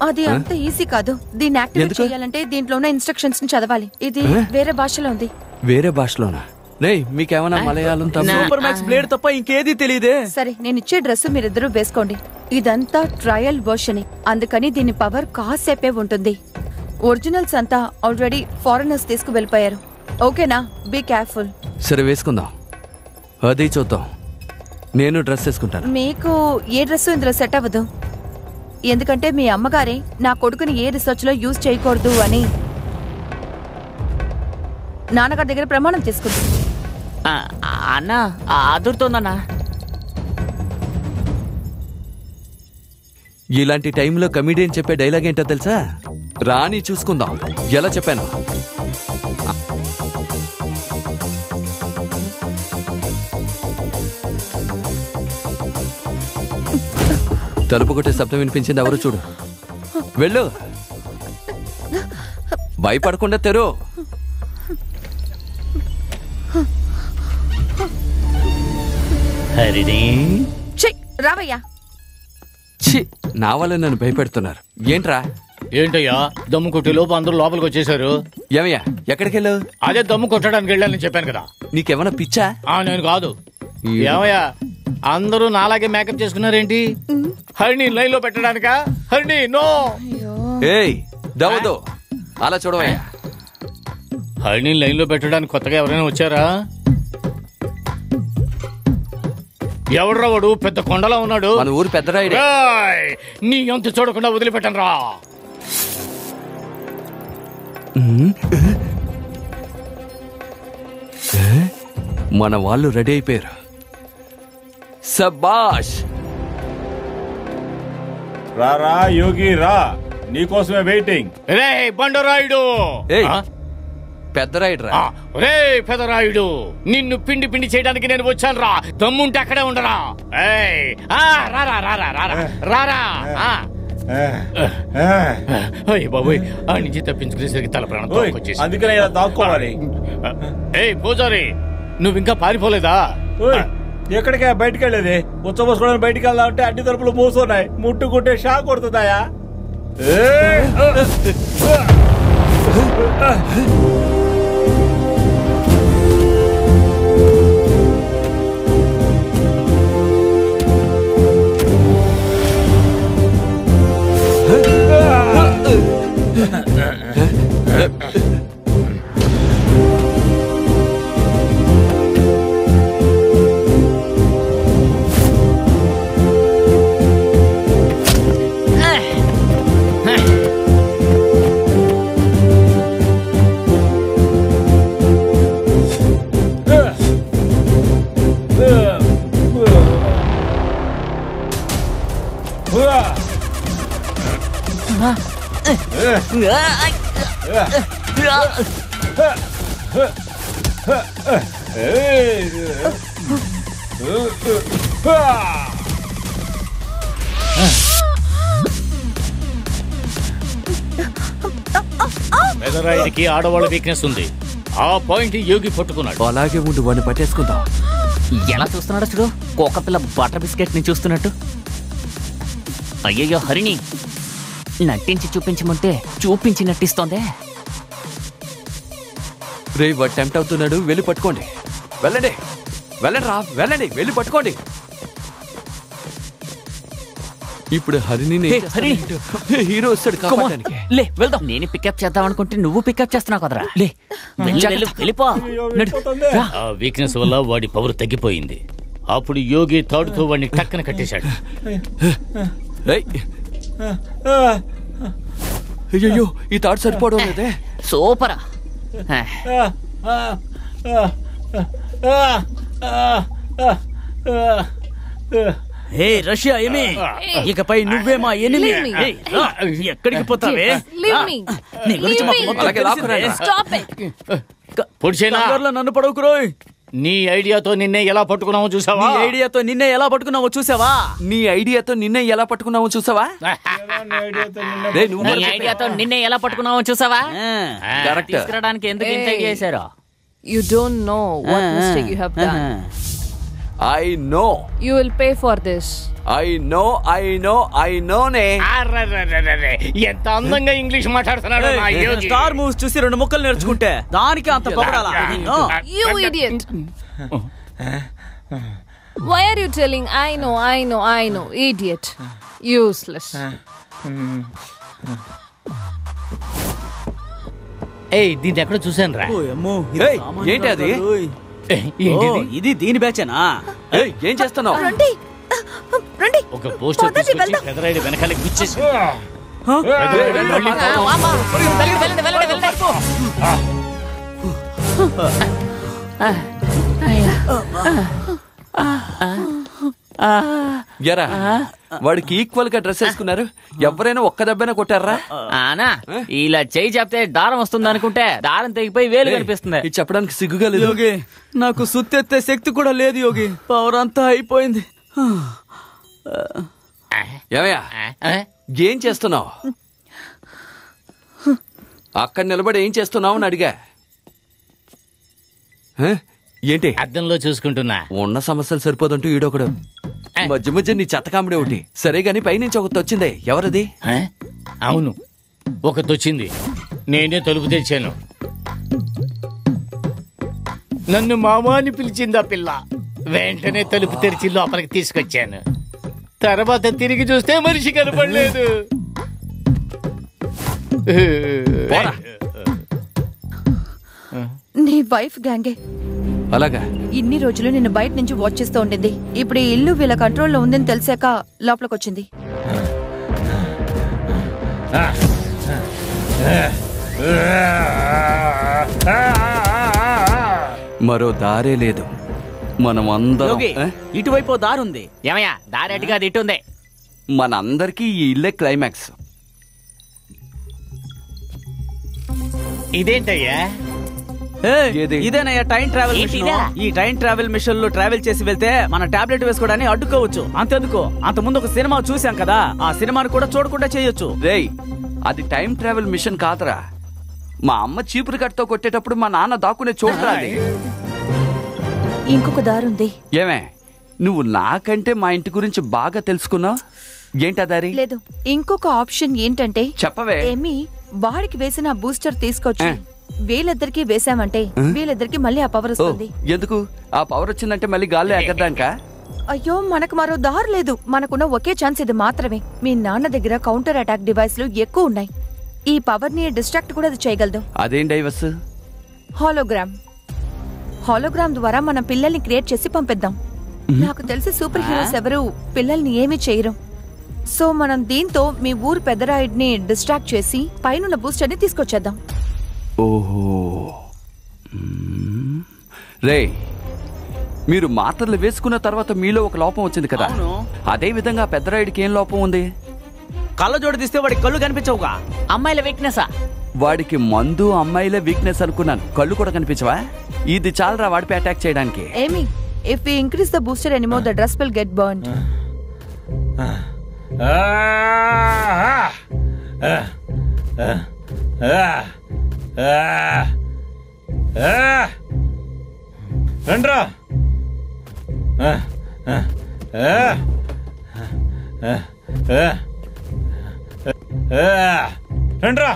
అది అంత ఈజీ కాదు. దీన్ని యాక్టివేట్ చేయాలంటే దీంట్లో ఉన్న ఇన్స్ట్రక్షన్స్ ని చదవాలి. ఇది వేరే భాషలో ఉంది. వేరే భాషలోనా? రేయ్, మీకేమన్నా మలయాళం సూపర్ మ్యాక్స్ బ్లేడ్ తప్ప ఇంకేది తెలియదే. సరే, నేను ఇచ్చే డ్రెస్ మీరిద్దరూ వేసుకోండి. ఇదంతా ట్రయల్ వర్షన్, అందుకని దీని పవర్ కాసేపే ఉంటుంది. ఒరిజినల్స్ అంతా ఆల్రెడీ ఫారినర్స్ తీసుకు వెళ్ళిపోయారు. ఓకేనా? Be careful. సరే, వేసుకుందాం. అది చూద్దాం. నేను డ్రెస్ వేసుకుంటాను. మీకు ఏ డ్రెస్ ఇందులో సెట్ అవ్వదు, ఎందుకంటే మీ అమ్మగారే నా కొడుకుని ఏ రీసెర్చ్ లో యూజ్ చేయకూడదు అని నాన్నగారి దగ్గర ప్రమాణం తీసుకుంది. అన్నా, అదురుతోందన్నా. ఇలాంటి టైంలో కమిడియన్ చెప్పే డైలాగ్ ఏంటో తెలుసా? రాని చూసుకుందాం. ఎలా చెప్పాను? తలుపు కొట్టే శబ్దం వినిపించింది. ఎవరు చూడు. వెళ్ళు, భయపడకుండా తెరు. రావయ్యా. నా వల్ల నన్ను భయపెడుతున్నారు ఏంట్రా? ఏంటయ్యా, దమ్ము కొట్టే లోపు అందరూ లోపలికి వచ్చేసారు. ఏమయ్యా, ఎక్కడికి వెళ్ళావు? అదే దమ్ము కొట్టడానికి వెళ్ళాలని చెప్పాను కదా. నీకేమన్నా పిచ్చా? నేను కాదు. ఏమయ్యా, అందరూ నాలాగే మేకప్ చేసుకున్నారేంటి? హరిణి లైన్ లో పెట్టడానికా? హరిణి నో. ఏయ్ దవదో, అలా చూడవయ్యా. హరిణి లైన్ లో పెట్టడానికి కొత్తగా ఎవరైనా వచ్చారా? ఎవడ్రా వాడు? పెద్ద కొండలా ఉన్నాడు. మన ఊరు పెద్దరాయుడే. నీ అంత చూడకుండా వదిలిపెట్టను రా. మన వాళ్ళు రెడీ అయిపోయారు. సబాష్. రా యోగి రా, నీకోసమే వెయిటింగ్. రే బండరాయుడు. పెద్దరాయుడు రా. రే పెద్దరాయుడు, నిన్ను పిండి పిండి చేయడానికి నేను వచ్చాను రా. దమ్ముంటే అక్కడే ఉండరా. రారా. బాబోయ్, ఆ నుంచి తప్పించుకునేసరికి తల ప్రాణం వచ్చేసి. అందుకనే ఇలా దాక్కోవాలి. పూజారి, నువ్వు ఇంకా పారిపోలేదా? ఎక్కడికే బయటికి వెళ్ళేది? ఉచ్చబోసుకోవడానికి బయటికి వెళ్దా అంటే అన్ని తలుపులు మూసున్నాయి. ముట్టుకుంటే షాక్ కొడుతుందాయా? మెదరాయికి ఆడవాళ్ళ వీక్నెస్ ఉంది. ఆ పాయింట్ యోగి పట్టుకున్నాడు. అలాగే ఉండి వాడిని పట్టేసుకుందాం. ఎలా చూస్తున్నాడు చూడు, కోకపిల్ల బటర్ బిస్కెట్ ని చూస్తున్నట్టు. అయ్యయ్యో హరిణి, నటించి చూపించమంటే చూపించి నటిస్తోందే. రే, వాడు టెంప్ట్ అవుతున్నాడు. వెళ్ళి పట్టుకోండి. వెళ్ళండి రా, వెళ్ళండి, వెళ్ళి పట్టుకోండి. ఇప్పుడు హరిణి హీరో వస్తాడు కాపాడడానికి. లే వెళ్దాం. నేను పికప్ చేద్దాం అనుకుంటే నువ్వు పికప్ చేస్తున్నావు కదరా. లే వెళ్ళిపో. ఆ వీక్నెస్ వల్ల వాడి పవర్ తగ్గిపోయింది. అప్పుడు యోగి తాడుతో వాడిని టక్కన కట్టేశాడు. అయ్యో, ఈ తాడు సరిపోవడం లేదే. సూపరా. హే రష్యా ఏమి ఇకపై నువ్వే మా ఎనిమి. ఎక్కడికి పోతావే? నీ గురించి మాకు మొత్తం తెలిసిందే. నన్ను పడవుకురోయ్. నీ ఐడియాతో నిన్నే ఎలా పట్టుకున్నావో చూసావా? నీ ఐడియాతో నిన్నే ఎలా పట్టుకున్నావో చూసావా? నీ ఐడియాతో నిన్నే ఎలా పట్టుకున్నావో చూసావా? నీ ఐడియాతో నిన్నే ఎలా పట్టుకున్నావో చూసావా? కరెక్ట్. తీసుకురావడానికి ఎందుకు ఇంత చేశారో? You don't know what mistake you have done. I know. You will pay for this. I know నే. ఎంత అందంగా ఇంగ్లీష్ మాట్లాడుతున్నాడు నా యోగి. స్టార్ మూవ్స్ చూసి 2 ముక్కలు నేర్చుకుంటే దానికి అంత పొగడాలా? You idiot. Why are you telling I know, idiot? Useless. ఏయ్ దీన్ని ఎక్కడ చూసాను రా. ఏంటి అది? ఇది దీని బ్యాచేనా? ఏం చేస్తున్నావు? ఒక పోస్టర్ తీసుకొచ్చి పెదరాయుడు వెనకాల గుచ్చేసి ఎరా వాడికి ఈక్వల్ గా డ్రెస్ వేసుకున్నారు. ఎవరైనా ఒక్క దెబ్బైనా కొట్టారా? ఆనా ఇలా చేయి చెప్తే దారం వస్తుంది అనుకుంటే దారం తెగిపోయి వేలు కనిపిస్తుంది. ఇది చెప్పడానికి సిగ్గుగా లేదు. యోగి నాకు సుత్తెత్తే శక్తి కూడా లేదు యోగి. పవర్ అంతా అయిపోయింది. ఏమయ్యా ఏం చేస్తున్నావు? అక్కడ నిలబడి ఏం చేస్తున్నావు అని అడిగా. ఏంటి? అద్దంలో చూసుకుంటున్నా. ఉన్న సమస్యలు సరిపోదంటూ ఈడొకడు మధ్య మధ్య నీ చెత్త కామెడీ ఒకటి. సరే గాని పైనుంచి ఒకటి వచ్చిందే, ఎవరది? అవును ఒకటి వచ్చింది. నేనే తలుపు తెచ్చాను. నన్ను మామా అని పిలిచింది ఆ పిల్ల. వెంటనే తలుపు తెరిచి లోపలికి తీసుకొచ్చాను. తర్వాత తిరిగి చూస్తే మనిషి కనపడలేదు. నీ వైఫ్ గ్యాంగే. అలాగా? ఇన్ని రోజులు నిన్ను బయట నుంచి వాచ్ చేస్తూ ఉండింది. ఇప్పుడు ఈ ఇల్లు వీళ్ళ కంట్రోల్లో ఉందని తెలిసాక లోపలికి వచ్చింది. మరో దారే లేదు. మనం అందరం ఇటువైపు దారుంది. ఏమయ్యా దారెట్టుగా అది ఇటుంది. మనందరికీ ఈ ఇల్లే క్లైమాక్స్. ఇదేంటయ్యా? ఇదేనయ్యా టైం ట్రావెల్ మిషన్. ఈ టైం ట్రావెల్ మిషన్ లో ట్రావెల్ చేసి వెళ్తే మన టాబ్లెట్ వేసుకోవడానికి అడ్డుకోవచ్చు. అంతెందుకు, అంత ముందు ఒక సినిమా చూసాం కదా, ఆ సినిమాను కూడా చూడకుండా చేయొచ్చు. రేయ్ అది టైం ట్రావెల్ మిషన్ కాదురా. మా అమ్మ చీపురు కట్టతో కొట్టేటప్పుడు మా నాన్న దాక్కునే చోటురా. ఇంకొక దారుంది. ఏమే నువ్వు నాకంటే మా ఇంటి గురించి బాగా తెలుసుకున్నావు. ఏంటా దారి? లేదు, ఇంకొక ఆప్షన్ ఏంటంటే చెప్పవే. ఏమి వాడికి వేసిన బూస్టర్ తీసుకొచ్చి వీళ్ళిద్దరికి వేసామంటే వీళ్ళిద్దరికి మళ్ళీ ఆ పవర్ వస్తుంది. ఎందుకు ఆ పవర్ వచ్చిందంటే మళ్ళీ గాల్లో ఎగరడానికా? అయ్యో మనకు మరో దారి లేదు. మనకున్న ఒకే ఛాన్స్ ఇది మాత్రమే. మీ నాన్న దగ్గర కౌంటర్ అటాక్ డివైస్లు ఎక్కువ ఉన్నాయి. ఈ పవర్ ని డిస్ట్రాక్ట్ కూడా అది చేయగలదు. అదేం డైవర్స్? హాలోగ్రామ్. హాలోగ్రామ్ ద్వారా మన పిల్లల్ని క్రియేట్ చేసి పంపిద్దాం. నాకు తెలిసి సూపర్ హీరోస్ ఎవరు పిల్లల్ని ఏమీ చేయరు. సో మనం దీంతో మీ ఊరు పెద్దరాయుడ్ ని డిస్ట్రాక్ట్ చేసి పైన బూస్టర్ ని తీసుకొచ్చేద్దాం. ఓహో రే, మీరు మాత్రలు వేసుకున్న తర్వాత మీలో ఒక లోపం వచ్చింది కదా. అదే విధంగా పెద్దరాయుడికి ఏం లోపం ఉంది? కళ్ళజోడు తీస్తే వాడికి కళ్ళు కనిపించవుగా. అమ్మాయిల వీక్నెసా? వాడికి మందు అమ్మాయిలే వీక్నెస్ అనుకున్నాను. కళ్ళు కూడా కనిపించవా? ఇది చాలరా వాడిపై అటాక్ చేయడానికి. ఏమి if we increase the booster anymore the dress will get burned. రండ్రా. రండ్రా.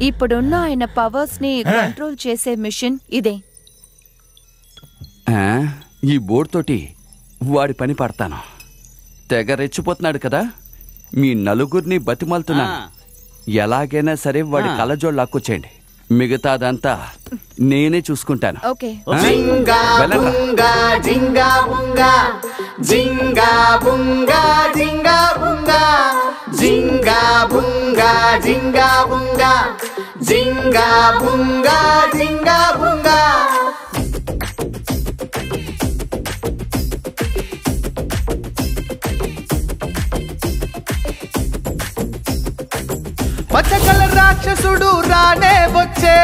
ఇప్పుడున్న ఆయన పవర్స్ ని కంట్రోల్ చేసే మిషన్ ఇదే. ఈ బోర్డు తోటి వాడి పని పడతాను. తెగ రెచ్చిపోతున్నాడు కదా, మీ నలుగురిని బతిమాలుతున్నాను. ఎలాగైనా సరే వాడి కళ్ళజోడు లాక్కొచ్చేయండి. మిగతాదంతా నేనే చూసుకుంటాను. ఓకే. జింగా బుంగా జింగా బుంగా జింగా బుంగా జింగా బుంగా జింగా బుంగా జింగా బుంగా జింగా బుంగా జింగా బుంగా పచ్చకల రాక్షసుడు రానే వచ్చే,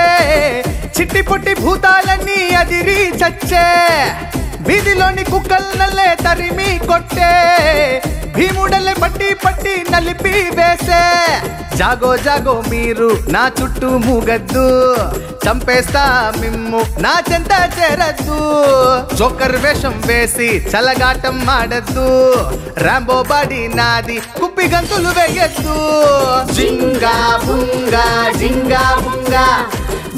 చిట్టి పొట్టి భూతాలన్నీ అదిరి చచ్చే, వీధిలోని కుక్కలనల్లే తరిమి కొట్టే, భీముడల్లే పట్టి పట్టి నలిపి వేసే. జాగో జాగో మీరు నా చుట్టూ మూగద్దు, చంపేస్తా మిమ్ము నా చెంత చేరద్దు. జోకర్ వేషం వేసి చలగాటం ఆడద్దు, రాంబో బాడీ నాది కుప్పి గంతులు వేయద్దు. జింగా బుంగా జింగా బుంగా,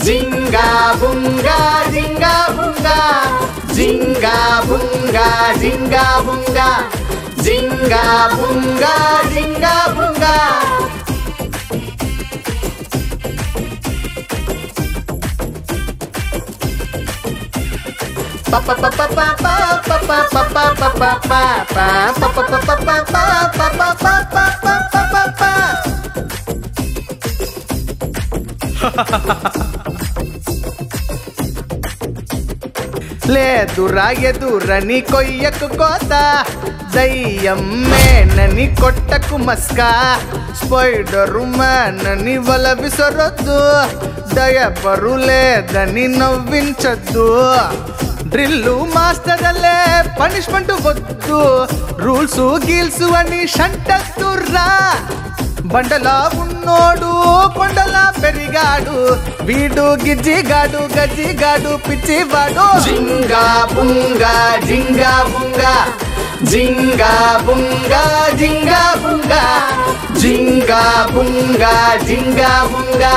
జింగా బుంగా జింగా బుంగా, జింగా బుంగా జింగా బుంగా, జింగా బుంగా జింగా బుంగా. లేదురా ఎదురని కొయ్యకు కోత, దయ్యం మేనని కొట్టకు మస్కా, స్పైడరు మ్యానని వల విసరొద్దు, దయపరు లేదని నవ్వించద్దు. డ్రిల్లు మాస్టర్లే పనిష్మెంట్ వద్దు, రూల్స్ గీల్స్ అని షంటద్దురా. బండలా ఉన్నోడు కొండలా పెరిగాడు, వీడు గిజ్జిగాడు గజ్జిగాడు పిచ్చివాడు. జింగా బుంగా జింగా బుంగా, జింగా బుంగా జింగా బుంగా, జింగా బుంగా జింగా బుంగా,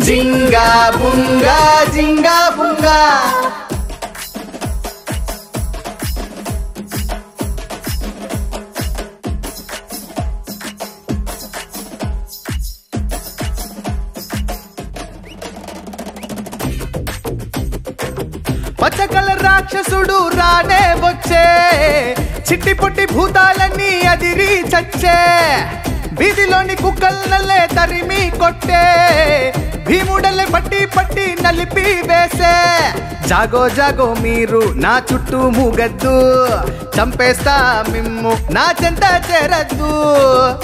జింగా బుంగా జింగా బుంగా. పచ్చకల రాక్షసుడు రానే వచ్చే, చిట్టి పొట్టి భూతాలన్నీ అదిరి చచ్చే, వీధిలోని కుక్కలనల్లే తరిమి కొట్టే, భీముడల్లే పట్టి పట్టి నలిపి వేసే. జాగో జాగో మీరు నా చుట్టూ మూగద్దు, చంపేస్తా మిమ్ము నా చెంత చేరద్దు.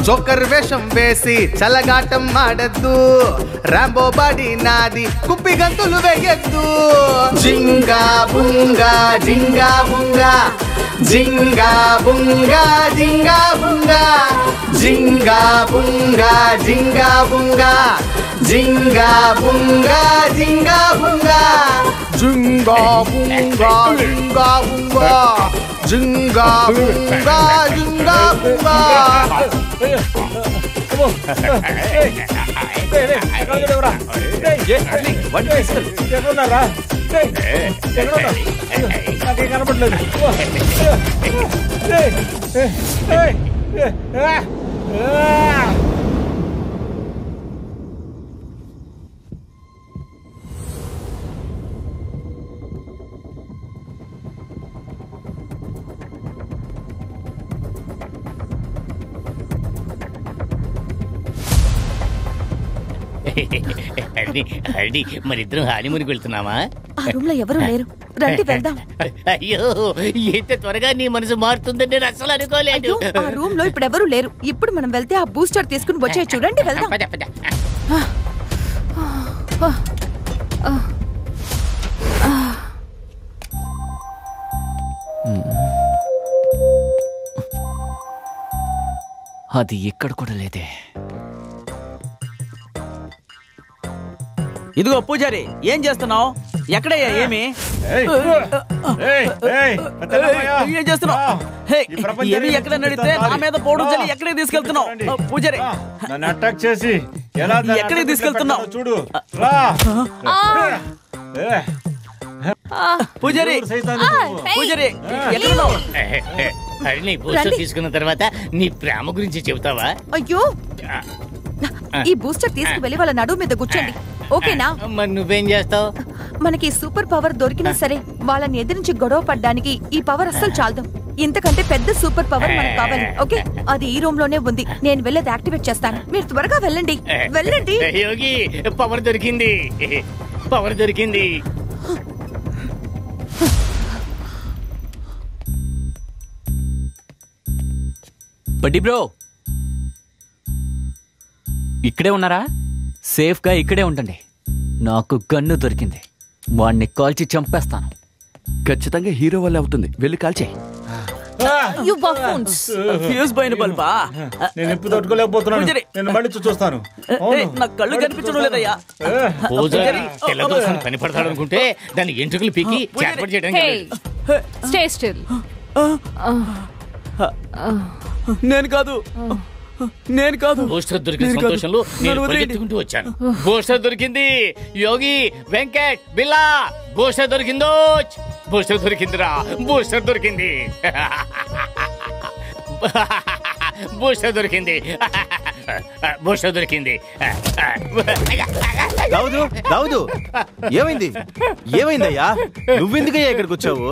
జోకర్ వేషం వేసి చలగాటం ఆడద్దు, రాంబో బాడీ నాది కుప్పి గంతులు వేయద్దు. జింగా బుంగా జింగా బుంగా, జింగా బుంగా జింగా బుంగా, జింగా బుంగా జింగా బుంగా, జింగా బుంగా జింగా బుంగా. జింగా బుంగా జింగా బుంగా, జింగా బుంగా జింగా బుంగా. కనపడలేదు. హరిణి మరిద్దరం హానిమూనికి వెళ్తున్నామా? ఆ రూమ్ లో ఎవరు లేరు, రండి వెళ్దాం. అయ్యో ఎంత త్వరగా నీ మనసు మారుతుందని నేను అసలు అనుకోలేదు. ఆ రూమ్ లో ఇప్పుడు ఎవరు లేరు, ఇప్పుడు మనం వెళ్తే ఆ బూస్టర్ తీసుకుని వచ్చే చూడండి వెళ్దాం. అది ఎక్కడ కూడా లేదే. ఇదిగో పూజారి, ఏం చేస్తున్నావు? ఎక్కడయ్యా? ఏమి ఏం చేస్తున్నావు? ఏమి ఎక్కడ నడితే నా మీద పౌడర్ చల్లి ఎక్కడికి తీసుకెళ్తున్నావు? పూజారి నన్ను అటాక్ చేసి ఎక్కడికి తీసుకెళ్తున్నావు? చూడు. పూజారి పూజారి ఎక్కడున్నావు? హరిణి బూస్టర్ తీసుకున్న తర్వాత నీ ప్రేమ గురించి చెబుతావా? అయ్యో, ఈ బూస్టర్ తీసుకువెళ్ళి వాళ్ళ నడుము మీద కూర్చోండి, ఓకేనా? మరి నువ్వేం చేస్తావు? మనకి సూపర్ పవర్ దొరికినా సరే వాళ్ళని ఎదిరించి గొడవ పడ్డానికి ఈ పవర్ అస్సలు చాలదు. ఇంతకంటే పెద్ద సూపర్ పవర్ మనకు కావాలి, ఓకే? అది ఈ రూమ్ లోనే ఉంది, నేను వెళ్ళేది యాక్టివేట్ చేస్తాను. మీరు త్వరగా వెళ్ళండి, వెళ్ళండి. యోగి, పవర్ దొరికింది, పవర్ దొరికింది. బడ్డీ బ్రో, ఇక్కడే ఉన్నారా? సేఫ్గా ఇక్కడే ఉండండి. నాకు గన్ను దొరికింది, వాడిని కాల్చి చంపేస్తాను. ఖచ్చితంగా హీరో వల్ల అవుతుంది, వెళ్ళి కాల్చే. నేను ఎప్పుడు తట్టుకోలేకపోతున్నాను. నేను మళ్ళీ చూస్తాను. నాకు కళ్ళు కనిపించడం లేదయ్యా. కనిపడతాడు అనుకుంటే దాన్ని ఎంట్రుకలు పీకి చేపడి చేయడానికి. Stay still. నేను కాదు, నేను కాదు. పోస్టర్ దొరికిన సంతోషంలో నేను పరిగెత్తుకుంటూ వచ్చాను. పోస్టర్ దొరికింది. యోగి, వెంకట్, బిల్లా, పోస్టర్ దొరికిందో. పోస్టర్ దొరికిందిరా, పోస్టర్ దొరికింది. పోస్టర్ దొరికింది, పోస్టర్ దొరికింది. దావుదు, దావుదు, ఏమైంది? ఏమైందయ్యా? నువ్వెందుకయ్యా ఇక్కడికి వచ్చావు?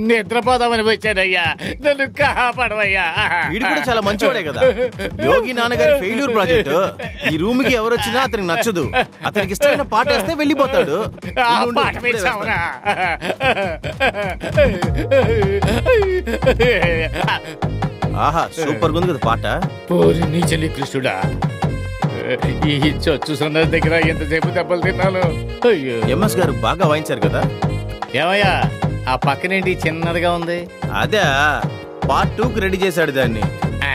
నిద్రపోదామని వచ్చానయ్యా, నన్ను కాపాడవయ్యా. వీడు కూడా చాలా మంచివాడే కదా. యోగి నాన్నగారి ఫెయిల్యూర్ ప్రాజెక్ట్. ఈ రూమ్ కి ఎవరు వచ్చినా అతనికి నచ్చదు. అతనికి ఇష్టమైన పాట వేస్తే వెళ్ళిపోతాడు. ఆహా, సూపర్ ఉంది కదా పాట. పోరి నీ చెల్లి కృష్ణుడా, ఈ చచ్చు సన్న దగ్గర ఎంతసేపు దెబ్బలు తిన్నాను. అయ్యో, ఎంఎస్ గారు బాగా వాయించారు కదా. ఏమయ్యా, ఆ పక్కనేంటి చిన్నదిగా ఉంది? అదే పార్ట్ 2కి రెడీ చేశాడు దాన్ని.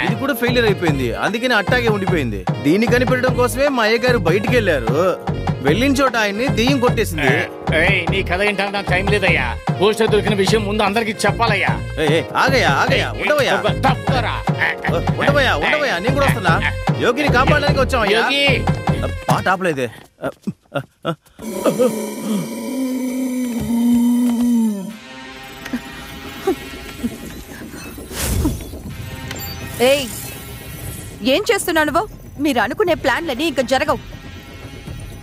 ఇది కూడా ఫెయిలియర్ అయిపోయింది, అందుకని అట్టాగే ఉండిపోయింది. దీన్ని కనిపెట్టడం కోసమే మా అయ్య గారు బయటికి వెళ్ళారు. వెళ్ళిన చోట ఆయన్ని దెయ్యం కొట్టేసింది. నీ కథ ఏంటంటే నాకు టైం లేదయ్యా. పోస్టర్ దొరికిన విషయం ముందు అందరికి చెప్పాలయ్యా. ఆగయ్యా, ఆగయ్యా, ఉండవయ్యా, ఉండవయ్యా, ఉండవయ్యా, నేను కూడా వస్తున్నా. యోగిని కాపాడడానికి వచ్చామయ్యా. పాట ఆపలేదే. ఏయ్, ఏం చేస్తున్నావు నువ్వు? మీరు అనుకునే ప్లాన్లని ఇంకా జరగవు.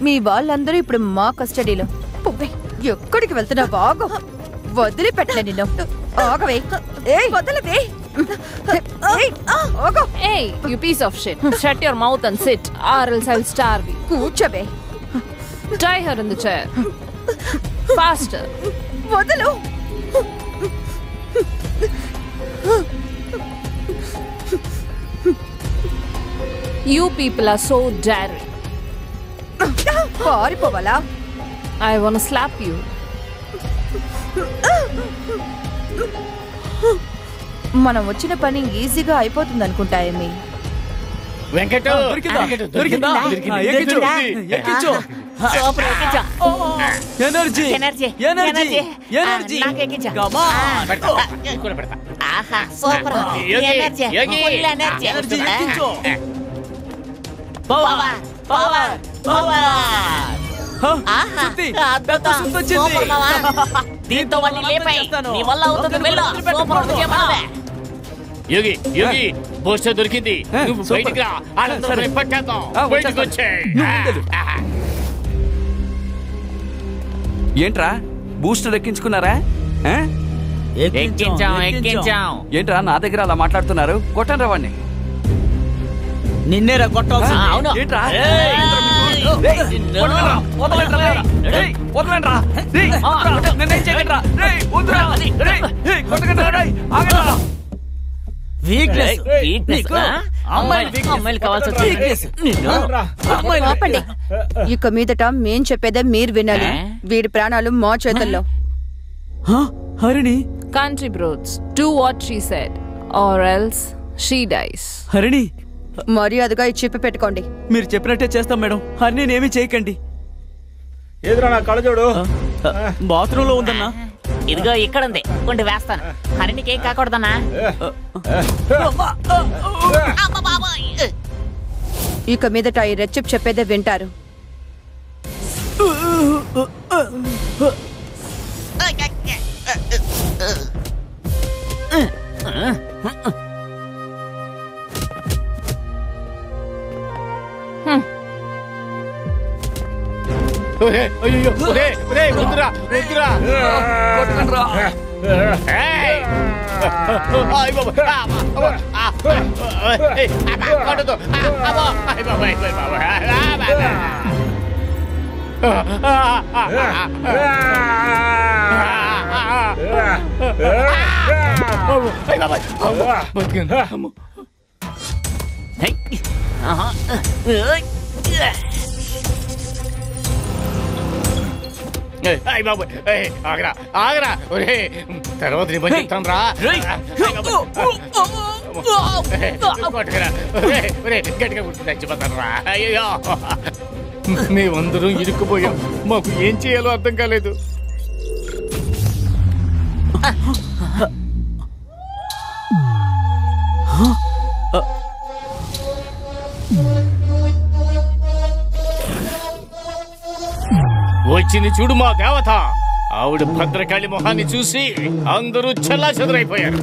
మీ వాళ్ళందరూ ఇప్పుడు మా కస్టడీలో. ఎక్కడికి వెళ్తున్నావు? బాగు వదిలిపెట్టలే నిన్ను. ఆగవే. ఏయ్, వదలవే. Hey, you piece of shit. Shut your mouth and sit, or else I'll starve you. కూర్చోవే. Tie her in the chair. Faster. వదలు. You people are so daring. పారిపోవాలా? I wanna slap you. మనం వచ్చిన పని ఈజీగా అయిపోతుంది అనుకుంటా. ఏమి Venkata energy energy energy energy super energy full energy power power power. దీంతో వాడిని లేపై, నీ వల్ల అవుతుంది. వెళ్ళు, సూపర్ చెప్పాలి. యోగి, యోగి, పోస్టర్ దొరికింది. నువ్వు బయటికి రా, ఆనందం పట్టేద్దాం. బయటికి వచ్చేయ్. ఏంట్రా బూస్టర్ ఎక్కించుకున్నారా? ఎక్కించాం, ఎక్కించాం. ఏంట్రా నా దగ్గర అలా మాట్లాడుతున్నారు? కొట్టండి వాడిని. నిన్నేరా కొట్టాల్సి. ఏంట్రా ఇక మీదట మేం చెప్పేదే మీరు వినాలి. వీడి ప్రాణాలు మా చేతుల్లో. Harini, Country bros, do what she said, or else she dies. Harini, మర్యాదగా ఈ చెప్పి పెట్టుకోండి. మీరు చెప్పినట్టే చేస్తాం మేడం. హరిణిని ఏమీ చేయకండి. ఏదిరా నా కళ్ళజోడు? బాత్రూమ్ లో ఉందన్నా. ఇదిగో ఇక్కడ ఉంది, కొంచెం వేస్తాను. హరినికి ఏం కాకూడదన్నా. ఇక మీదట ఈ రెచ్చిప్ చెప్పేదే వింటారు. అయ్యో, వద్దురా, వద్దురా. బాబు ఆగరా ఆగరా ఒరే తర్వాత నీ పని చెప్తాను రా గట్టిగా గుర్తు చచ్చిపోతాను రా. అయ్యో మేమందరం ఇరుక్కుపోయాం, మాకు ఏం చేయాలో అర్థం కాలేదు. వచ్చింది చూడు మా దేవత. ఆవిడ భద్రకాళి మొహాన్ని చూసి అందరూ చల్లా చెదరైపోయారు.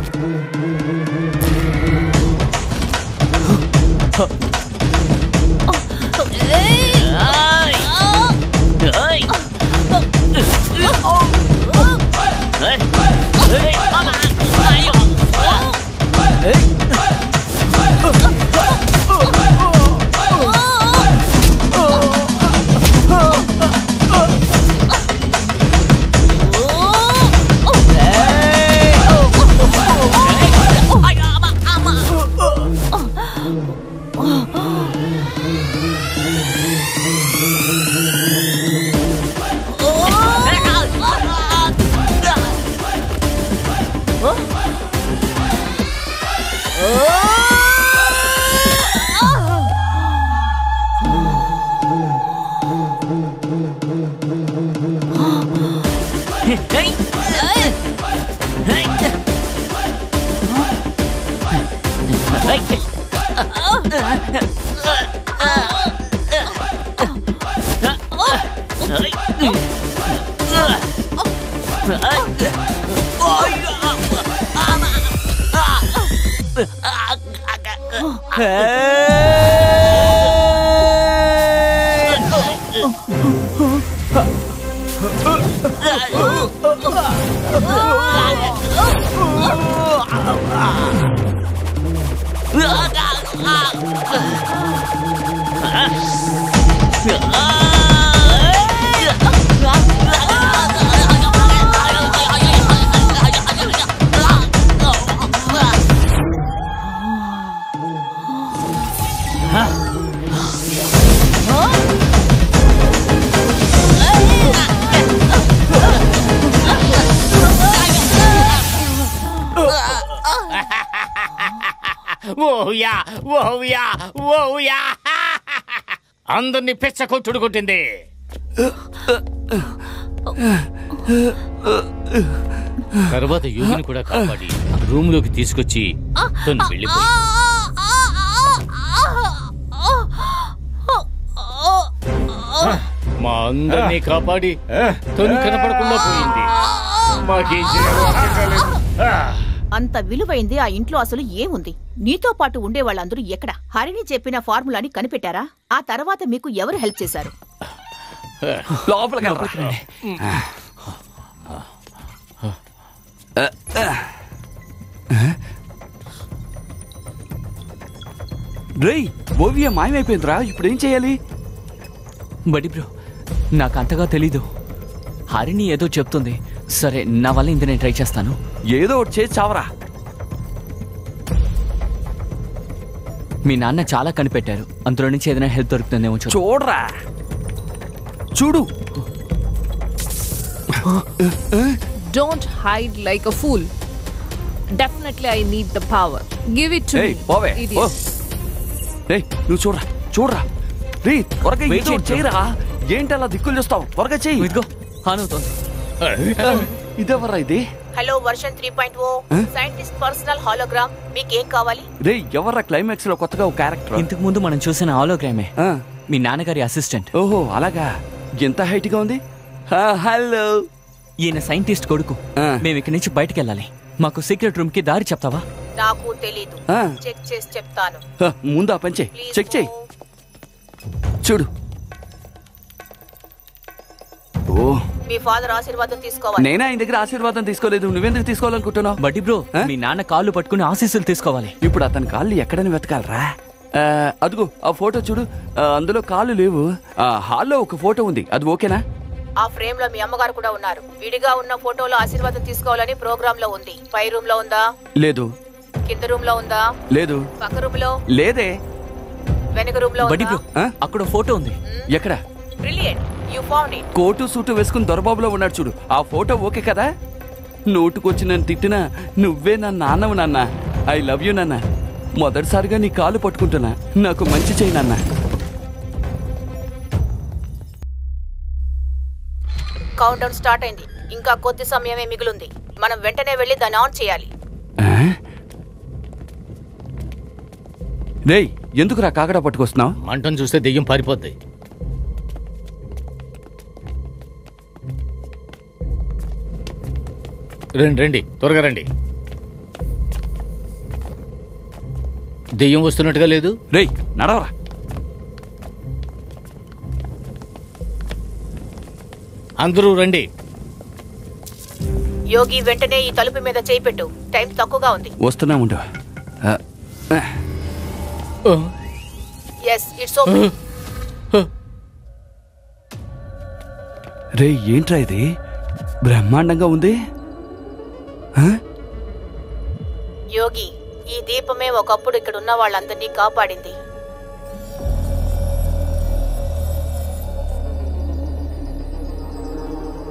అందరినీ పెచ్చ కొట్టుడు కొట్టింది. తర్వాత యోగిని కూడా కాపాడి రూమ్ లోకి తీసుకొచ్చి తను వెళ్ళిపోయి మా అందరినీ కాపాడి తను కనపడకుండా పోయింది. మాకేం చేయాలో అర్థం కాలేదు. అంత విలువైంది ఆ ఇంట్లో అసలు ఏముంది? నీతో పాటు ఉండే వాళ్ళందరూ ఎక్కడ? హరిని చెప్పిన ఫార్ములాని కనిపెట్టారా? ఆ తర్వాత మీకు ఎవరు హెల్ప్ చేశారు? రేయ్ ఓవియా మాయమైపోయిందిరా, ఇప్పుడు ఏం చేయాలి? బడి బ్రో నాకు అంతగా తెలీదు. హరిని ఏదో చెప్తుంది. సరే నా వల్ల ఇంత నేను ట్రై చేస్తాను. ఏదో ఒకటి చేసి చావరా. మీ నాన్న చాలా కనిపెట్టారు, అందులో నుంచి ఏదైనా హెల్ప్ దొరుకుతుందేమో చూడరా. చూడు. Don't hide like a fool. Definitely I need the power. Give it to me. Idiot. రేయ్ నువ్వు చూడరా చూడరా. రేయ్ త్వరగా ఏదో ఒకటి చేయరా. ఏంటి అలా దిక్కులు చూస్తావు? త్వరగా చెయ్యి. ఇదిగో ఆన్ అవుతుంది. ఇదెవరా ఇది? Hello version 3.0 scientist personal hologram. మీకేం కావాలి? రేయ్ ఎవర్రా క్లైమాక్స్ లో కొత్తగా ఒక క్యారెక్టర్? ఇంతకు ముందు మనం చూసిన హాలోగ్రామే, మీ నాన్నగారి అసిస్టెంట్. ఓహో అలాగా. ఎంత హైట్ గా ఉంది? హలో. ఈయన సైంటిస్ట్ కొడుకు. మేము ఇక్కడి నుంచి బయటికి వెళ్ళాలి. మాకు సీక్రెట్ రూమ్ కి దారి చెప్తావా? నాకు తెలీదు, చెక్ చేసి చెప్తాను. ముందు ఆ పని చెయ్యి. చెక్ చెయ్యి. చూడు. ఓ మీ ఫాదర్ ఆశీర్వాదం తీసుకోవాలి. నేనా ఆయన దగ్గర ఆశీర్వాదం తీసుకోలేదు. నువ్వెందుకు తీసుకోవాలనుకుంటున్నావు? బడ్డీ బ్రో మీ నాన్న కాళ్ళు పట్టుకుని ఆశీస్సులు తీసుకోవాలి. ఇప్పుడు అతని కాళ్ళు ఎక్కడని వెతకాలరా? అదిగో ఆ ఫోటో చూడు, అందులో కాళ్ళు లేవు. హాల్లో ఒక ఫోటో ఉంది, అది ఓకేనా? ఆ ఫ్రేమ్ లో మీ అమ్మగారు కూడా ఉన్నారు. విడిగా ఉన్న ఫోటోలో ఆశీర్వాదం తీసుకోవాలని ప్రోగ్రామ్ లో ఉంది. పై రూమ్ లో ఉందా? లేదు. కింద రూమ్ లో ఉందా? లేదు. పక్క రూమ్ లో? లేదే. వెనక రూమ్ లో బడి బ్రో అక్కడ ఫోటో ఉంది. ఎక్కడ? Brilliant, you found it. Coat suit వేసుకుని దొరబాబులో ఉన్నాడు చూడు, ఆ ఫోటో ఓకే కదా? నోటుకొచ్చి నన్ను తిట్టినా నువ్వే నా నాన్నవు నాన్న. ఐ లవ్ యూ నాన్న. మొదటిసారిగా నీ కాలు పట్టుకుంటున్నా, నాకు మంచి చేయి నాన్న. కౌంట్ డౌన్ స్టార్ట్ అయింది. ఇంకా కొద్ది సమయమే మిగిలింది. మనం వెంటనే వెళ్ళి దాన్ని ఆన్ చేయాలి. రేయ్, ఎందుకురా కాకడా పట్టుకొస్తున్నావు? మంటను చూస్తే దెయ్యం పారిపోద్ది. రండి రండి, త్వరగా రండి. దెయ్యం వస్తున్నట్టుగా లేదు. రేయ్ నడవరా. అందరూ రండి. యోగి వెంటనే ఈ తలుపు మీద చేయి పెట్టు. టైం తక్కువగా ఉంది. వస్తున్నా ఉండు. yes it's open. రేయ్ ఏంట్రా ఇది, బ్రహ్మాండంగా ఉంది. యోగి, ఈ దీపమే ఒకప్పుడు ఇక్కడ ఉన్న వాళ్ళందరినీ కాపాడింది.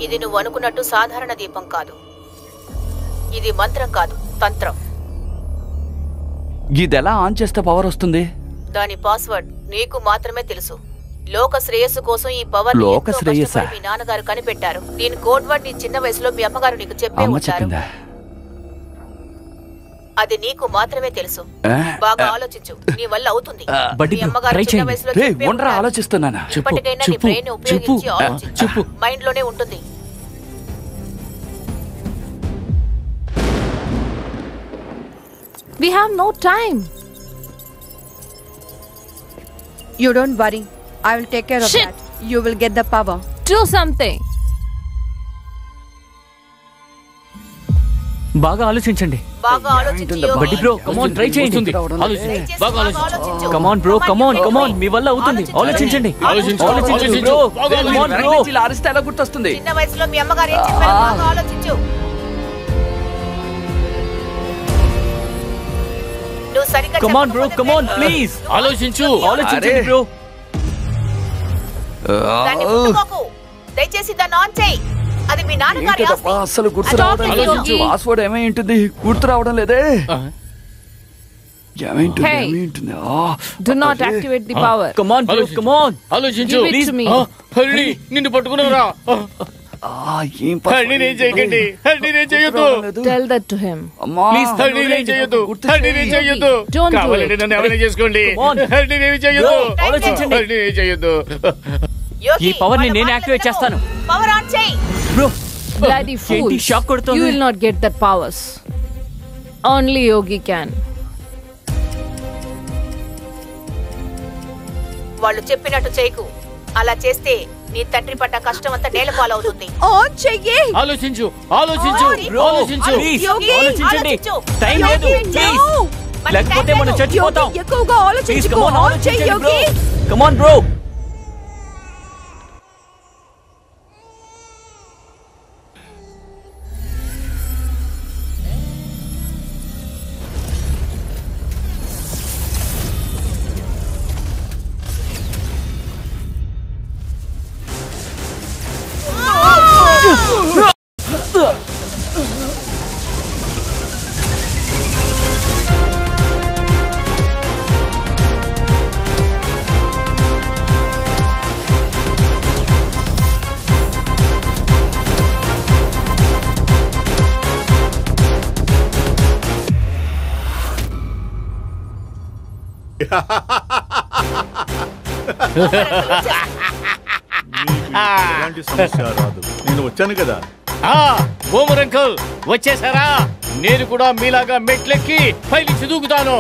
ఇది నువ్వు అనుకున్నట్టు సాధారణ దీపం కాదు. ఇది మంత్రం కాదు, తంత్రం. ఇదెలా ఆన్ చేస్తే పవర్ వస్తుంది? దాని పాస్వర్డ్ నీకు మాత్రమే తెలుసు. లోక శ్రేయస్సు కోసం ఈ పవర్ మీ నాన్నగారు కనిపెట్టారు. దీని కోడ్ వర్డ్ నీ చిన్న వయసులో మీ అమ్మగారు నీకు చెప్పే ఉంటారు. అది నీకు మాత్రమే తెలుసు. బాగా ఆలోచించు, నీ వల్ల అవుతుంది. మీ అమ్మగారు చిన్న వయసులో ఆలోచిస్తున్నానా? ఇప్పటికైనా నీ బ్రెయిన్ ఉపయోగించి ఆలోచించు. మైండ్ లోనే ఉంటుంది. We have no time. You don't worry. I will take care of that. You will get the power. Do something. బాగా ఆలోచించండి. బాగా ఆలోచించు. బడ్డీ బ్రో, కమ్ ఆన్, ట్రై చేయండి. బాగా ఆలోచించు. Come on bro, come on, come on, మీ వల్ల అవుతుంది. ఆలోచించండి. ఆలోచించండి బ్రో. Come on bro. అరిస్తే ఎలా గుర్తొస్తుంది? చిన్న వయసులో మీ అమ్మగారు ఏం చెప్పారో బాగా ఆలోచించు. నువ్వు సరిగ్గా come on bro, come on please. ఆలోచించు. ఆలోచించండి బ్రో. దాన్ని ముట్టుకోకు. దయచేసి దాన్ని ఆన్ చేయి. అది మీ నాన్నగారి ఆస్తి. అసలు గుర్తు రావడం లేదు. పాస్వర్డ్ ఏమై ఉంటుంది, గుర్తు రావడం లేదే. Do not activate the power. Come on bro, come on. ఆలోచించు. Give it to me. Hari, నిన్ను పట్టుకున్నారా? హరి నేను చేయకండి. హరి నేను చేయొద్దు. Tell that to him. Please Hari నేను చేయొద్దు. హరి నేను చేయొద్దు. కావాలంటే నన్ను ఏమైనా చేసుకోండి. హరి నేను చేయొద్దు. ఆలోచించండి. హరి నేను చేయొద్దు. ఈ పవర్ ని నేను యాక్టివేట్ చేస్తాను. పవర్ ఆన్ చేయి. Bro, bloody fool. You will not get that powers. Only Yogi can. వాళ్ళు చెప్పినట్టు చేయకు. అలా చేస్తే నీ తండ్రి పడ్డ కష్టం అంతా నేలపాలవుతుంది. ఆన్ చెయ్యి. ఆలోచించు. ఆలోచించు. ఆలోచించు. ఆలోచించండి. టైం లేదు ప్లీజ్. లేకపోతే మనం చచ్చిపోతాం. ఎక్కువగా ఆలోచించుకో. ఆన్ చెయ్యి యోగి. Come on bro. ఎలాంటి సమస్య రాదు, నేను వచ్చాను కదా. బూమర్ అంకుల్ వచ్చేసారా? నేను కూడా మీలాగా మెట్లెక్కి పైకి దూకుతాను.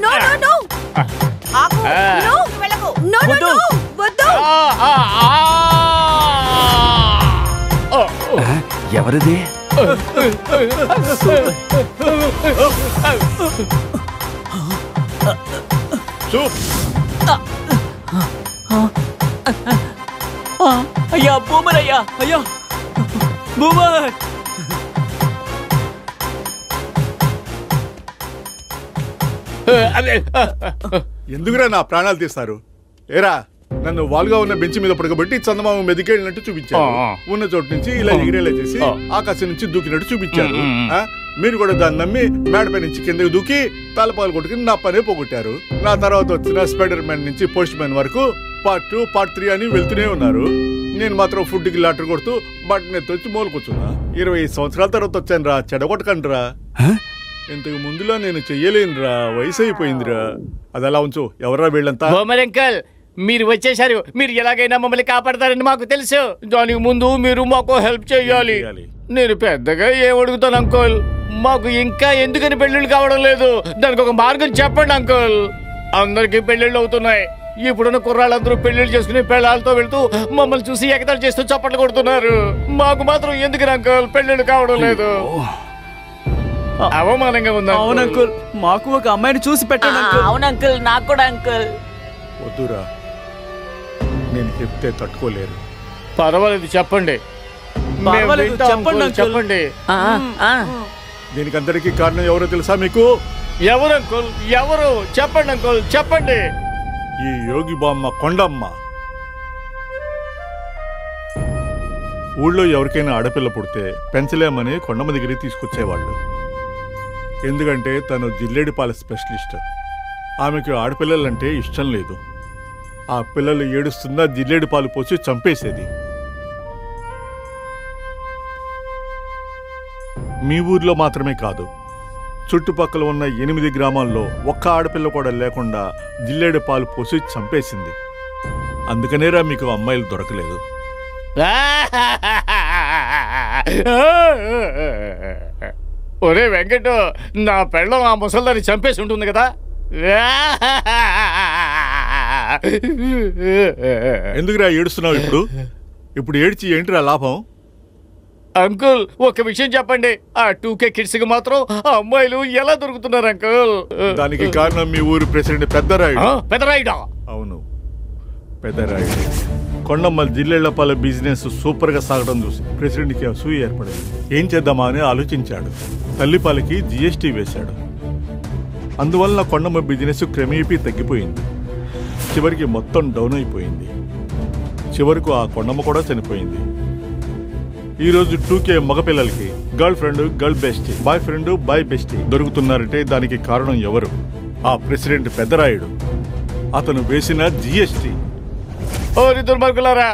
No no no. ఆగు. నో వెళ్ళకు. No no no. వద్దు. ఎవరిది? అయ్యా బూమర్, అయ్యా అయ్యా బూమర్. ఎందుకురా నా ప్రాణాలు తీస్తారు? ఏరా, నన్ను వాలుగా ఉన్న బెంచ్ మీద పడకబెట్టి చందమామ మెదికెళ్ళినట్టు చూపించారు. ఉన్న చోటు నుంచి ఇలా ఎగిరేలా చేసి ఆకాశం నుంచి దూకినట్టు చూపించారు. మీరు కూడా దాన్ని నమ్మి మేడపై నుంచి కిందకి దూకి తలపాలు కొట్టుకుని నా పనే పోగొట్టారు. నా తర్వాత వచ్చిన స్పైడర్ మ్యాన్ నుంచి పోస్ట్ మ్యాన్ వరకు పార్ట్ 2, పార్ట్ 3 అని వెళ్తూనే ఉన్నారు. నేను మాత్రం ఫుడ్కి లాటరీ కొడుతూ బట్టన్ ఎత్తొచ్చి మూలకొచ్చున్నా. 25 సంవత్సరాల తర్వాత వచ్చాను రా, చెడగొట్టకండి రా. ఇంతకు ముందులా నేను చెయ్యలేనురా, వయసు అయిపోయిందిరా. అది అలా ఉంచు. ఎవరా వీళ్ళంతా? అంకల్, మీరు వచ్చేసారు. మీరు ఎలాగైనా మమ్మల్ని కాపాడతారని మాకు తెలుసు. దానికి ముందు మీరు మాకు హెల్ప్ చేయాలి. నేను పెద్దగా ఏమడుగుతాను అంకుల్, మాకు ఇంకా ఎందుకని పెళ్లిళ్ళు కావడం లేదు? దానికి ఒక మార్గం చెప్పండి అంకుల్. అందరికి పెళ్లిళ్ళు అవుతున్నాయి. ఇప్పుడున్న కుర్రాళ్ళందరూ పెళ్లిళ్ళు చేసుకుని పెళ్ళాలతో వెళ్తూ మమ్మల్ని చూసి ఎగతాళి చేస్తూ చప్పట్లు కొడుతున్నారు. మాకు మాత్రం ఎందుకని అంకుల్ పెళ్లిళ్ళు కావడం లేదు? అవమానంగా ఉంది. అవును అంకుల్, మాకు ఒక అమ్మాయిని చూసి పెట్టండి. అవును అంకుల్, నాకు కూడా అంకుల్. వద్దురా, నేను చెప్తే తట్టుకోలేరు. పర్వాలేదు, చెప్పండి. చెప్పండి. దీనికి అందరికీ కారణం ఎవరో తెలుసా మీకు? ఎవరు అంకుల్? ఎవరు? చెప్పండి అంకుల్, చెప్పండి. ఈ యోగి బామ్మ కొండమ్మ. ఊళ్ళో ఎవరికైనా ఆడపిల్ల పుడితే పెంచలేమని కొండమ్మ దగ్గరికి తీసుకొచ్చేవాళ్ళు. ఎందుకంటే తను జిల్లేడి పాల స్పెషలిస్ట్. ఆమెకు ఆడపిల్లలంటే ఇష్టం లేదు. ఆ పిల్లలు ఏడుస్తున్నా జిల్లేడి పాలు పోసి చంపేసేది. మీ ఊర్లో మాత్రమే కాదు, చుట్టుపక్కల ఉన్న 8 గ్రామాల్లో ఒక్క ఆడపిల్ల కూడా లేకుండా జిల్లేడు పాలు పోసి చంపేసింది. అందుకనేరా మీకు అమ్మాయిలు దొరకలేదు. ఒరే వెంకట, నా పెళ్ళం ఆ ముసల్దాన్ని చంపేసి ఉంటుంది కదా. ఎందుకురా ఏడుస్తున్నావు? ఇప్పుడు ఏడ్చి ఏంటిరా లాభం? అంకుల్, ఒక విషయం చెప్పండి. ఆ 2K కిడ్స్ కి మాత్రం అమ్మాయిలు ఎలా దొరుకుతున్నారు అంకుల్? దానికి కారణం మీ ఊరు ప్రెసిడెంట్ పెద్దరాయుడు. పెద్దరాయుడా? అవును, పెద్దరాయుడు. కొండమ్మ జిల్లెళ్లపాల బిజినెస్ సూపర్ గా సాగడం చూసి ప్రెసిడెంట్ కి అసూయ ఏర్పడింది. ఏం చేద్దామా అని ఆలోచించాడు. తల్లిపాలకి GST వేశాడు. అందువల్ల కొండమ్మ బిజినెస్ క్రమేపీ తగ్గిపోయింది. చివరికి మొత్తం డౌన్ అయిపోయింది. చివరకు ఆ కొండమ్మ కూడా చనిపోయింది. ఈరోజు 2K మగపిల్లలకి girlfriend girl bestie, boyfriend boy bestie దొరుకుతున్నారంటే దానికి కారణం ఎవరు? ఆ ప్రెసిడెంట్ పెద్దరాయుడు. అతను వేసిన GST. ఓరి దుర్మార్గులారా,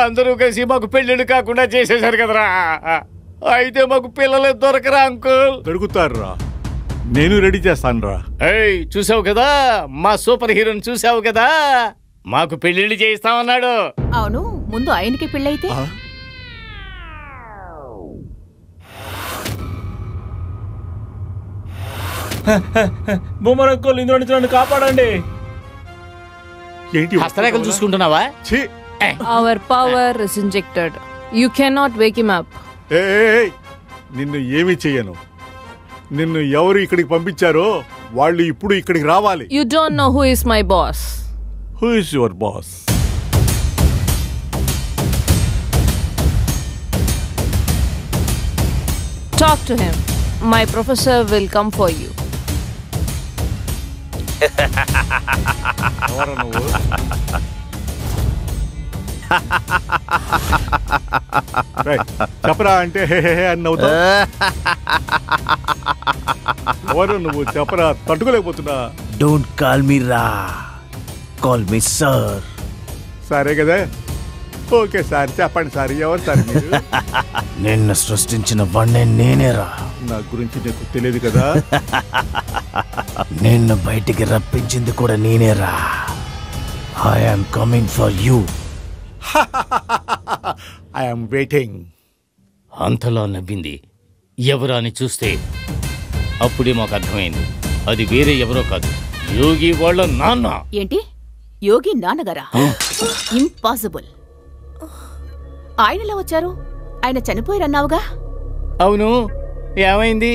అందరూ కలిసి మాకు పెళ్లిళ్ళు కాకుండా చేసేశారు కదరా. అయితే మాకు పిల్లలే దొరకరా అంకుల్? దొరుకుతారా, నేను రెడీ చేస్తాను రా. ఏయ్, చూసావు కదా మా సూపర్ హీరోని, చూసావు కదా, మాకు పెళ్లిళ్ళు చేయిస్తామన్నాడు. అవును, ముందు ఆయనకి పెళ్ళైతే బొమ్మర్ అంకుల్, ఇందులో నుంచి నన్ను కాపాడండి. హస్తరేఖలు చూసుకుంటున్నావా? Our power is injected. You cannot wake him up. నిన్ను ఏమీ చెయ్యను. నిన్ను ఎవరు ఇక్కడికి పంపించారో వాళ్ళు ఇప్పుడు ఇక్కడికి రావాలి. You don't know who is my boss. Who is your boss? Talk to him. My professor will come for you. చెప్పరా అంటే హే హే అని నవ్వుతావు. ఎవరు నువ్వు? చెప్పరా, తట్టుకోలేకపోతున్నా. డోంట్ కాల్ మీ రా, కాల్ మీ సార్. సరే కదా, ఓకే సార్. చెప్పండి సార్, ఎవరు సార్ మీరు? నిన్ను సృష్టించిన వాణ్ణే నేనేరా. నా గురించి నీకు తెలియదు కదా. నిన్ను బయటికి రప్పించింది కూడా నేనేరా. I am coming for you. I am waiting. అంతలా నవ్వింది. ఎవరా అని చూస్తే అప్పుడే మాకు అర్థమైంది, అది వేరే ఎవరో కాదు, యోగి వాళ్ళ నాన్న. ఏంటి? యోగి నాన్నగారా? ఇంపాసిబుల్. ఆయనలా వచ్చారు? ఆయన చనిపోయారన్నావుగా? అవును, ఏమైంది?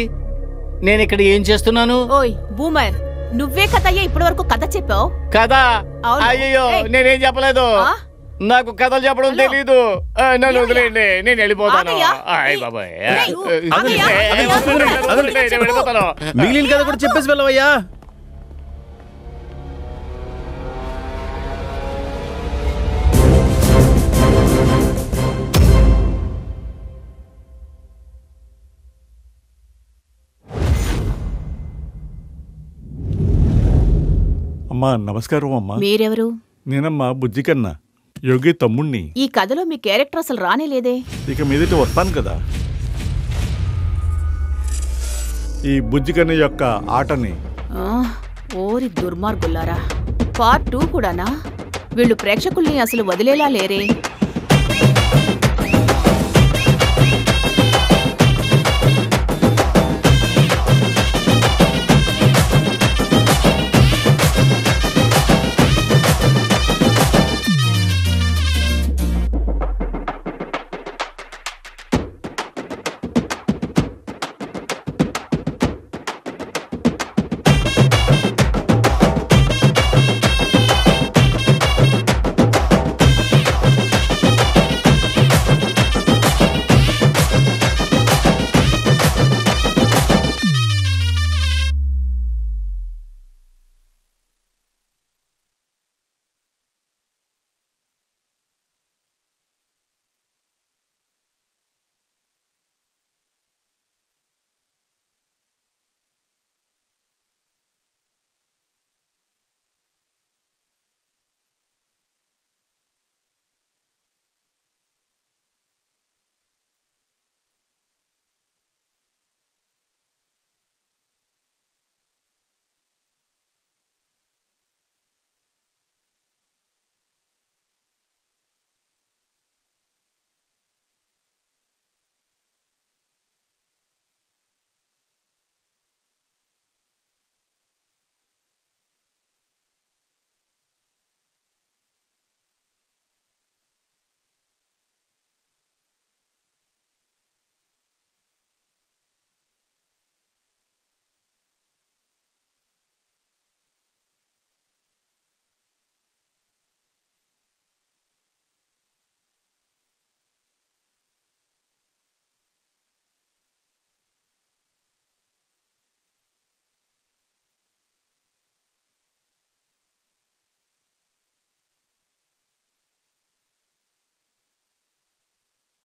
నేను ఇక్కడ ఏం చేస్తున్నాను? ఓయ్ బూమర్, నువ్వే కథయ్యా ఇప్పటి వరకు కథ చెప్పావు కదా? అయ్యో, నేనేం చెప్పలేదు. నాకు కథలు చెప్పడం తెలీదు. నన్ను వదిలేయండి, నేను వెళ్ళిపోతాను. మిగిలిన కథ కూడా చెప్పేసి వెళ్ళవయ్యా. అమ్మా నమస్కారం అమ్మా. మీరెవరు? నేనమ్మా బుజ్జి కన్నా, యోగి తమ్ముణ్ణి. ఈ కథలో మీ క్యారెక్టర్ అసలు రానేలేదే. ఇక మీదట వస్తాను కదా. ఈ బుజ్జి కన్న యొక్క ఆటని ఓరి దుర్మార్గుల్లారా, పార్ట్ 2 కూడానా? వీళ్ళు ప్రేక్షకుల్ని అసలు వదిలేలా లేరే.